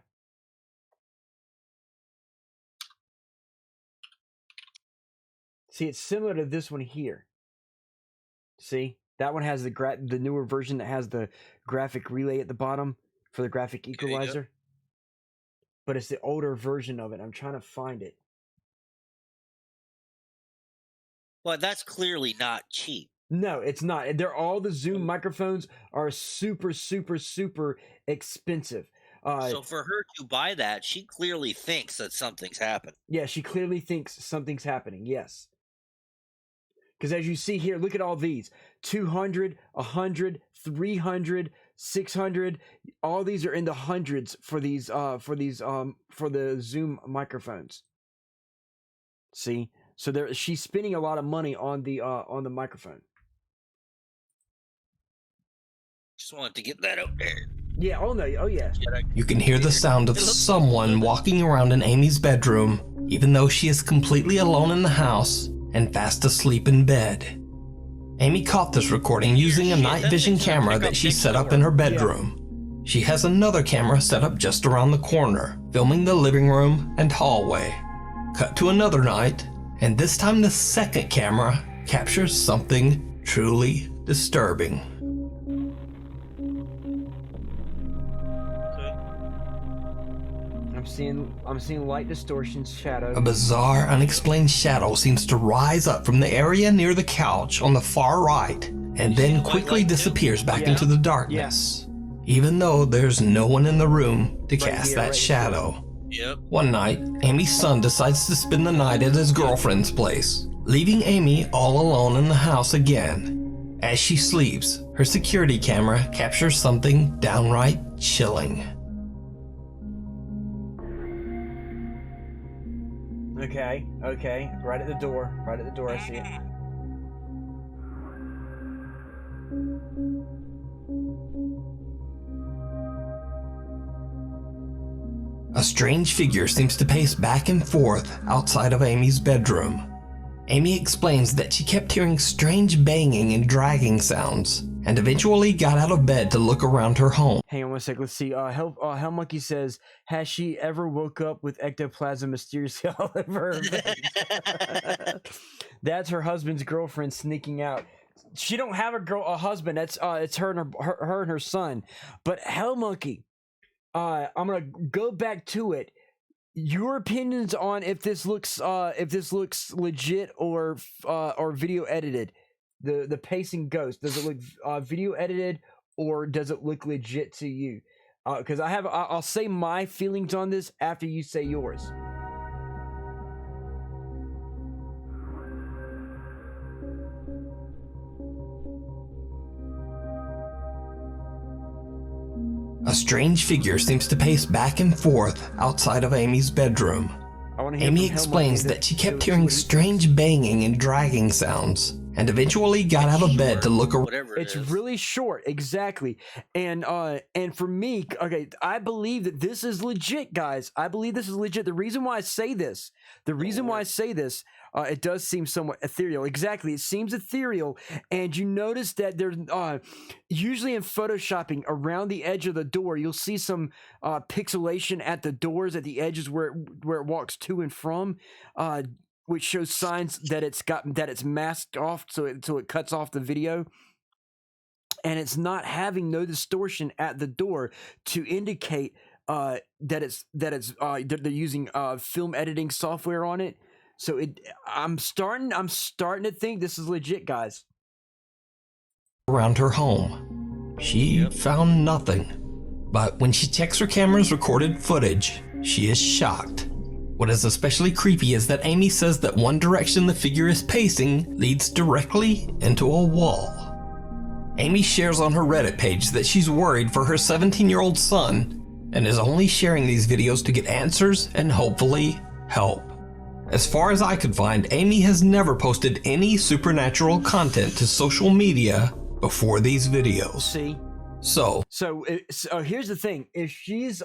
See, it's similar to this one here. See, that one has the newer version that has the graphic relay at the bottom for the graphic equalizer. But it's the older version of it. I'm trying to find it. Well, that's clearly not cheap. No, it's not. All the Zoom microphones are super, super, super expensive. So for her to buy that, she clearly thinks that something's happened. Yeah, she clearly thinks something's happening. Yes. Because as you see here, look at all these. 200, 100, 300, 600. All these are in the hundreds for the Zoom microphones. See? So she's spending a lot of money on the microphone. Just wanted to get that out there. Yeah, oh yeah. You can hear the sound of someone walking around in Amy's bedroom, even though she is completely alone in the house and fast asleep in bed. Amy caught this recording using a night vision camera that she set up in her bedroom. She has another camera set up just around the corner, filming the living room and hallway. Cut to another night, and this time the second camera captures something truly disturbing. I'm seeing light distortions, shadow. A bizarre, unexplained shadow seems to rise up from the area near the couch on the far right, and then quickly disappears back into the darkness, even though there's no one in the room to cast that shadow. Yep. One night, Amy's son decides to spend the night at his girlfriend's place, leaving Amy all alone in the house again. As she sleeps, her security camera captures something downright chilling. Okay, right at the door, I see it. A strange figure seems to pace back and forth outside of Amy's bedroom. Amy explains that she kept hearing strange banging and dragging sounds, and eventually got out of bed to look around her home. Hang on one sec, let's see. Hell Monkey says, has she ever woke up with ectoplasm mysteriously all over her bed? That's her husband's girlfriend sneaking out. She don't have a husband. That's it's her and her son. But Hell Monkey, I'm gonna go back to it. Your opinions on if this looks legit or video edited. The pacing ghost, does it look video edited or does it look legit to you? Because I'll say my feelings on this after you say yours. A strange figure seems to pace back and forth outside of Amy's bedroom. Amy explains that she kept hearing strange banging and dragging sounds, and eventually got out of bed to look around. It's really short, exactly. And for me, okay, I believe that this is legit, guys. I believe this is legit. The reason why I say this, it does seem somewhat ethereal. Exactly, it seems ethereal, and you notice that there's usually in photoshopping around the edge of the door, you'll see some pixelation at the doors at the edges where it walks to and from. Which shows signs that it's masked off, so it cuts off the video, and it's not having no distortion at the door to indicate that they're using film editing software on it. So I'm starting to think this is legit, guys. Around her home, she found nothing, but when she checks her camera's recorded footage, she is shocked. What is especially creepy is that Amy says that one direction the figure is pacing leads directly into a wall. Amy shares on her Reddit page that she's worried for her 17-year-old son and is only sharing these videos to get answers and hopefully help. As far as I could find, Amy has never posted any supernatural content to social media before these videos. So here's the thing: if she's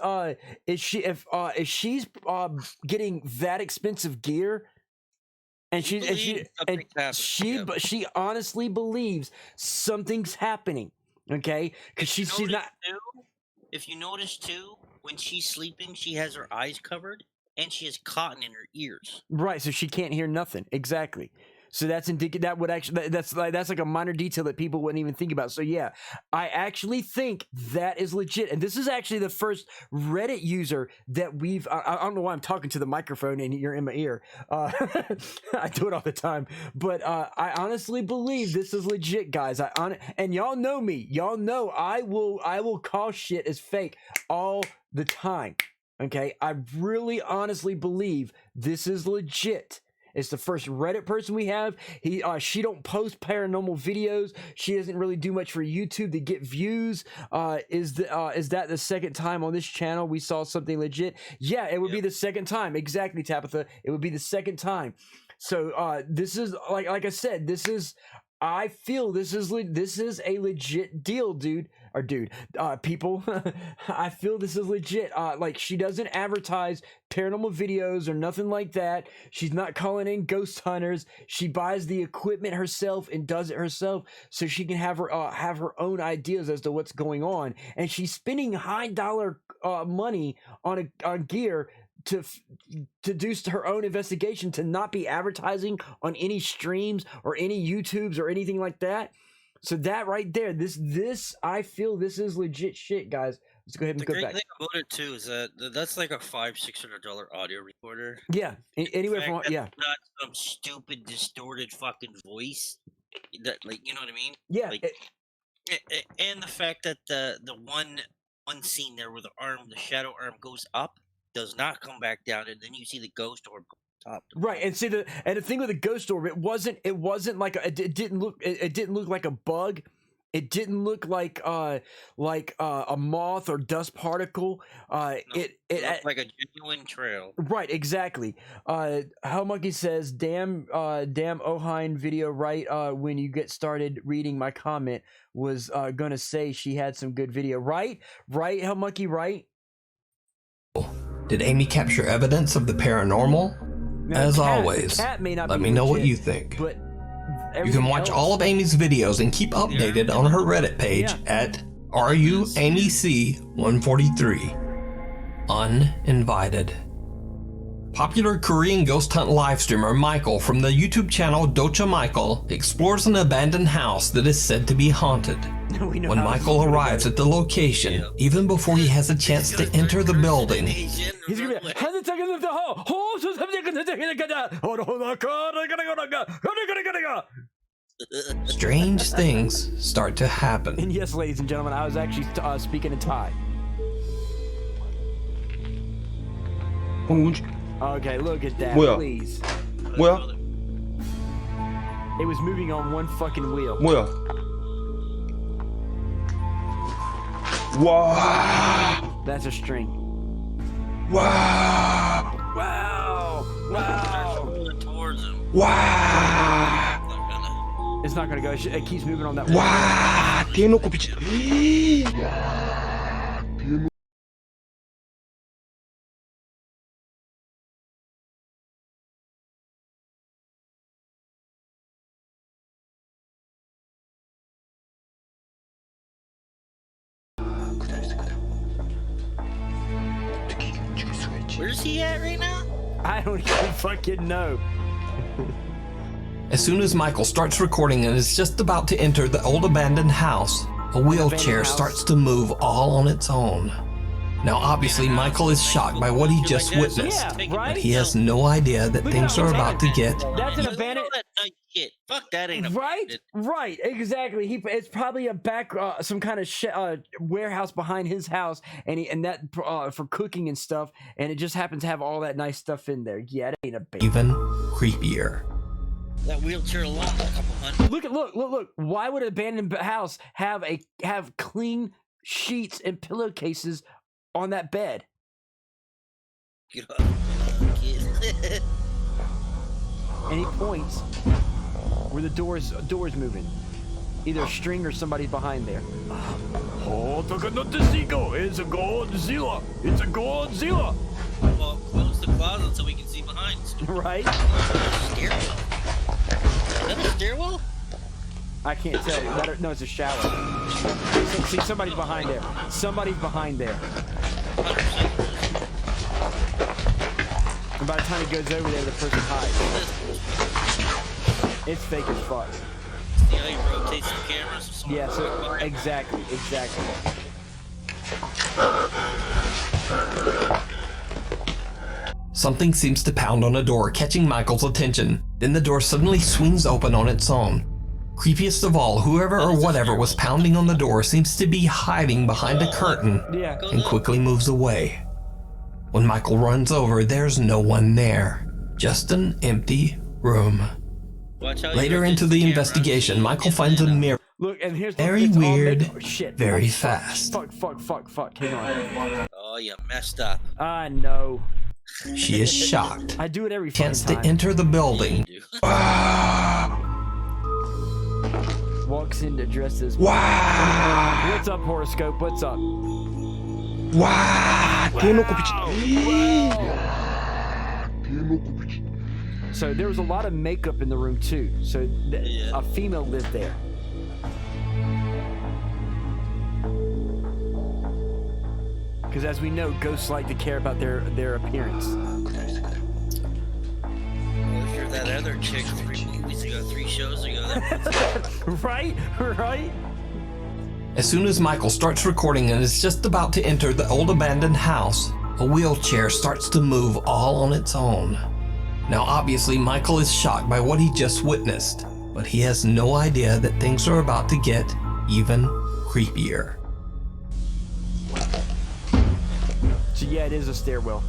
getting that expensive gear, and she honestly believes something's happening, okay? Because she's not. If you notice too, when she's sleeping, she has her eyes covered and she has cotton in her ears. Right, so she can't hear nothing. Exactly. So that's indicative. That would actually that's like a minor detail that people wouldn't even think about. So yeah, I actually think that is legit. And this is actually the first Reddit user that we've. I don't know why I'm talking to the microphone and you're in my ear. I do it all the time, but I honestly believe this is legit, guys. And y'all know me. Y'all know I will call shit as fake all the time. Okay, I really honestly believe this is legit. It's the first Reddit person we have. She don't post paranormal videos. She doesn't really do much for YouTube to get views. Is that the second time on this channel we saw something legit? Yeah, it would be the second time. Exactly, Tabitha. It would be the second time. So this is like I said. I feel this is a legit deal, dude. People. I feel this is legit. Like she doesn't advertise paranormal videos or nothing like that. She's not calling in ghost hunters. She buys the equipment herself and does it herself, so she can have her own ideas as to what's going on. And she's spending high dollar money on gear to do her own investigation, to not be advertising on any streams or any YouTubes or anything like that. So that right there, this I feel this is legit shit, guys. Let's go ahead and go back. The great thing about it too is that that's like a $500-$600 audio recorder. Yeah, anywhere from not some stupid distorted fucking voice. That, like, you know what I mean? Yeah. Like, and the fact that the one scene there where the shadow arm goes up, does not come back down, and then you see the ghost orb top. Right, and see the thing with the ghost orb, it wasn't like it didn't look like a bug. It didn't look like a moth or dust particle. It looked like a genuine trail. Right, exactly. How Monkey says, damn Ohine video right when you get started reading my comment was gonna say she had some good video. Right, How Monkey, right? Did Amy capture evidence of the paranormal? Now, As Cat always, may not let be me know what legit, you think. But you can watch all of Amy's videos and keep updated on her Reddit page at RUAmyC143. Uninvited. Popular Korean ghost hunt live streamer Michael from the YouTube channel Docha Michael explores an abandoned house that is said to be haunted. When Michael arrives at the location, even before he has a chance to enter the building, he's gonna be strange things start to happen. And yes, ladies and gentlemen, I was actually speaking in Thai. Okay, look at that, please. Well, it was moving on one fucking wheel. Wow. That's a string. Wow. Wow. Towards him. Wow. It's not gonna go. It keeps moving on that. Wow. Tiene 놓고 비치. Where's he at right now? I don't even fucking know. As soon as Michael starts recording and is just about to enter the old abandoned house, a wheelchair starts to move all on its own. Now obviously Michael is shocked by what he just witnessed, but he has no idea that things are about to get... That's an abandoned... Shit. Fuck that ain't Right, exactly. It's probably a back, some kind of warehouse behind his house, and that for cooking and stuff, and it just happens to have all that nice stuff in there. Yeah, it ain't a baby. Even creepier. That wheelchair alone, a couple hundred. Look! Why would an abandoned house have clean sheets and pillowcases on that bed? Get up, kid. And he points where the door's moving. either a string or somebody's behind there. Oh, look at the seagull! It's a Godzilla! It's a Godzilla! Well, close the closet so we can see behind. Right? Stairwell. Is that a stairwell? I can't tell. No, it's a shower. See, somebody's behind there. Somebody's behind there. 100%. And by the time he goes over there, the person hides. It's fake as fuck. See how he rotates the cameras? So Yeah, so exactly. Something seems to pound on a door, catching Michael's attention. Then the door suddenly swings open on its own. Creepiest of all, whoever or whatever was pounding on the door seems to be hiding behind a curtain and quickly moves away. When Michael runs over, there's no one there. Just an empty room. Later into the investigation, Michael finds a mirror. Look, and here's very weird, shit. very fast. Fuck. Hang on. Oh, you messed up. I know. She is shocked. I do it every Chance fucking to time. enter the building. Walks in to dress as. Wow. What's up, horoscope? What's up? Wow. So there was a lot of makeup in the room too. So a female lived there. Because as we know, ghosts like to care about their appearance. Well, if you're that other chick 3 movies ago, 3 shows ago, Right? As soon as Michael starts recording and is just about to enter the old abandoned house, a wheelchair starts to move all on its own. Now obviously Michael is shocked by what he just witnessed, but he has no idea that things are about to get even creepier. So yeah, it is a stairwell.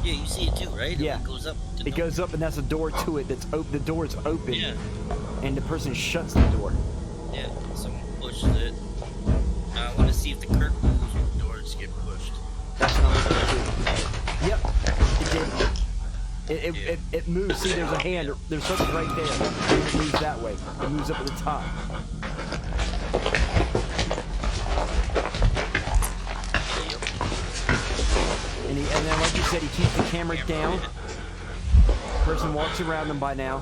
yeah, you see it too, right? Yeah. It goes up. It goes up, and that's a door to it. That's open. The door is open, Yeah. and the person shuts the door. Yeah, someone pushes it. I want to see if the curtain moves when the doors get pushed. That's what I'm looking at. Yep, it did. It moves. See, there's a hand. There's something right there. And it moves that way. It moves up at the top. And then, like you said, he keeps the camera down. Person walks around them by now.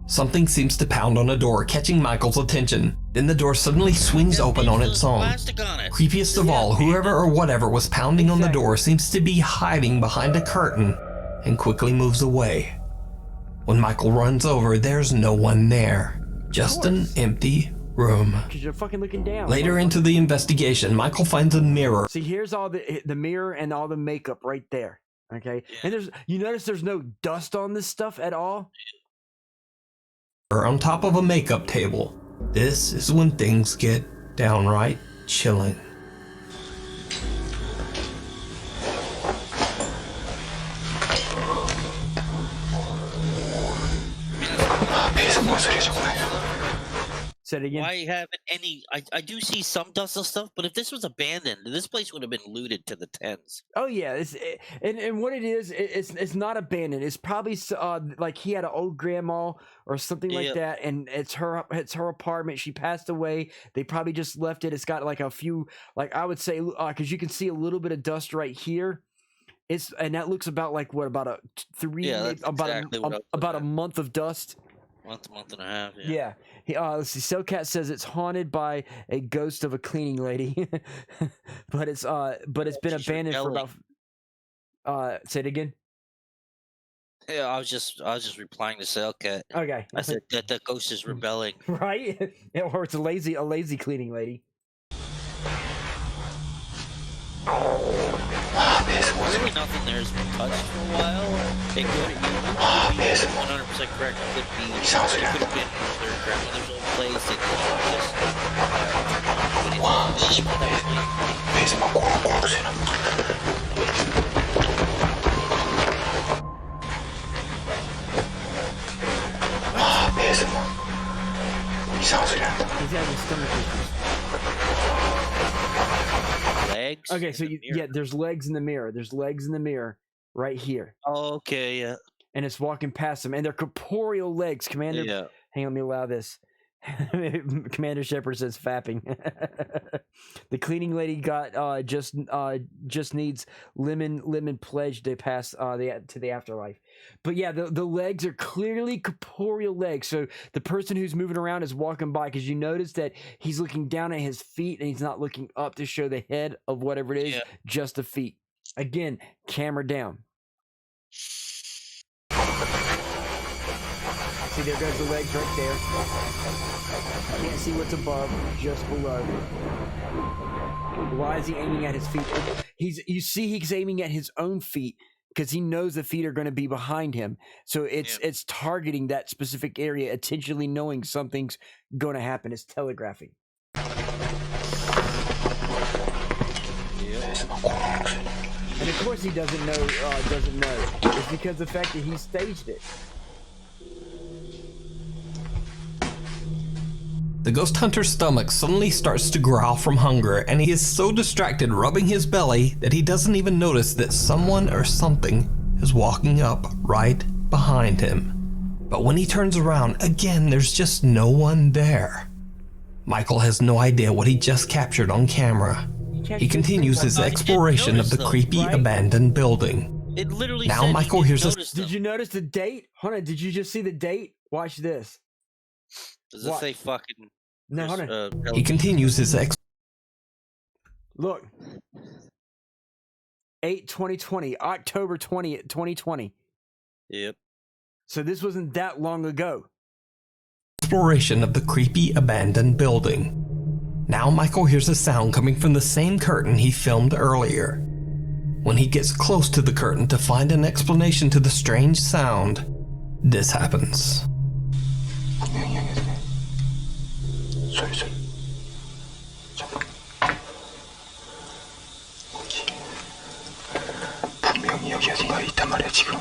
Something seems to pound on a door, catching Michael's attention. Then the door suddenly swings open on its own. Creepiest of all, whoever or whatever was pounding on the door seems to be hiding behind a curtain and quickly moves away. When Michael runs over, there's no one there. Just an empty room. Because you're fucking looking down. Later into the investigation, Michael finds a mirror. See, here's all the mirror and all the makeup right there. Okay, and you notice there's no dust on this stuff at all. On top of a makeup table. This is when things get downright chilling. Said it again. Why haven't any? I do see some dust and stuff, but if this was abandoned, this place would have been looted to the tens. Oh yeah, and what it is, it's not abandoned. It's probably like he had an old grandma or something like that, and it's her apartment. She passed away. They probably just left it. It's got like a few, like I would say, because you can see a little bit of dust right here. And that looks about like what, about a about a month of dust. Month and a half. Yeah. Let's see. Cellcat says it's haunted by a ghost of a cleaning lady, but it's been abandoned for about. Say it again. Yeah, I was just replying to Cellcat. Okay. I said that the ghost is rebelling. Right? Or it's a lazy cleaning lady. Really nothing there's been touched for a while. It could be 100% correct. It could have been their grandmother's old place. It He's having stomach issues. Leg? legs. Okay, in so the you, mirror. yeah, there's legs in the mirror. There's legs in the mirror right here. Oh, okay, yeah. And it's walking past them, and they're corporeal legs. Commander, Yeah. hang on, let me allow this. Commander Shepard says fapping. The cleaning lady got just needs lemon pledge to pass to the afterlife. But yeah, the legs are clearly corporeal legs. So the person who's moving around is walking by, because you notice that he's looking down at his feet and he's not looking up to show the head of whatever it is, just the feet. Again, camera down. See, there goes the legs right there. Can't see what's above, just below. Why is he aiming at his feet? You see he's aiming at his own feet because he knows the feet are going to be behind him. So it's targeting that specific area, intentionally knowing something's going to happen. It's telegraphing. And of course he doesn't know. It's because of the fact that he staged it. The ghost hunter's stomach suddenly starts to growl from hunger, and he is so distracted rubbing his belly that he doesn't even notice that someone or something is walking up right behind him. But when he turns around, again, there's just no one there. Michael has no idea what he just captured on camera. He continues his exploration of the creepy abandoned building. It literally now said Michael hears a... Did you notice the date? Hold on, did you just see the date? Watch this. Does it say fucking... No, hold on. He continues his Look. 8/2020, October 20th, 2020. Yep. So this wasn't that long ago. exploration of the creepy abandoned building. Now Michael hears a sound coming from the same curtain he filmed earlier. When he gets close to the curtain to find an explanation to the strange sound, this happens. 분명히 여기 어딘가에 있단 말이야 지금.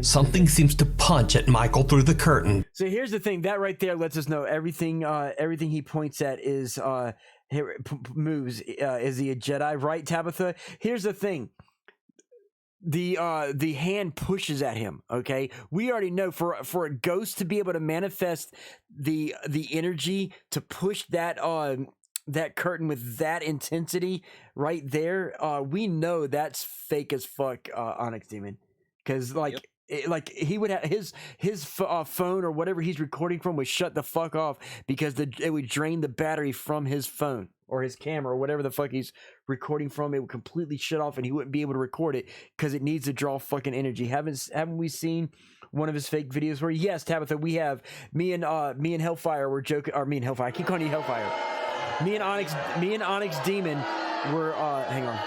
Something seems to punch at Michael through the curtain. So here's the thing, that right there lets us know everything he points at is moves. Is he a Jedi, right, Tabitha? Here's the thing. The hand pushes at him, okay? We already know for a ghost to be able to manifest the energy to push that that curtain with that intensity right there, we know that's fake as fuck, Onyx Demon. Because he would have his phone or whatever he's recording from would shut the fuck off because it would drain the battery from his phone or his camera or whatever the fuck he's recording from. It would completely shut off and he wouldn't be able to record it because it needs to draw fucking energy. Haven't we seen one of his fake videos where, yes, Tabitha, we have me and Hellfire were joking, or me and Hellfire, I keep calling you Hellfire. Me and Onyx Demon were hang on.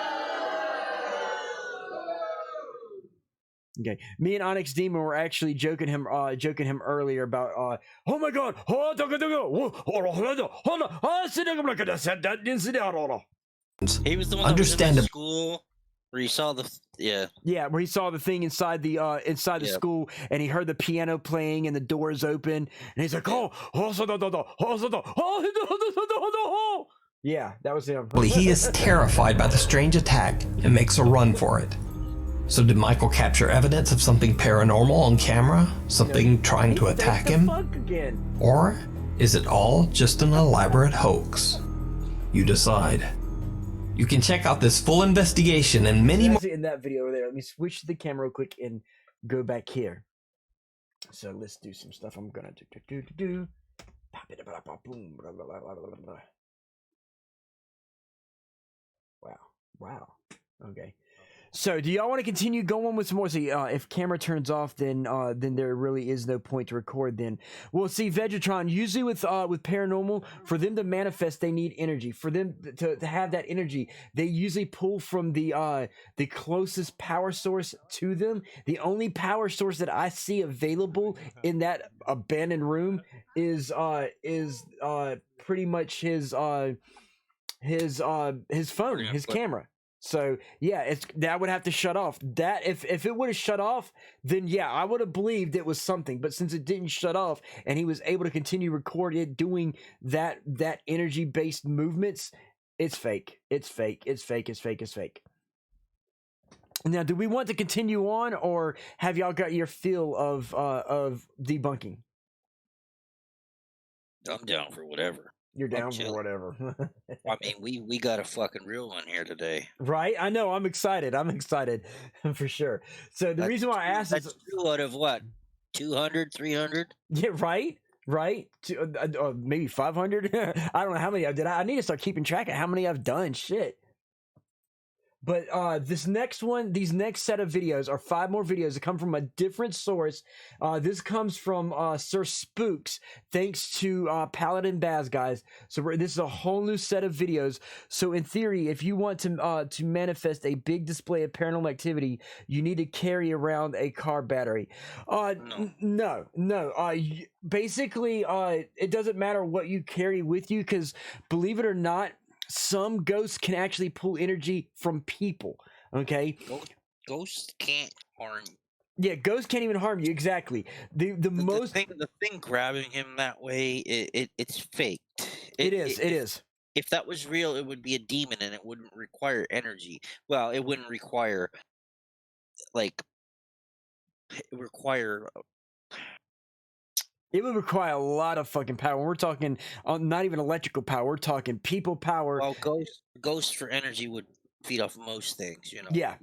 Okay, me and Onyx Demon were actually joking him earlier about oh my god, he was the one that was in the school where he saw the where he saw the thing inside the school and he heard the piano playing and the doors open and he's like yeah, that was him. He is terrified by the strange attack and makes a run for it. So did Michael capture evidence of something paranormal on camera? Something trying to attack him? Or is it all just an elaborate hoax? You decide. You can check out this full investigation and many more in that video over there. Let me switch the camera real quick and go back here. So let's do some stuff. I'm gonna do. Wow. Okay. So, do y'all want to continue going with some more? See, if camera turns off, then there really is no point to record. Then we'll see. Vegetron, usually with paranormal, for them to manifest, they need energy. For them to have that energy, they usually pull from the closest power source to them. The only power source that I see available in that abandoned room is pretty much his phone, his camera. So yeah, that would have to shut off. That if it would have shut off, then yeah, I would have believed it was something. But since it didn't shut off, and he was able to continue record it doing that energy based movements, it's fake. It's fake. It's fake. It's fake. It's fake. Now, do we want to continue on, or have y'all got your feel of debunking? I'm down for whatever. You're down for whatever. I mean, we got a fucking real one here today. Right? I know. I'm excited. I'm excited for sure. So the reason why I asked is 2 out of what? 200, 300? Yeah, right? Right? Maybe 500? I don't know how many I did. I need to start keeping track of how many I've done. Shit. But these next set of videos are 5 more videos that come from a different source. This comes from Sir Spooks, thanks to Paladin Baz, guys. So this is a whole new set of videos. So in theory, if you want to manifest a big display of paranormal activity, you need to carry around a car battery. No. Basically, it doesn't matter what you carry with you, because believe it or not, some ghosts can actually pull energy from people. Okay, ghosts can't harm you. Yeah, ghosts can't even harm you. Exactly. The thing grabbing him that way, it's faked. It is. If that was real, it would be a demon, and it wouldn't require energy. Well, it wouldn't require It would require a lot of fucking power. We're talking not even electrical power. We're talking people power. Well, ghosts for energy would feed off most things, Yeah.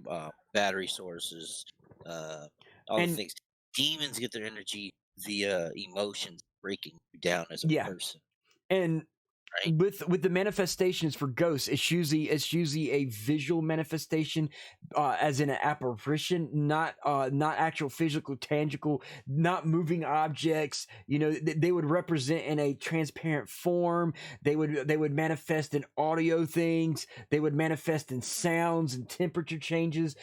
Battery sources, all the things. Demons get their energy via emotions, breaking you down as a person. And with the manifestations for ghosts, it's usually a visual manifestation, as in an apparition, not actual physical, tangible, not moving objects. They would represent in a transparent form. They would manifest in audio things. They would manifest in sounds and temperature changes.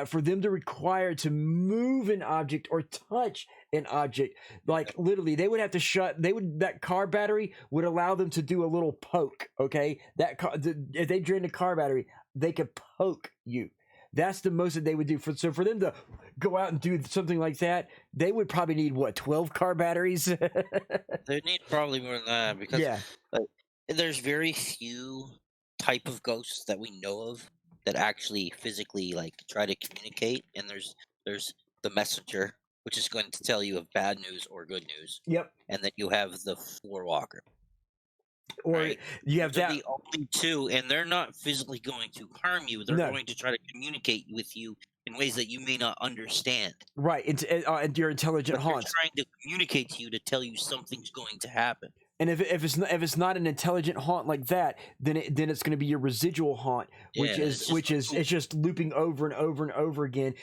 For them to require to move an object or touch an object, like literally, they would have to that car battery would allow them to do a little poke. Okay, if they drained a car battery, they could poke you. That's the most that they would do. So for them to go out and do something like that, they would probably need 12 car batteries. They need probably more than that, because there's very few type of ghosts that we know of that actually physically try to communicate, and there's the messenger, which is going to tell you of bad news or good news. Yep. And then you have the floor walker. Or you have the only two, and they're not physically going to harm you. They're going to try to communicate with you in ways that you may not understand. Right. It's your intelligent haunts. They're trying to communicate to you to tell you something's going to happen. And if it's not an intelligent haunt like that, then it's going to be your residual haunt, which is it's just looping over and over and over again.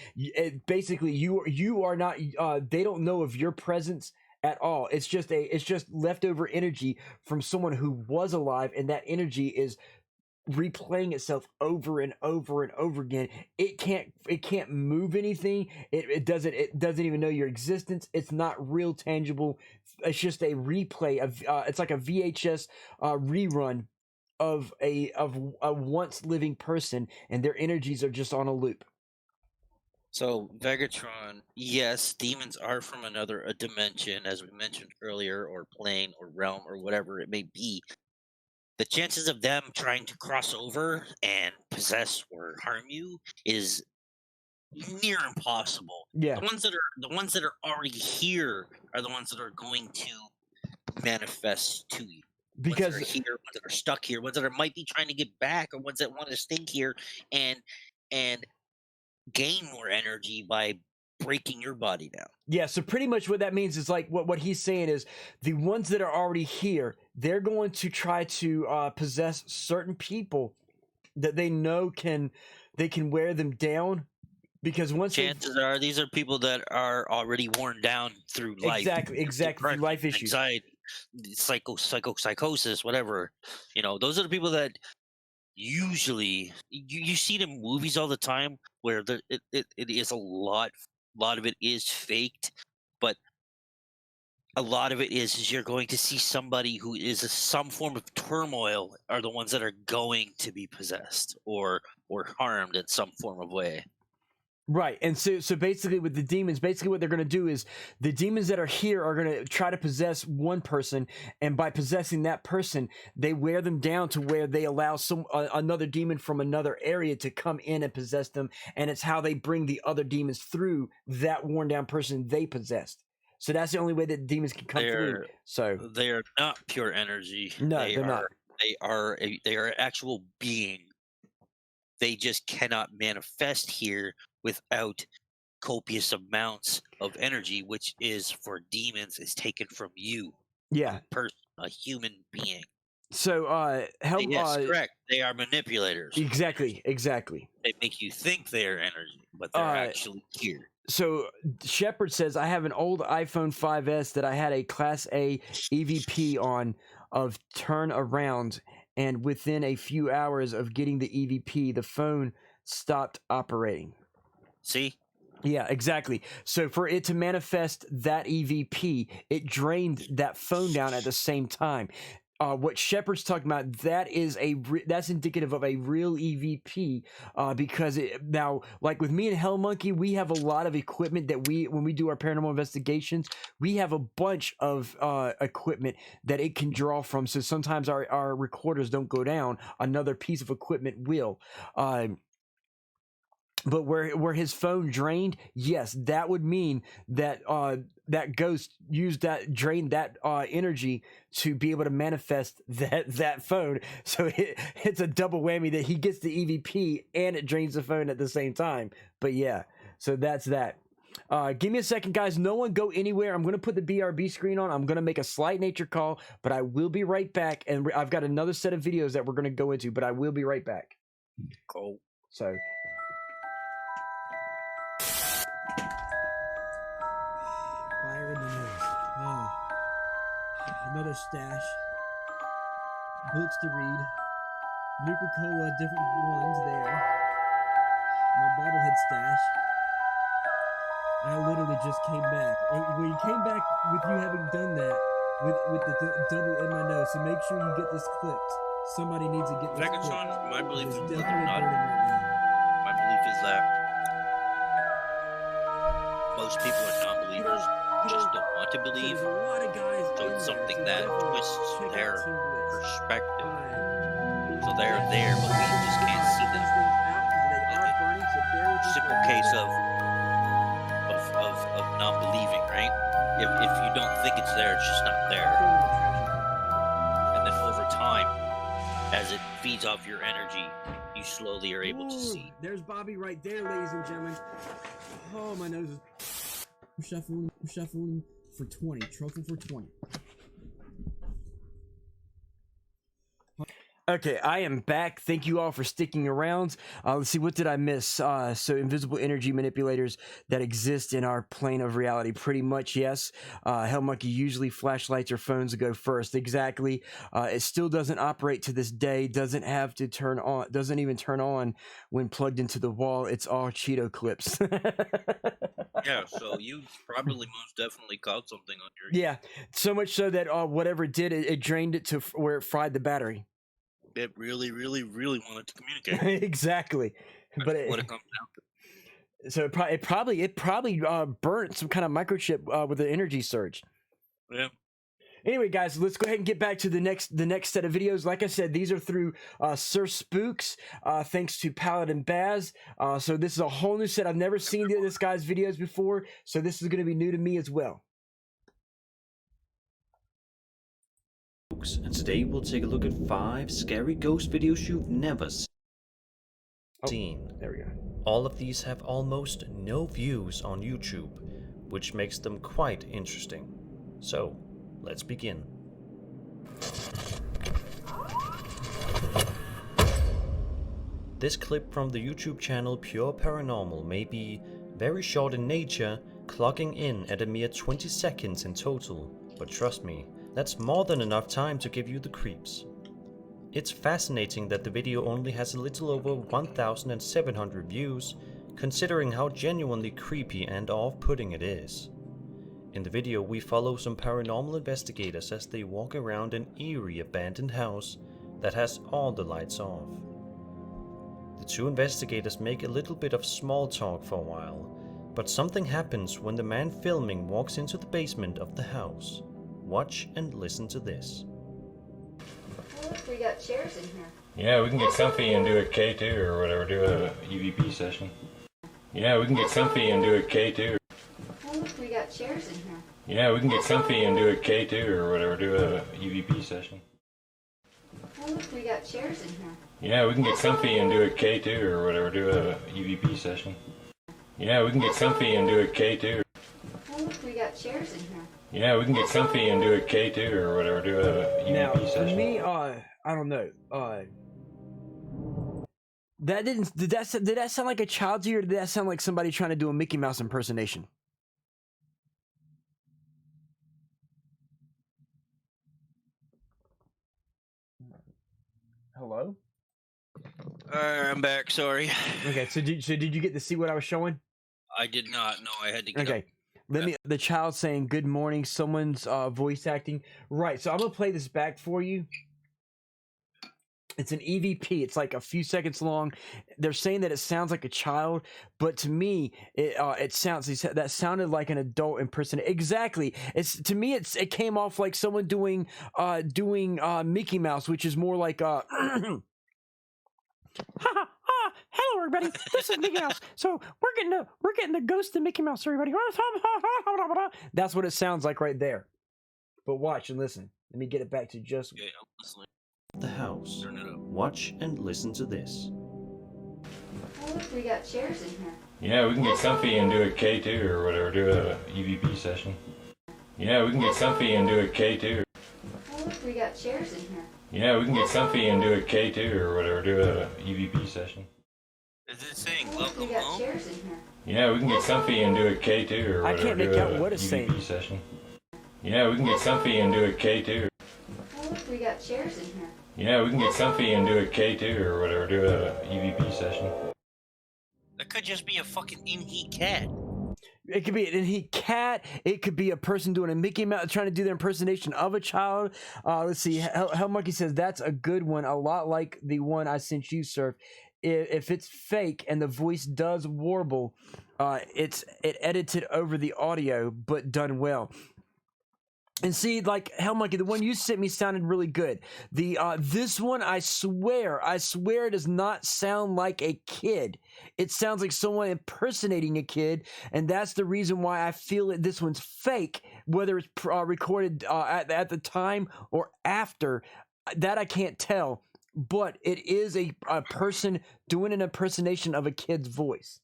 Basically, you are not. They don't know of your presence at all. It's just leftover energy from someone who was alive, and that energy is replaying itself over and over and over again. It can't move anything. It doesn't even know your existence. It's not real tangible. It's just a replay of it's like a VHS rerun of a once living person, and their energies are just on a loop. So Vegatron, yes, demons are from a dimension, as we mentioned earlier, or plane or realm or whatever it may be. The chances of them trying to cross over and possess or harm you is near impossible. Yeah. The ones that are already here are the ones that are going to manifest to you. Because ones that are here, ones that are stuck here, ones that might be trying to get back, or ones that want to stay here and gain more energy by breaking your body down. Yeah, so pretty much what that means is what he's saying is the ones that are already here, they're going to try to possess certain people that they know can wear them down, because chances are these are people that are already worn down through life. Exactly, life issues, anxiety, psychosis, whatever. Those are the people that usually you see it in movies all the time, where it is a lot of it is faked, but a lot of it is you're going to see somebody who is some form of turmoil are the ones that are going to be possessed or harmed in some form of way. Right, and so basically with the demons, basically what they're going to do is the demons that are here are going to try to possess one person, and by possessing that person, they wear them down to where they allow another demon from another area to come in and possess them, and it's how they bring the other demons through that worn down person they possessed. So that's the only way that demons can come through. So they are not pure energy. No, they're not. They are an actual being. They just cannot manifest here without copious amounts of energy, which is for demons is taken from you. Yeah, a human being. So yes, correct. They are manipulators. Exactly. They make you think they are energy, but they're actually here. So Shepard says, I have an old iPhone 5S that I had a Class A EVP on of turn around, and within a few hours of getting the EVP, the phone stopped operating. See? Yeah, exactly. So for it to manifest that EVP, it drained that phone down at the same time. What Shepard's talking about, that's indicative of a real EVP, because now, like with me and Hell Monkey, we have a lot of equipment that when we do our paranormal investigations, we have a bunch of equipment that it can draw from. So sometimes our recorders don't go down; another piece of equipment will. But where his phone drained, yes, that would mean that that ghost drained that energy to be able to manifest that phone. So it's a double whammy that he gets the EVP and it drains the phone at the same time. But yeah, so that's that. Give me a second, guys. No one go anywhere. I'm going to put the BRB screen on. I'm going to make a slight nature call, but I will be right back. And I've got another set of videos that we're going to go into, but I will be right back. Cool. So... Fire in the nose. Oh. Another stash. Books to read. Nuka-Cola, different ones there. My bobblehead stash. I literally just came back. When you came back with you having done that, with the double in my nose, so make sure you get this clipped. Somebody needs to get this clipped. My belief is It's that definitely they're not. burning right now. My belief is that most people are non-believers, just don't want to believe. So it's something that twists their perspective. So they're there, but we just can't see them. Simple case of non-believing, right? If you don't think it's there, it's just not there. And then over time, as it feeds off your energy, you slowly are able to see. There's Bobby right there, ladies and gentlemen. Oh, my nose is shuffling for 20. Trophy for 20. Okay, I am back. Thank you all for sticking around. Let's see, what did I miss? So invisible energy manipulators that exist in our plane of reality. Pretty much, yes. Hell Monkey, usually flashlights or phones go first. Exactly. It still doesn't operate to this day. Doesn't have to turn on. Doesn't even turn on when plugged into the wall. It's all Cheeto clips. Yeah, so you probably most definitely caught something on your... Yeah, so much so that whatever it did, it drained it to where it fried the battery. It really, really, really wanted to communicate. Exactly, but what it comes down to. So it probably burnt some kind of microchip with an energy surge. Yeah. Anyway, guys, let's go ahead and get back to the next set of videos. Like I said, these are through Sir Spooks, thanks to Paladin Baz. So this is a whole new set. I've never seen this guy's videos before, so this is going to be new to me as well. And today we'll take a look at 5 scary ghost videos you've never seen. There we go. All of these have almost no views on YouTube, which makes them quite interesting. So, let's begin. This clip from the YouTube channel Pure Paranormal may be very short in nature, clocking in at a mere 20 seconds in total, but trust me, that's more than enough time to give you the creeps. It's fascinating that the video only has a little over 1,700 views, considering how genuinely creepy and off-putting it is. In the video, we follow some paranormal investigators as they walk around an eerie abandoned house that has all the lights off. The two investigators make a little bit of small talk for a while, but something happens when the man filming walks into the basement of the house. Watch and listen to this. Oh, look, we got chairs in here. Yeah, we can get comfy and do a K2 or whatever, do a EVP session. Yeah, we can get comfy and do a K2. Oh, look, we got chairs in here. Yeah, we can get comfy and do a K2 or whatever, do a EVP session. Oh, look, we got chairs in here. Yeah, we can get comfy and do a K2 or whatever, do a EVP session. Yeah, we can get comfy and do a K2. Oh, look, we got chairs in here. Yeah, we can get comfy and do a K2 or whatever, do a EVP Now, session. for me, I don't know. Did that sound like a child to you, or did that sound like somebody trying to do a Mickey Mouse impersonation? Hello? I'm back. Sorry. Okay, so did you get to see what I was showing? I did not. No, I had to get Okay. up. The child saying good morning, someone's voice acting. Right, so I'm gonna play this back for you. It's an EVP. It's like a few seconds long. They're saying that it sounds like a child, but to me, it sounded like an adult impersonator. Exactly. To me, it came off like someone doing Mickey Mouse, which is more like hello everybody, this is Mickey Mouse. So we're getting the ghost of Mickey Mouse, everybody. That's what it sounds like right there. But watch and listen. Let me get it back to just The house. Watch and listen to this. Oh, look, we got chairs in here. Yeah, we can get comfy and do a K2 or whatever, do a EVP session. Yeah, we can get comfy and do a K2. Oh, look, we got chairs in here. Yeah, we can get comfy and do a K2 or whatever, do a EVP session. Is it saying Oh, look, we welcome got home? chairs in here. Yeah, we can get comfy and do a K2 or I whatever, can't make do out a what it's saying. EVP session. Yeah, we can get comfy and do a K2. Oh, look, we got chairs in here. Yeah, we can get comfy and do a K2 or whatever, do a EVP session. That could just be a fucking in-heat cat. It could be an in-heat cat. It could be a person doing a Mickey Mouse, trying to do their impersonation of a child. Let's see. Hell Monkey says that's a good one. A lot like the one I sent you, Surf. If it's fake and the voice does warble, it edited over the audio, but done well. And see, like Hell Monkey, the one you sent me sounded really good. This one, I swear, does not sound like a kid. It sounds like someone impersonating a kid, and that's the reason why I feel that this one's fake. Whether it's recorded at the time or after, that I can't tell. But it is a person doing an impersonation of a kid's voice.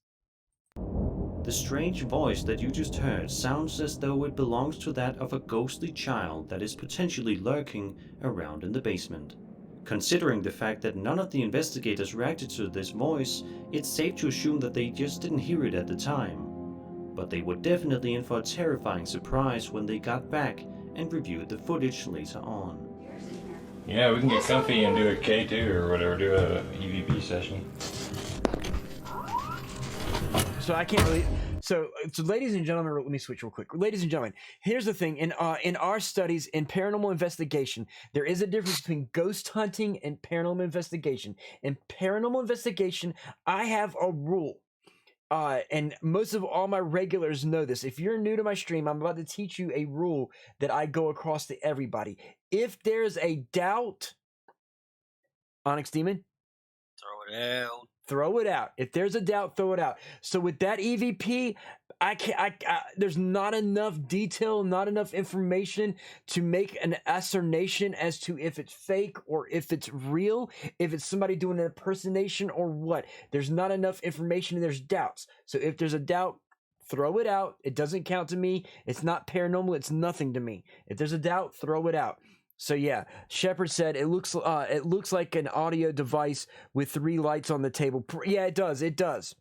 The strange voice that you just heard sounds as though it belongs to that of a ghostly child that is potentially lurking around in the basement. Considering the fact that none of the investigators reacted to this voice, it's safe to assume that they just didn't hear it at the time. But they were definitely in for a terrifying surprise when they got back and reviewed the footage later on. Yeah, we can get comfy and do a K2 or whatever, do a EVP session. So I can't really. So ladies and gentlemen, let me switch real quick. Ladies and gentlemen, here's the thing: in our studies in paranormal investigation, there is a difference between ghost hunting and paranormal investigation. In paranormal investigation, I have a rule, and most of all my regulars know this. If you're new to my stream, I'm about to teach you a rule that I go across to everybody. If there's a doubt, Onyx Demon, Throw it out. throw it out. If there's a doubt, throw it out. So with that EVP, there's not enough detail, not enough information to make an ascertain as to if it's fake or if it's real, if it's somebody doing an impersonation or what. There's not enough information and there's doubts. So if there's a doubt, throw it out. It doesn't count to me. It's not paranormal. It's nothing to me. If there's a doubt, throw it out. So yeah, Shepard said it looks like an audio device with 3 lights on the table. Yeah, it does. It does.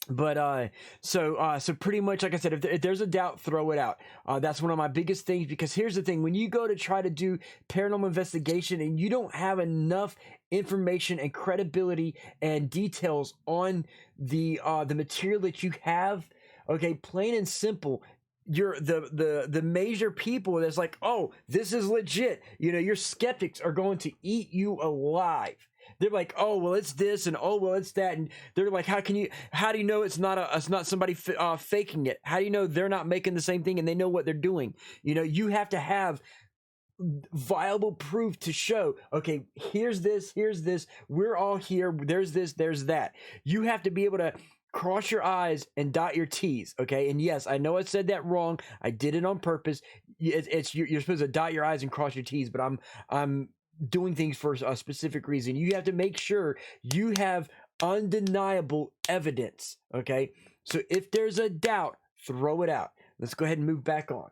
But so pretty much, like I said, if there's a doubt, throw it out. That's one of my biggest things, because here's the thing: when you go to try to do paranormal investigation and you don't have enough information and credibility and details on the material that you have, okay, plain and simple, the major people that's like, oh, this is legit. You know, your skeptics are going to eat you alive. They're like, oh, well, it's this, and oh, well, it's that, and they're like, how do you know it's not somebody faking it? How do you know they're not making the same thing and they know what they're doing? You know, you have to have viable proof to show, okay, here's this, we're all here, there's this, there's that. You have to be able to cross your I's and dot your T's, okay? And yes, I know I said that wrong. I did it on purpose. You're supposed to dot your I's and cross your T's, but I'm doing things for a specific reason. You have to make sure you have undeniable evidence, okay? So if there's a doubt, throw it out. Let's go ahead and move back on.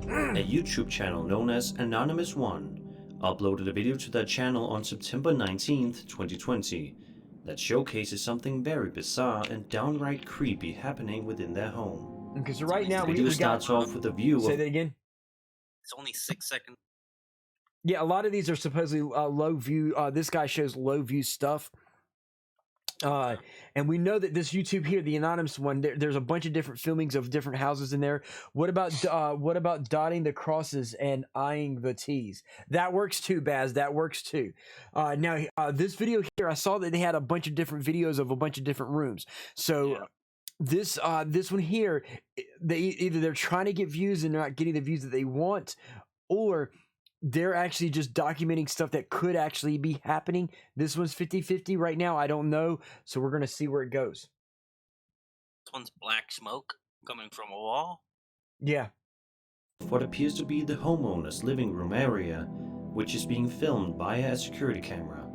A YouTube channel known as Anonymous One uploaded a video to their channel on September 19th, 2020 that showcases something very bizarre and downright creepy happening within their home. Because right now the video starts off with a view Say of... that again? It's only 6 seconds. Yeah, a lot of these are supposedly low view. This guy shows low view stuff. And we know that this YouTube here, the anonymous one, there's a bunch of different filmings of different houses in there. What about dotting the crosses and eyeing the T's? That works too, Baz. That works too. Now, this video here, I saw that they had a bunch of different videos of a bunch of different rooms. So this one here, they're trying to get views and they're not getting the views that they want, or they're actually just documenting stuff that could actually be happening. This one's 50-50 right now. I don't know. So we're going to see where it goes. This one's black smoke coming from a wall. Yeah. What appears to be the homeowner's living room area, which is being filmed via a security camera.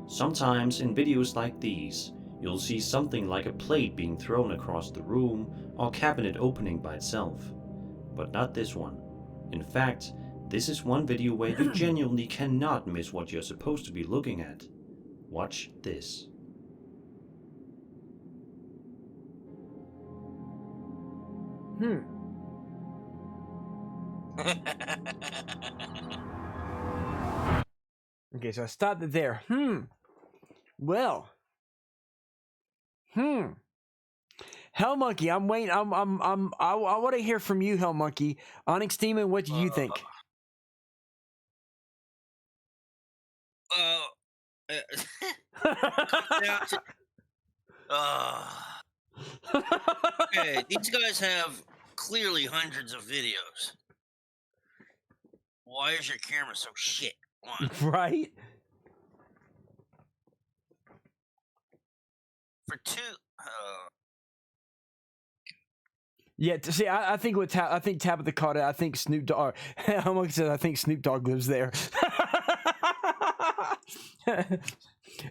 Sometimes in videos like these, you'll see something like a plate being thrown across the room or cabinet opening by itself. But not this one. In fact, this is one video where you genuinely cannot miss what you're supposed to be looking at. Watch this. Okay, so I stopped it there. Well. Hell Monkey, I'm waiting. I want to hear from you, Hell Monkey. Onyx Demon, what do you think? Okay, these guys have clearly hundreds of videos. Why is your camera so shit? One. Right? For two, yeah. See, I think I think Tabitha caught it. I think Snoop Dogg. Hell Monkey says I think Snoop Dogg lives there.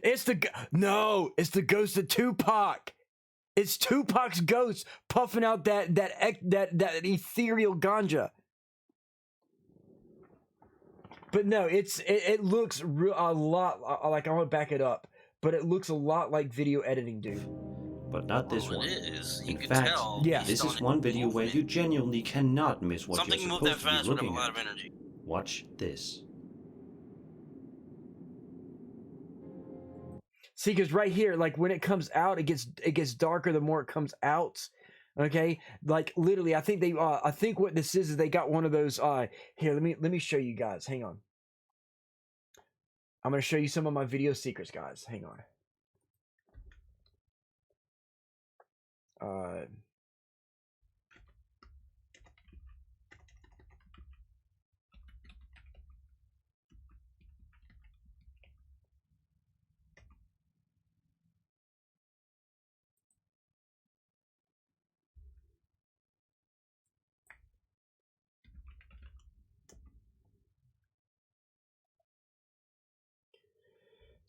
It's the ghost of Tupac. It's Tupac's ghost puffing out that ethereal ganja. But no, it looks a lot like, I want to back it up, but it looks a lot like video editing, dude. But not this one. It is. In fact, this is one video where you genuinely cannot miss what Something you're move supposed that fast to would be have a looking lot at. of energy. Watch this. See, because right here, like when it comes out, it gets darker the more it comes out. Okay, like literally, I think I think what this is they got one of those. Here, let me show you guys. Hang on. I'm gonna show you some of my video secrets, guys. Hang on.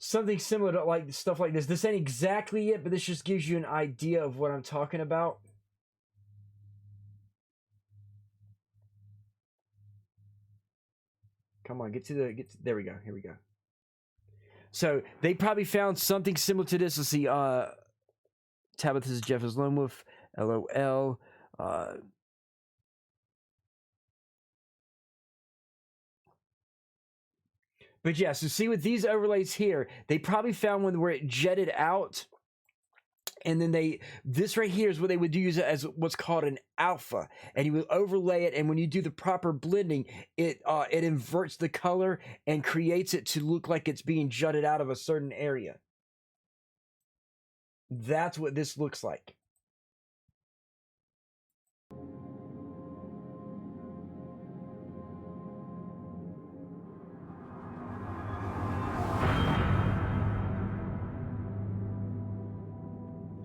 Something similar to like stuff like this. This ain't exactly it, but this just gives you an idea of what I'm talking about. Come on, there we go. Here we go. So they probably found something similar to this. Let's see. Tabitha's Jeff is Lone Wolf. LOL. But yeah, so see with these overlays here, they probably found one where it jetted out And then this right here is what they would use as what's called an alpha, and you would overlay it. And when you do the proper blending, it inverts the color and creates it to look like it's being jutted out of a certain area. That's what this looks like.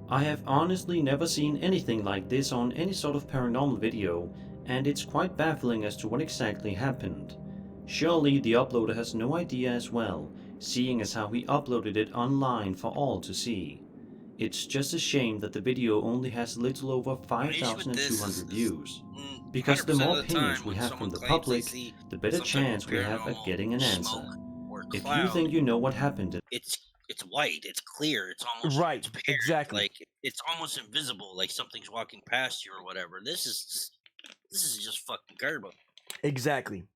I have honestly never seen anything like this on any sort of paranormal video, and it's quite baffling as to what exactly happened. Surely the uploader has no idea as well, seeing as how he uploaded it online for all to see. It's just a shame that the video only has a little over 5,200 views. Because the more opinions we have from the public, the better chance we have at getting an answer. If you think you know what happened, It's white. It's clear. It's almost right. transparent, Exactly. Like it's almost invisible. Like something's walking past you or whatever. This is just fucking garbage. Exactly.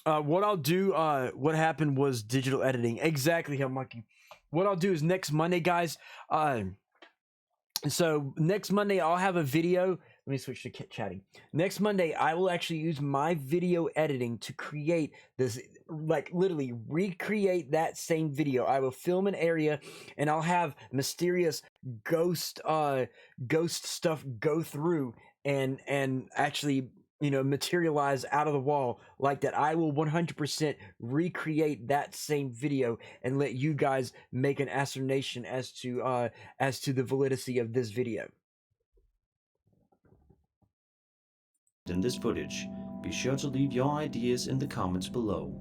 What I'll do. What happened was digital editing. Exactly, how monkey. What I'll do is next Monday, guys. So next Monday I'll have a video. Let me switch to chatting. Next Monday I will actually use my video editing to create this, like literally recreate that same video. I will film an area and I'll have mysterious ghost stuff go through and actually, you know, materialize out of the wall like that. I will 100% recreate that same video and let you guys make an ascertain as to the validity of this video. in this footage, be sure to leave your ideas in the comments below.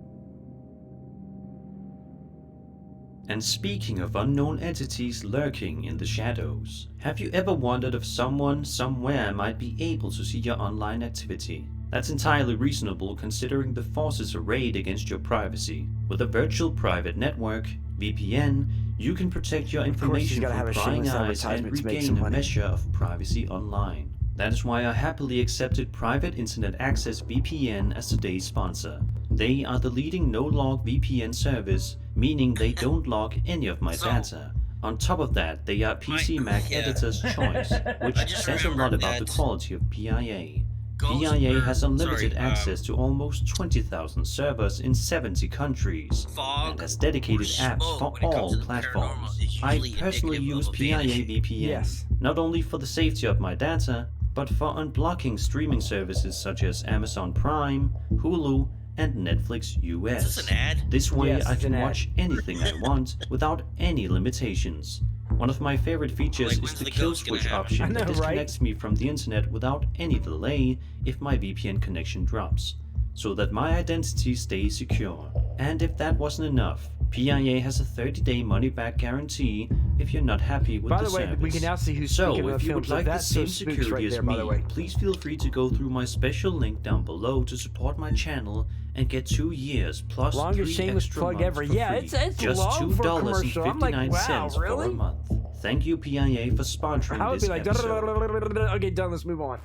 And speaking of unknown entities lurking in the shadows, have you ever wondered if someone somewhere might be able to see your online activity? That's entirely reasonable considering the forces arrayed against your privacy. With a virtual private network, VPN, you can protect your information from prying eyes and regain a measure of privacy online. That is why I happily accepted Private Internet Access VPN as today's sponsor. They are the leading no-log VPN service, meaning they don't log any of my data. On top of that, they are PC Mac editor's choice, which says a lot about the quality of PIA. PIA has unlimited access to almost 20,000 servers in 70 countries, and has dedicated apps for all platforms. I personally use PIA VPN, not only for the safety of my data, but for unblocking streaming services such as Amazon Prime, Hulu, and Netflix US. Is this an ad? This way Yes, I can an ad. watch anything I want without any limitations. One of my favorite features is the kill switch option that disconnects me from the internet without any delay if my VPN connection drops, so that my identity stays secure. And if that wasn't enough, PIA has a 30-day money-back guarantee if you're not happy with the service. By the way, we can now see who's speaking So, of if you would films. like the That's same those spooks security right as there, by the way. me, please feel free to go through my special link down below to support my channel and get 2 years plus Longest 3 shameless extra plug months ever. for Yeah, free. it's Just long for a commercial. I'm like, wow, $2.59 really? for a month. Thank you, PIA, for sponsoring I would this be like, episode. okay, done. Let's move on.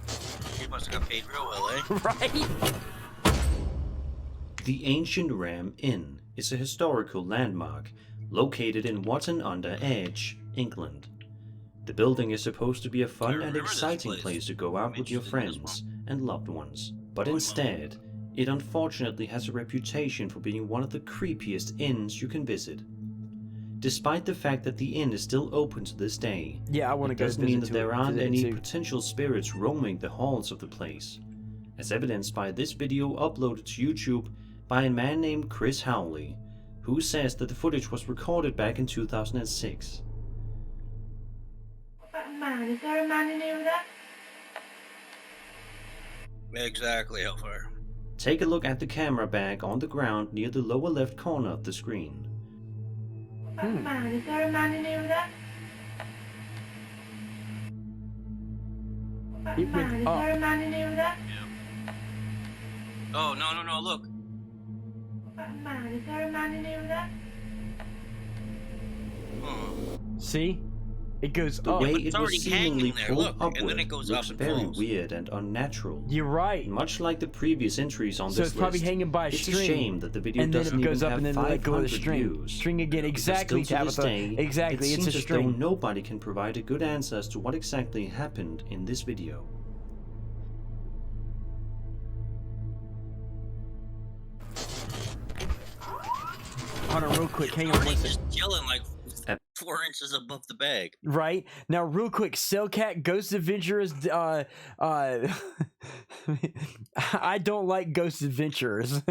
You must have got paid real well, eh? Right. The Ancient Ram Inn is a historical landmark located in Watton-under-Edge, England. The building is supposed to be a fun and exciting place to go out with your friends and loved ones, but instead, it unfortunately has a reputation for being one of the creepiest inns you can visit. Despite the fact that the inn is still open to this day, Yeah, I want to it go doesn't mean that visit there aren't visit it any too. potential spirits roaming the halls of the place, as evidenced by this video uploaded to YouTube by a man named Chris Howley, who says that the footage was recorded back in 2006. That man, is there a man in here with us? Exactly, Hellfire. Take a look at the camera bag on the ground near the lower left corner of the screen. That man, is there a man in here with us? That man, is there a man in here with us? Oh, no, look. That man, is there a man in here with us? See? It goes The up. way but it it's was already seemingly hanging there, pulled look, and upward then it goes looks up and very falls. weird and unnatural. You're right. Much like the previous entries on So this it's probably list, hanging by a it's string, a shame that the video and then doesn't it goes even up have and then let go of the 500 string. views. String again, Because exactly, still to this Tabitha. day, Exactly, it it's seems a as though string. nobody can provide a good answer as to what exactly happened in this video. Hold on, real quick. Hang on one second. Just chilling like 4 inches above the bag. Right now, real quick, Cellcat Ghost Adventurers. I don't like Ghost Adventurers.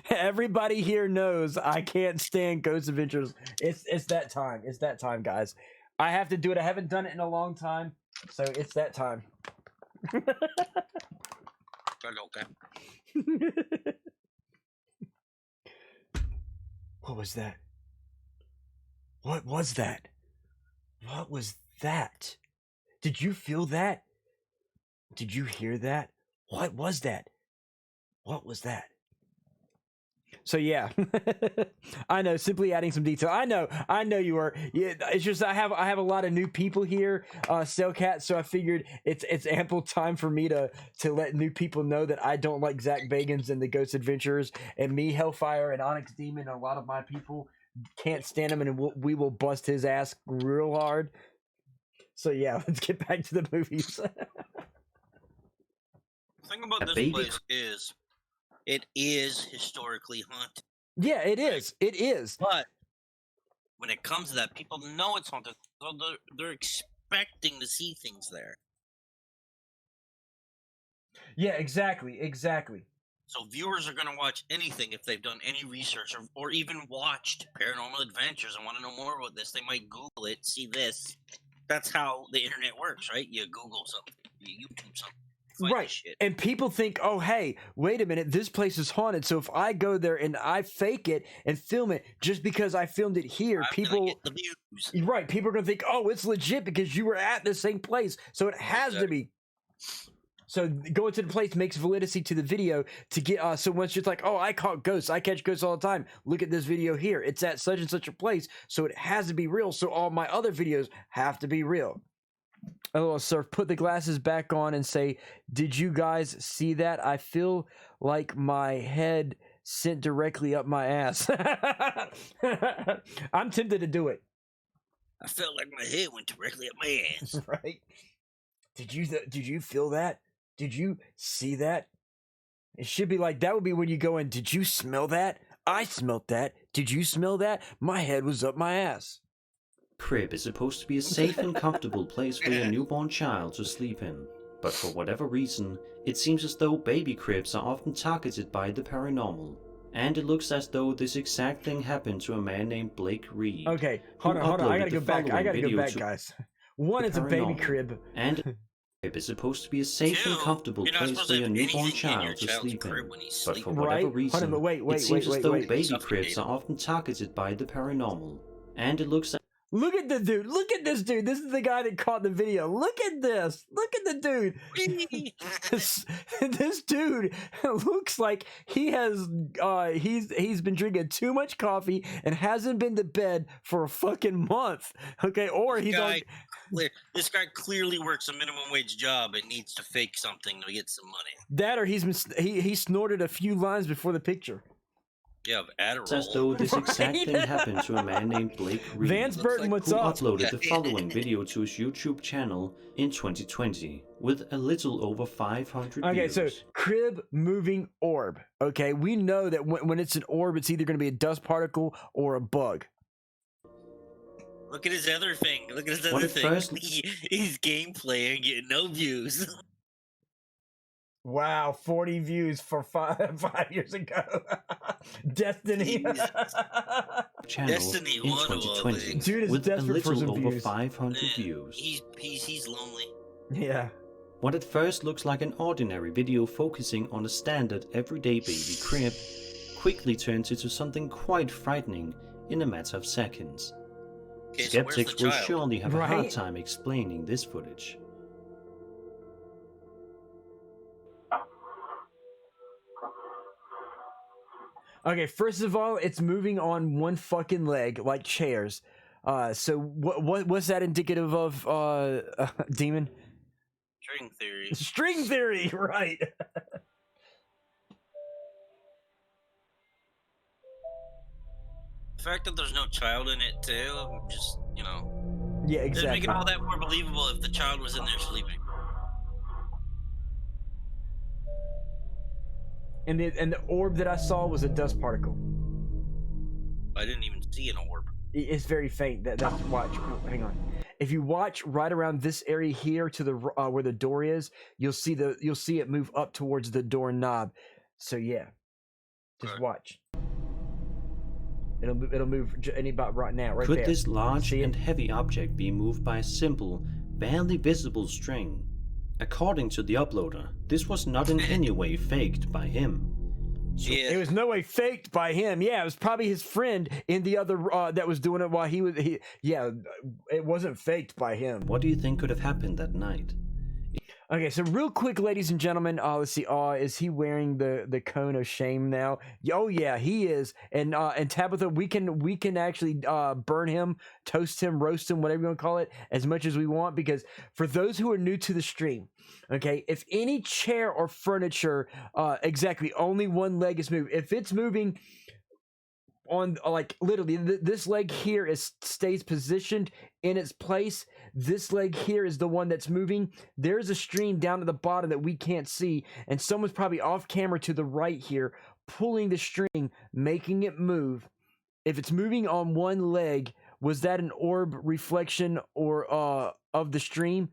Everybody here knows I can't stand Ghost Adventurers. It's that time. It's that time, guys. I have to do it. I haven't done it in a long time, so it's that time. Okay. What was that? What was that? What was that? Did you feel that? Did you hear that? What was that? What was that? So yeah, I know. Simply adding some detail. I know you are. Yeah, it's just I have a lot of new people here, Cellcat. So I figured it's ample time for me to let new people know that I don't like Zach Bagans and the Ghost Adventurers, and me, Hellfire, and Onyx Demon. And a lot of my people can't stand him, and we will bust his ass real hard. So yeah, let's get back to the movies. The thing about this place is, it is historically haunted. Yeah, it is. It is. But when it comes to that, people know it's haunted, so they're expecting to see things there. Yeah, exactly. So viewers are going to watch anything if they've done any research or even watched Paranormal Adventures and want to know more about this. They might Google it, see this. That's how the internet works, right? You Google something, you YouTube something. Right. And people think, oh, hey, wait a minute, this place is haunted. So if I go there and I fake it and film it just because I filmed it here, people get the views. Right, people are gonna think, oh, it's legit because you were at the same place. So it has to be. So going to the place makes validity to the video to get so once you're like, oh, I caught ghosts, I catch ghosts all the time. Look at this video here. It's at such and such a place. So it has to be real. So all my other videos have to be real. Oh, sir, put the glasses back on and say, did you guys see that? I feel like my head sent directly up my ass. I'm tempted to do it. I felt like my head went directly up my ass. Right? Did you feel that? Did you see that? It should be like, that would be when you go in, did you smell that? I smelled that. Did you smell that? My head was up my ass. Crib is supposed to be a safe and comfortable place for your newborn child to sleep in, but for whatever reason, it seems as though baby cribs are often targeted by the paranormal. And it looks as though this exact thing happened to a man named Blake Reed. Okay, hold on, I gotta go back, guys. One, it's a baby crib. And crib is supposed to be a safe and comfortable place for your newborn child to sleep in, but for whatever reason, it seems as though baby cribs are often targeted by the paranormal. And it looks Look at the dude. Look at this dude. This is the guy that caught the video. Look at this. Look at the dude. this dude looks like he has he's been drinking too much coffee and hasn't been to bed for a fucking month. Okay, or he's like this guy clearly works a minimum wage job and needs to fake something to get some money. That, or he snorted a few lines before the picture. Yeah, Adderall. As though this exact thing happened to a man named Blake Reed, Vance Burton, what's who up? uploaded the following video to his YouTube channel in 2020 with a little over 500 Okay, views. so crib moving orb. Okay, we know that when it's an orb, it's either going to be a dust particle or a bug. Look at his other thing. Look at his other thing. He's gameplay and getting no views. Wow, 40 views for 5 years ago. Destiny. Destiny in 2020 Dude is with a desperate for little some over views. 500 views. He's lonely. Yeah. What at first looks like an ordinary video focusing on a standard everyday baby crib quickly turns into something quite frightening in a matter of seconds. Okay, Skeptics so will surely have a hard Right? time explaining this footage. Okay, first of all, it's moving on one fucking leg like chairs. So what's that indicative of, Demon? String theory. String theory, right? The fact that there's no child in it too, just Yeah, it'd make exactly. it all that more believable if the child was in there sleeping. And the orb that I saw was a dust particle. I didn't even see an orb. It's very faint. That's watch. Hang on. If you watch right around this area here to the where the door is, you'll see it move up towards the door knob. So yeah, just watch. It'll move about right now. Right Could there. this large See it? and heavy object be moved by a simple, barely visible string? According to the uploader, this was not in any way faked by him. It was no way faked by him. Yeah, it was probably his friend in the other that was doing it while he was. Yeah, it wasn't faked by him. What do you think could have happened that night? Okay, so real quick, ladies and gentlemen, let's see. Is he wearing the cone of shame now? Oh yeah, he is. And Tabitha, we can actually burn him, toast him, roast him, whatever you want to call it, as much as we want. Because for those who are new to the stream, okay, if any chair or furniture, exactly, only one leg is moving. If it's moving on, like, literally this leg here stays positioned in its place, this leg here is the one that's moving. There's a stream down at the bottom that we can't see, and someone's probably off camera to the right here pulling the string, making it move. If it's moving on one leg, was that an orb reflection or of the stream?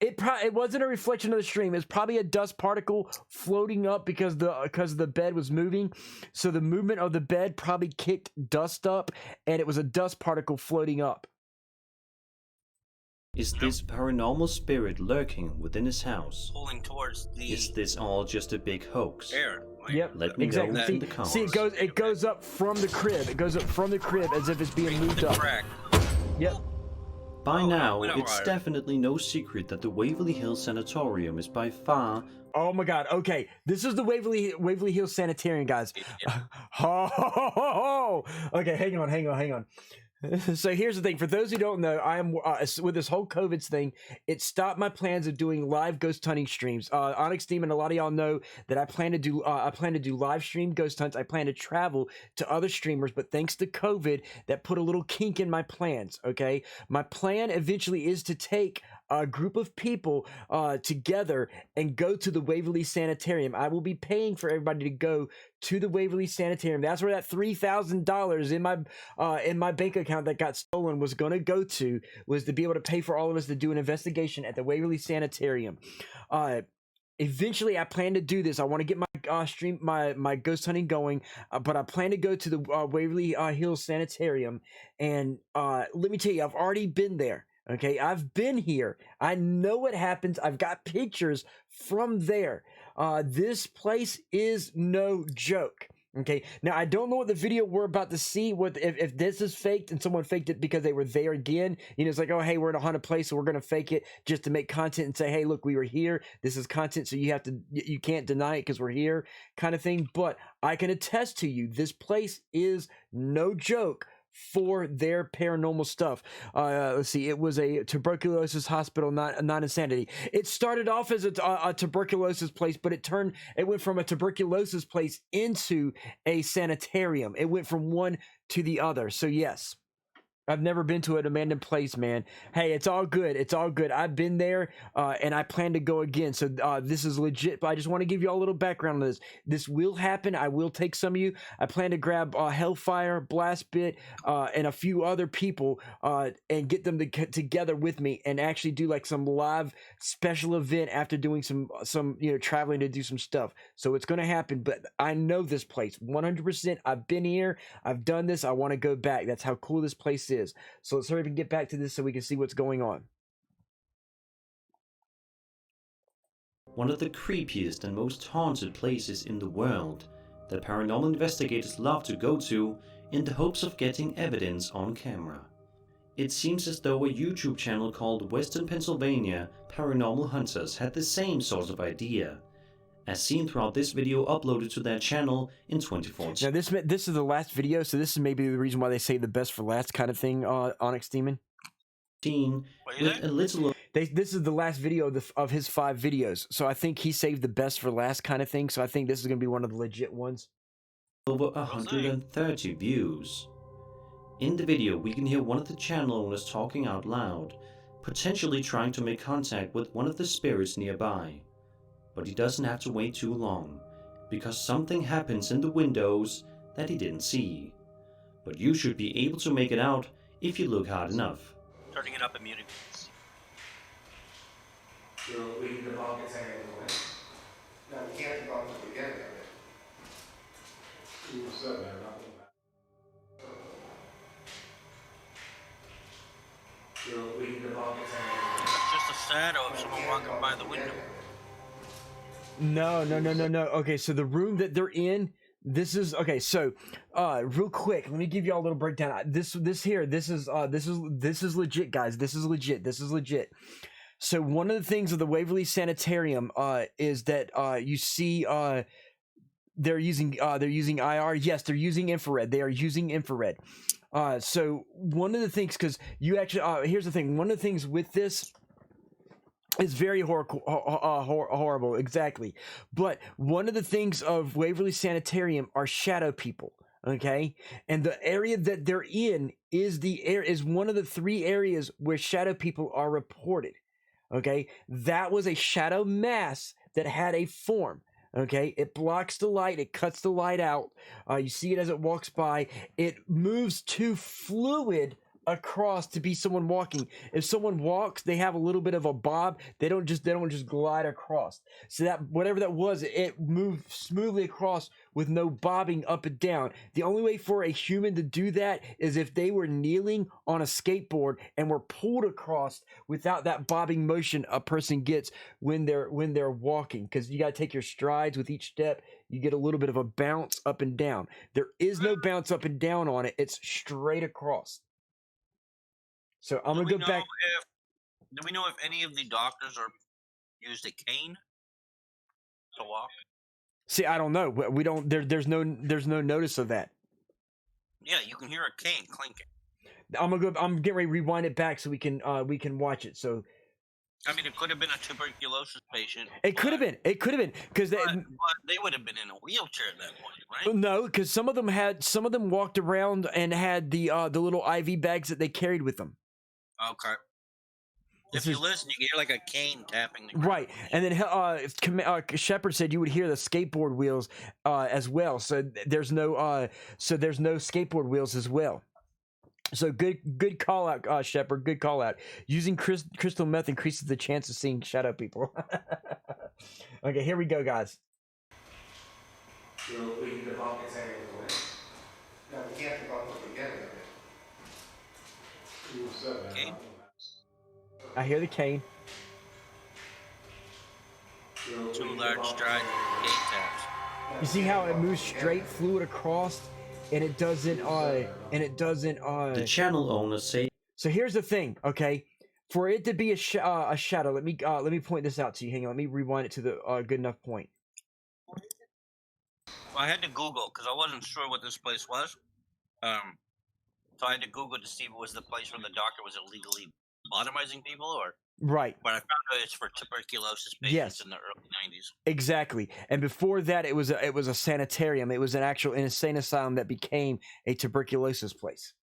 It wasn't a reflection of the stream. It's probably a dust particle floating up because the bed was moving. So the movement of the bed probably kicked dust up, and it was a dust particle floating up. Is this paranormal spirit lurking within his house? Pulling towards the. Is this all just a big hoax? Air. Yep. Let me exactly. know in the comments. See, it goes up from the crib. It goes up from the crib as if it's being moved up. Yep. By now, it's definitely no secret that the Waverly Hills Sanatorium is by far... Oh my god, okay. This is the Waverly Hills Sanitarium, guys. Okay, hang on. So here's the thing. For those who don't know, I am with this whole COVID thing, it stopped my plans of doing live ghost hunting streams. Onyx Demon, a lot of y'all know that I plan to do live stream ghost hunts. I plan to travel to other streamers, but thanks to COVID, that put a little kink in my plans. Okay, my plan eventually is to take a group of people together and go to the Waverly Sanitarium. I will be paying for everybody to go to the Waverly Sanitarium. That's where that $3,000 in my bank account that got stolen was going to go to, was to be able to pay for all of us to do an investigation at the Waverly Sanitarium. Eventually, I plan to do this. I want to get my my ghost hunting going, but I plan to go to the Waverly Hills Sanitarium. And let me tell you, I've already been there. Okay, I've been here. I know what happens. I've got pictures from there. This place is no joke. Okay, now I don't know what the video we're about to see. What if this is faked and someone faked it because they were there again? You know, it's like, oh, hey, we're in a haunted place, so we're gonna fake it just to make content and say, hey, look, we were here. This is content, so you can't deny it because we're here, kind of thing. But I can attest to you, this place is no joke for their paranormal stuff. Let's see, it was a tuberculosis hospital, not insanity. It started off as a tuberculosis place, but it went from a tuberculosis place into a sanitarium. It went from one to the other. So yes, I've never been to an abandoned place, man. Hey, it's all good. It's all good. I've been there, and I plan to go again. So this is legit. But I just want to give you all a little background on this. This will happen. I will take some of you. I plan to grab Hellfire, Blastbit, and a few other people, and get them together with me, and actually do like some live special event after doing some traveling to do some stuff. So it's gonna happen. But I know this place 100%. I've been here. I've done this. I want to go back. That's how cool this place is. So let's hurry up and get back to this so we can see what's going on. One of the creepiest and most haunted places in the world that paranormal investigators love to go to in the hopes of getting evidence on camera. It seems as though a YouTube channel called Western Pennsylvania Paranormal Hunters had the same sort of idea, as seen throughout this video uploaded to their channel in 2014. Now this is the last video, so this is maybe the reason why they say the best for last kind of thing, Onyx Demon. With a little This is the last video of his 5 videos, so I think he saved the best for last kind of thing. So I think this is gonna be one of the legit ones. over 130 views. In the video, we can hear one of the channel owners talking out loud, potentially trying to make contact with one of the spirits nearby. But he doesn't have to wait too long, because something happens in the windows that he didn't see. But you should be able to make it out if you look hard enough. Turning it up and muting. So we can debunk its angle. No, we can't debunk the beginning of it. So we can debunk its angle. It's just a shadow of someone walking by the window. No. Okay, so the room that they're in, this is okay. So, real quick, let me give you all a little breakdown. This is legit, guys. This is legit. So one of the things of the Waverly Sanitarium is that you see they're using IR. Yes, they're using infrared. They are using infrared. So one of the things, because you actually here's the thing. One of the things with this is very horrible, exactly. But one of the things of Waverly Sanitarium are shadow people. Okay, and the area that they're in is one of the 3 areas where shadow people are reported. Okay, that was a shadow mass that had a form. Okay, it blocks the light, it cuts the light out. You see it as it walks by. It moves too fluid across to be someone walking. If someone walks, they have a little bit of a bob. They don't just glide across. So that whatever that was, it moved smoothly across with no bobbing up and down. The only way for a human to do that is if they were kneeling on a skateboard and were pulled across without that bobbing motion a person gets when they're walking, because you got to take your strides with each step. You get a little bit of a bounce up and down. There is no bounce up and down on it. It's straight across. So I'm gonna go back. Do we know if any of the doctors are used a cane to walk? See, I don't know. We don't. There's no notice of that. Yeah, you can hear a cane clinking. I'm getting ready to rewind it back so we can watch it. So, I mean, it could have been a tuberculosis patient. It could have been because they would have been in a wheelchair at that point, right? No, because some of them walked around and had the little IV bags that they carried with them. Okay. If you listen, you can hear like a cane tapping the ground. Right, and then Shepard said you would hear the skateboard wheels as well. So there's no skateboard wheels as well. So good call out, Shepard. Good call out. Using crystal meth increases the chance of seeing shadow people. Okay, here we go, guys. So we can debunk its angle. No, we can't debunk the beginning of it. Cane? I hear the cane. 2 large strides, cane taps. You see how it moves straight, fluid across, and it doesn't. The channel owners say. So here's the thing, okay? For it to be a shadow, let me point this out to you. Hang on, let me rewind it to the good enough point. I had to Google because I wasn't sure what this place was. So I had to Google to see if it was the place where the doctor was illegally lobotomizing people, or right. But I found out it's for tuberculosis patients in the early 90s. Exactly. And before that, it was a sanitarium. It was an actual insane asylum that became a tuberculosis place.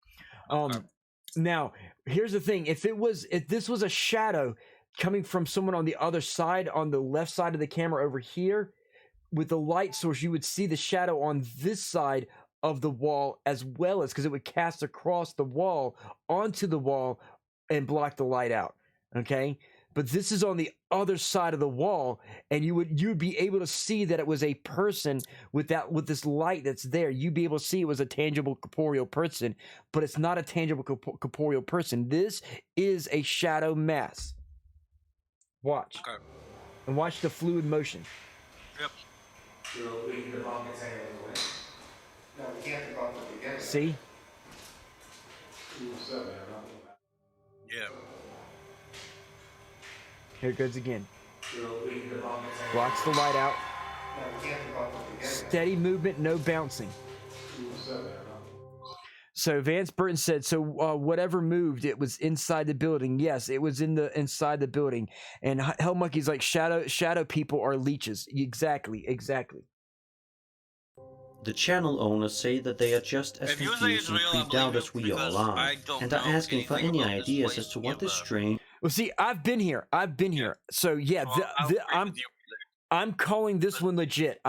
Now, here's the thing: if this was a shadow coming from someone on the other side, on the left side of the camera over here, with the light source, you would see the shadow on this side of the wall as well, as because it would cast across the wall onto the wall and block the light out. Okay, but this is on the other side of the wall, and you would be able to see that it was a person with this light that's there. You'd be able to see it was a tangible corporeal person, but it's not a tangible corporeal person. This is a shadow mass. Watch. Okay. And watch the fluid motion. Yep. So we can debunk its angle. No, we can't debunk the beginning. See? Yeah. Here it goes again. So we can debunk its angle. Blocks the light out. Steady movement, no bouncing. So Vance Burton said, so whatever moved, it was inside the building. Yes, it was inside the building. And Hell Monkey's like, shadow people are leeches. Exactly. The channel owners say that they are just as confused and creeped out as we all are, and are asking for any ideas as to what this strange... Well, see, I've been here. So yeah, I'm calling this one legit.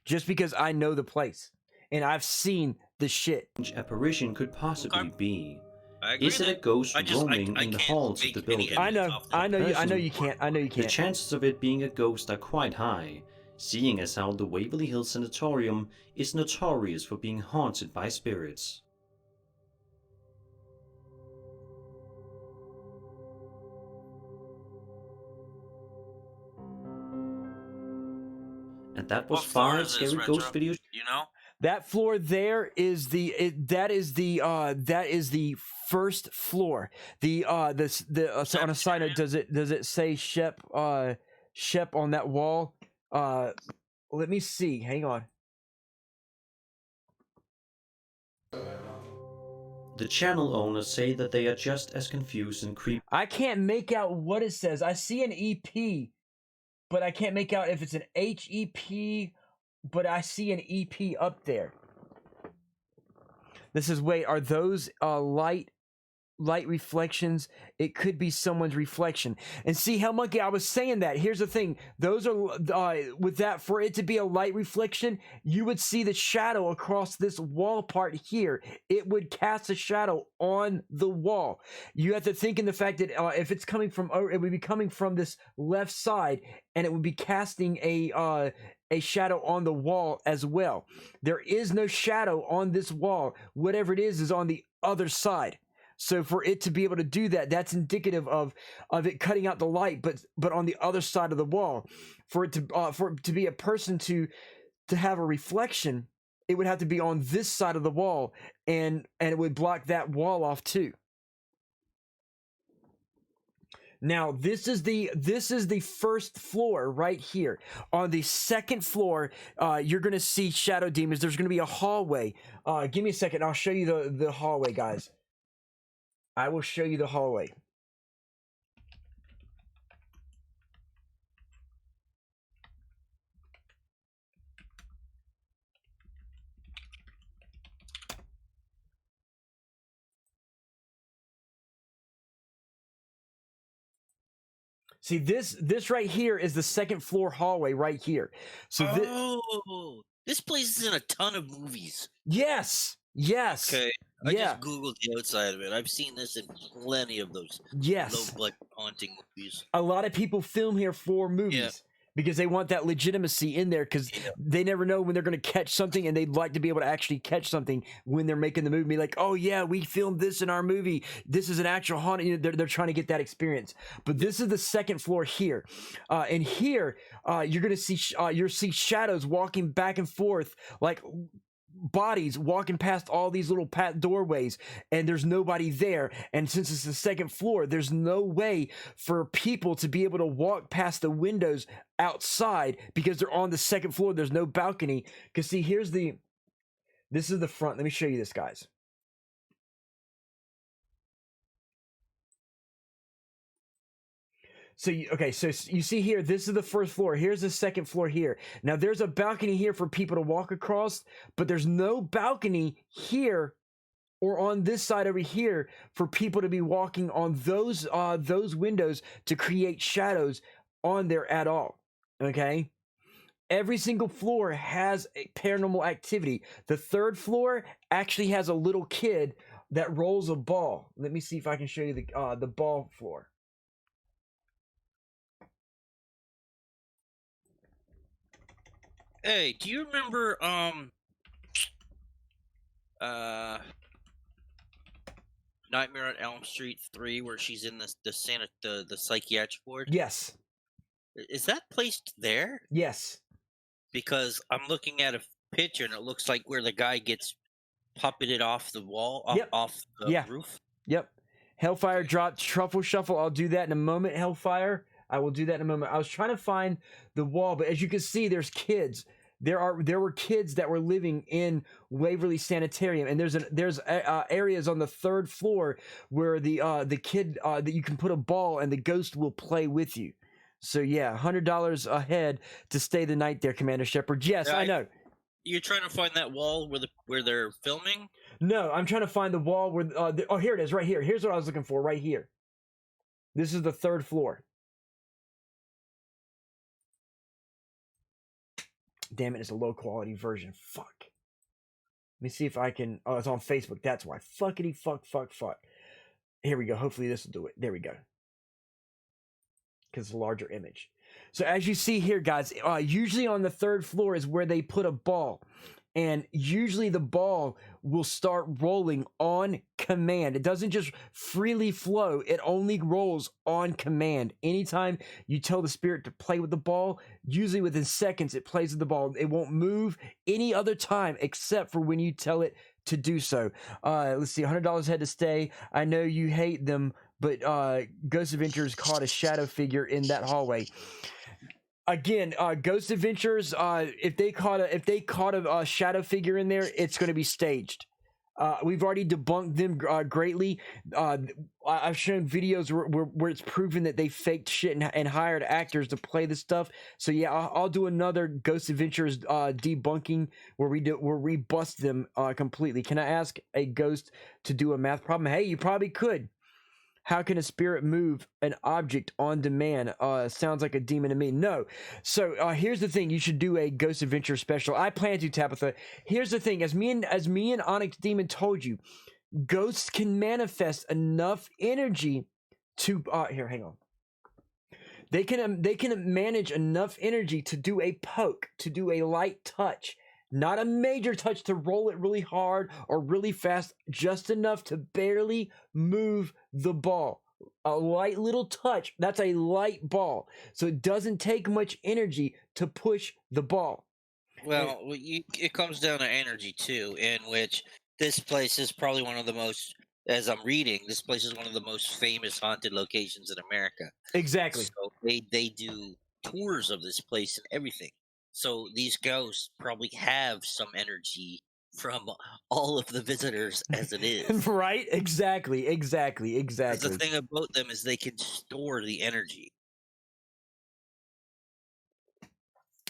Just because I know the place and I've seen the shit. Apparition could possibly be. Is it a ghost roaming in the halls of the building? I know you can't. The chances of it being a ghost are quite high, seeing as how the Waverly Hills Sanatorium is notorious for being haunted by spirits. And that was 5 scary ghost videos. You know? That floor there is the first floor. So on a side note, does it say Shep on that wall? Let me see. Hang on. The channel owners say that they are just as confused and creepy. I can't make out what it says. I see an EP, but I can't make out if it's an HEP, but I see an EP up there. This is, wait, are those light reflections? It could be someone's reflection. And see, Hell Monkey, I was saying that. Here's the thing. Those are, with that, for it to be a light reflection, you would see the shadow across this wall part here. It would cast a shadow on the wall. You have to think in the fact that if it's coming from, it would be coming from this left side, and it would be casting a shadow on the wall as well. There is no shadow on this wall. Whatever it is on the other side. So for it to be able to do that, that's indicative of it cutting out the light, but on the other side of the wall. For it to be a person to have a reflection, it would have to be on this side of the wall, and it would block that wall off too. Now, this is the first floor right here. On the second floor, you're going to see shadow demons. There's going to be a hallway. Give me a second. I'll show you the hallway, guys. I will show you the hallway. See, this right here is the second floor hallway right here. So this place is in a ton of movies. Yes. Okay. I just googled the outside of it. I've seen this in plenty of those low-budget haunting movies. A lot of people film here for movies because they want that legitimacy in there, because they never know when they're going to catch something, and they'd like to be able to actually catch something when they're making the movie. Be like, oh yeah, we filmed this in our movie. This is an actual haunting. You know, they're trying to get that experience. But this is the second floor here, and here you're going to see shadows walking back and forth, like bodies walking past all these little doorways, and there's nobody there. And since it's the second floor, there's no way for people to be able to walk past the windows outside, because they're on the second floor. There's no balcony. Because see, this is the front. Let me show you this, guys. So you see here, this is the first floor. Here's the second floor here. Now there's a balcony here for people to walk across, but there's no balcony here or on this side over here for people to be walking on those windows to create shadows on there at all. Okay? Every single floor has a paranormal activity. The third floor actually has a little kid that rolls a ball. Let me see if I can show you the ball floor. Hey, do you remember Nightmare on Elm Street 3, where she's in the psychiatric ward? Yes. Is that placed there? Yes. Because I'm looking at a picture and it looks like where the guy gets puppeted off the wall, off the roof. Yep. Hellfire dropped Truffle Shuffle. I'll do that in a moment, Hellfire. I will do that in a moment. I was trying to find the wall, but as you can see, there's kids. There were kids that were living in Waverly Sanitarium, and there's areas on the 3rd floor where the kid that you can put a ball and the ghost will play with you. So yeah, $100 a head to stay the night there, Commander Shepard. Yes, I know. You're trying to find that wall where they're filming? No, I'm trying to find the wall where. Oh, here it is, right here. Here's what I was looking for, right here. This is the 3rd floor. Damn it, it's a low quality version. Fuck. Let me see if I can. Oh, it's on Facebook. That's why. Fuckity fuck. Here we go. Hopefully this will do it. There we go. Because it's a larger image. So as you see here, guys, usually on the 3rd floor is where they put a ball. And usually the ball will start rolling on command. It doesn't just freely flow. It only rolls on command. Anytime you tell the spirit to play with the ball, usually within seconds it plays with the ball. It won't move any other time except for when you tell it to do so. Let's see, $100 head to stay. I know you hate them, but Ghost Adventures caught a shadow figure in that hallway. Again, Ghost Adventures, if they caught a shadow figure in there, it's going to be staged. We've already debunked them greatly. I've shown videos where it's proven that they faked shit and hired actors to play this stuff. So yeah, I'll do another Ghost Adventures debunking where we bust them completely. Can I ask a ghost to do a math problem? Hey, you probably could. How can a spirit move an object on demand? Sounds like a demon to me. No. So here's the thing. You should do a Ghost Adventure special. I plan to, Tabitha. Here's the thing. As me and Onyx Demon told you, ghosts can manifest enough energy to... here, hang on. They can manage enough energy to do a poke, to do a light touch. Not a major touch to roll it really hard or really fast, just enough to barely move the ball. A light little touch, that's a light ball. So it doesn't take much energy to push the ball. Well, it comes down to energy too, in which this place is probably one of the most, as I'm reading, this place is one of the most famous haunted locations in America. Exactly. So they do tours of this place and everything. So these ghosts probably have some energy from all of the visitors as it is. Right? Exactly. The thing about them is they can store the energy.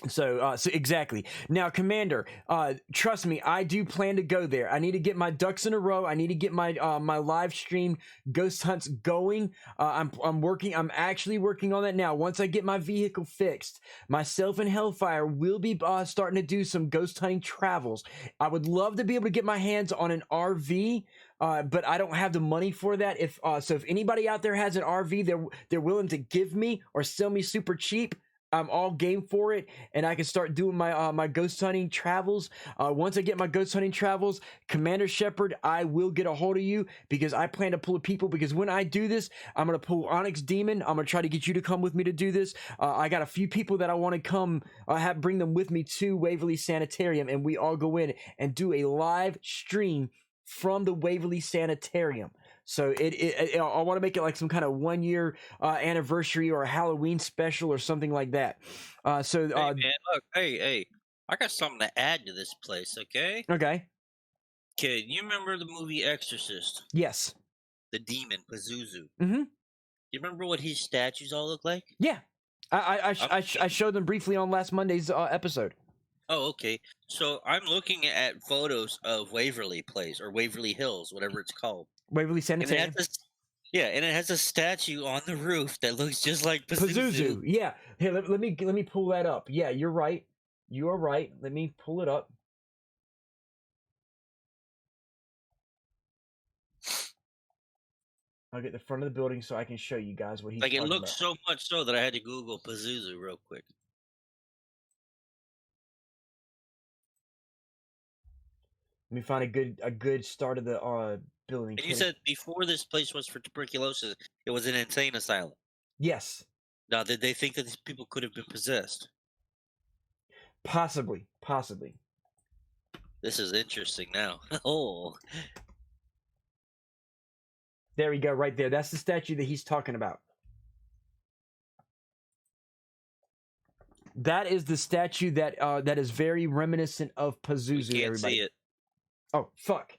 So exactly. Now, Commander, trust me, I do plan to go there. I need to get my ducks in a row. I need to get my my live stream ghost hunts going. I'm actually working on that now. Once I get my vehicle fixed, myself and Hellfire will be starting to do some ghost hunting travels. I would love to be able to get my hands on an RV. But I don't have the money for that. If anybody out there has an RV they're willing to give me or sell me super cheap, I'm all game for it, and I can start doing my my ghost hunting travels. Once I get my ghost hunting travels, Commander Shepard, I will get a hold of you because I plan to pull people. Because when I do this, I'm gonna pull Onyx Demon. I'm gonna try to get you to come with me to do this. I got a few people that I want to come bring them with me to Waverly Sanitarium, and we all go in and do a live stream from the Waverly Sanitarium. So I want to make it like some kind of 1 year anniversary or a Halloween special or something like that. Hey man, look, hey, I got something to add to this place, okay? Okay. Kid, you remember the movie Exorcist? Yes. The demon Pazuzu. Mm-hmm. You remember what his statues all look like? Yeah, I showed them briefly on last Monday's episode. Oh, okay. So I'm looking at photos of Waverly Place or Waverly Hills, whatever it's called. Waverly Sanitarium. And it has a statue on the roof that looks just like Pazuzu. Yeah. Here, let me pull that up. Yeah, you're right. You are right. Let me pull it up. I'll get the front of the building so I can show you guys what he's like. It talking looks about. so much so that I had to Google Pazuzu real quick. Let me find a good start of the building. And you said before this place was for tuberculosis, it was an insane asylum. Yes. Now, did they think that these people could have been possessed? Possibly. This is interesting now. Oh. There we go, right there. That's the statue that he's talking about. That is the statue that that is very reminiscent of Pazuzu. Can't Everybody. see it. Oh fuck!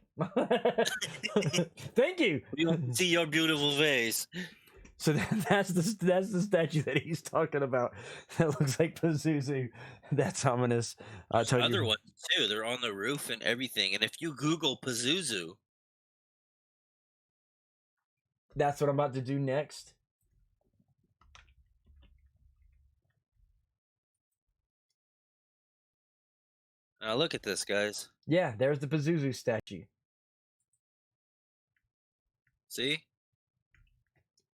Thank you. We don't see your beautiful face. So that's the statue that he's talking about. That looks like Pazuzu. That's ominous. There's other ones too. They're on the roof and everything. And if you Google Pazuzu, that's what I'm about to do next. now look at this, guys. Yeah, there's the Pazuzu statue. See?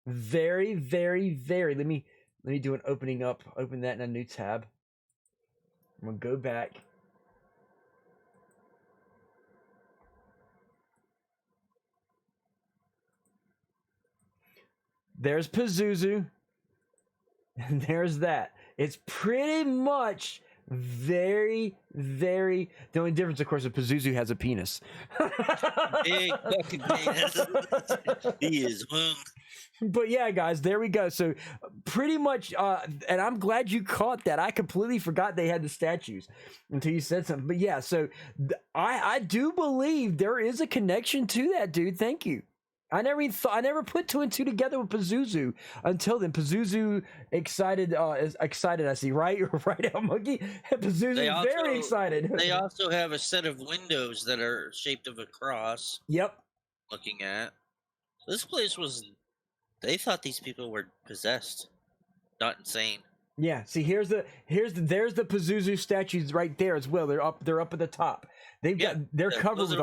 Very, very, very. Let me do an opening up. Open that in a new tab. I'm gonna go back. There's Pazuzu. And there's that. It's pretty much very, very. The only difference, of course, is Pazuzu has a penis. Big fucking penis. He is hung. But yeah, guys, there we go. So pretty much, and I'm glad you caught that. I completely forgot they had the statues until you said something. But yeah, so I do believe there is a connection to that, dude. Thank you. I never put two and two together with Pazuzu until then. Pazuzu excited, is excited. I see, right, right out, monkey. Pazuzu very excited. They also have a set of windows that are shaped of a cross. Yep. Looking at this place was. They thought these people were possessed, not insane. Yeah. See, there's the Pazuzu statues right there as well. They're up at the top. They're covered with.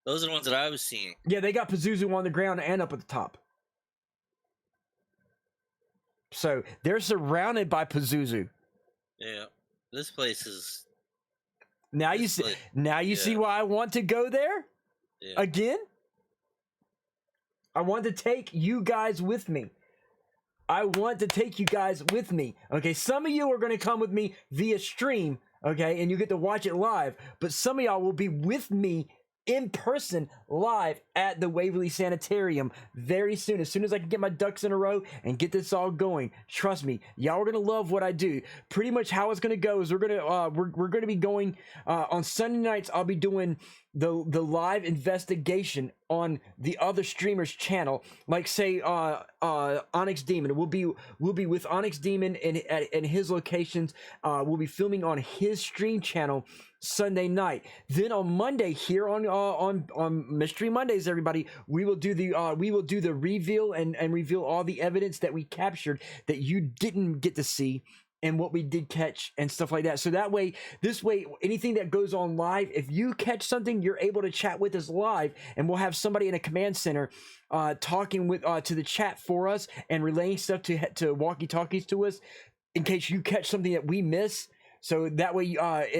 Those are the ones that I was seeing. Yeah, they got Pazuzu on the ground and up at the top. So they're surrounded by Pazuzu. Yeah, this place is. Now you see. Now you see why I want to go there. Yeah. Again. I want to take you guys with me. Okay, some of you are going to come with me via stream, okay, and you get to watch it live. But some of y'all will be with me in person live at the Waverly Sanitarium very soon. As soon as I can get my ducks in a row and get this all going, trust me, y'all are gonna love what I do. Pretty much how it's gonna go is we're gonna be going on Sunday nights. I'll be doing the live investigation on the other streamer's channel, like say Onyx Demon. We'll be with Onyx Demon in his locations. We'll be filming on his stream channel Sunday night. Then on Monday here on Mystery Mondays, everybody, we will do the reveal and reveal all the evidence that we captured that you didn't get to see and what we did catch and stuff like that. So this way, anything that goes on live, if you catch something, you're able to chat with us live, and we'll have somebody in a command center talking with to the chat for us and relaying stuff to walkie-talkies to us in case you catch something that we miss. So that way,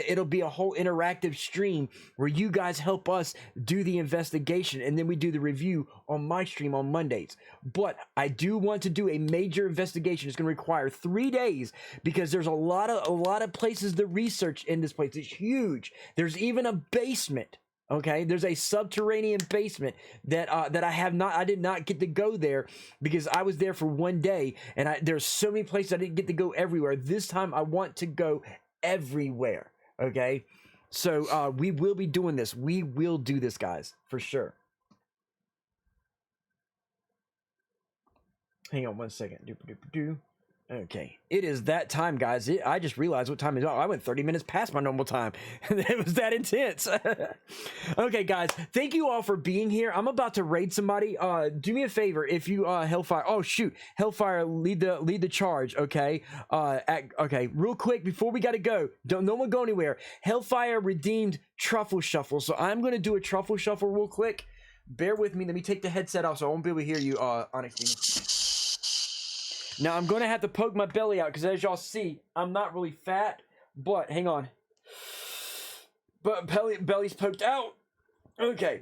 it'll be a whole interactive stream where you guys help us do the investigation, and then we do the review on my stream on Mondays. But I do want to do a major investigation. It's going to require 3 days because there's a lot of places to research in this place. It's huge. There's even a basement. Okay, there's a subterranean basement that I did not get to go there because I was there for 1 day, and there's so many places I didn't get to go everywhere. This time I want to go everywhere. Okay, so we will be doing this. We will do this, guys, for sure. Hang on 1 second. Okay, it is that time, guys. I just realized what time it is. I went 30 minutes past my normal time. It was that intense. Okay, guys, thank you all for being here. I'm about to raid somebody. Do me a favor, if you Hellfire. Oh shoot, Hellfire, lead the charge. Okay. Okay, real quick before we gotta go. No one go anywhere. Hellfire redeemed Truffle Shuffle, so I'm gonna do a Truffle Shuffle real quick. Bear with me. Let me take the headset off so I won't be able to hear you, Onyx Demon. Now, I'm going to have to poke my belly out because, as y'all see, I'm not really fat. But, hang on. But belly's poked out. Okay.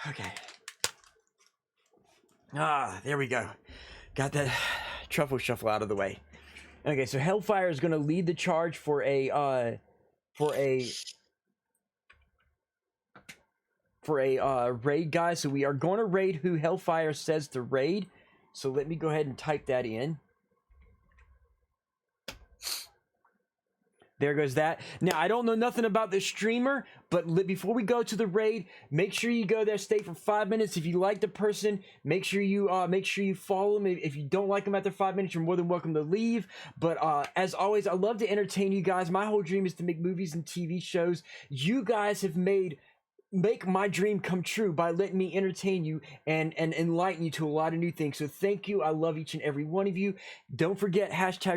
Okay. There we go. Got that Truffle Shuffle out of the way. Okay, so Hellfire is going to lead the charge for a raid, guys. So we are going to raid who Hellfire says to raid. So let me go ahead and type that in. There goes that. Now, I don't know nothing about this streamer, but before we go to the raid, make sure you go there, stay for 5 minutes. If you like the person, make sure you follow them. If you don't like them after 5 minutes, you're more than welcome to leave. But as always, I love to entertain you guys. My whole dream is to make movies and TV shows. You guys have make my dream come true by letting me entertain you and enlighten you to a lot of new things. So thank you. I love each and every one of you. Don't forget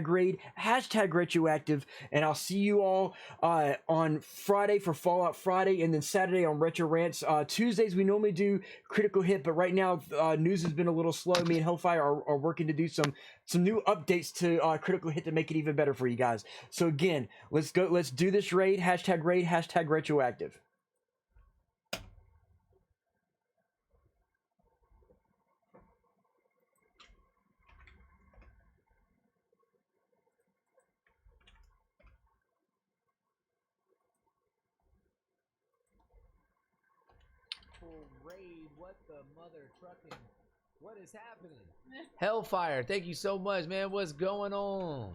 #raid, #retroactive, and I'll see you all on Friday for Fallout Friday, and then Saturday on Retro Rants. Tuesdays we normally do Critical Hit, but right now news has been a little slow. Me and Hellfire are working to do some new updates to Critical Hit to make it even better for you guys. So again, let's do this raid, #raid, #retroactive. Raid, what the mother trucking? What is happening? Hellfire, thank you so much, man. What's going on?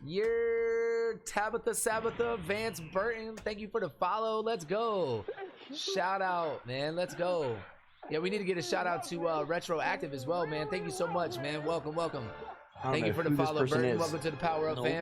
You're Tabitha, Vance Burton. Thank you for the follow. Let's go. Shout out, man. Let's go. Yeah, we need to get a shout out to Retroactive as well, man. Thank you so much, man. Welcome. Thank you for the follow, Burton. Welcome to the Power Up, fam.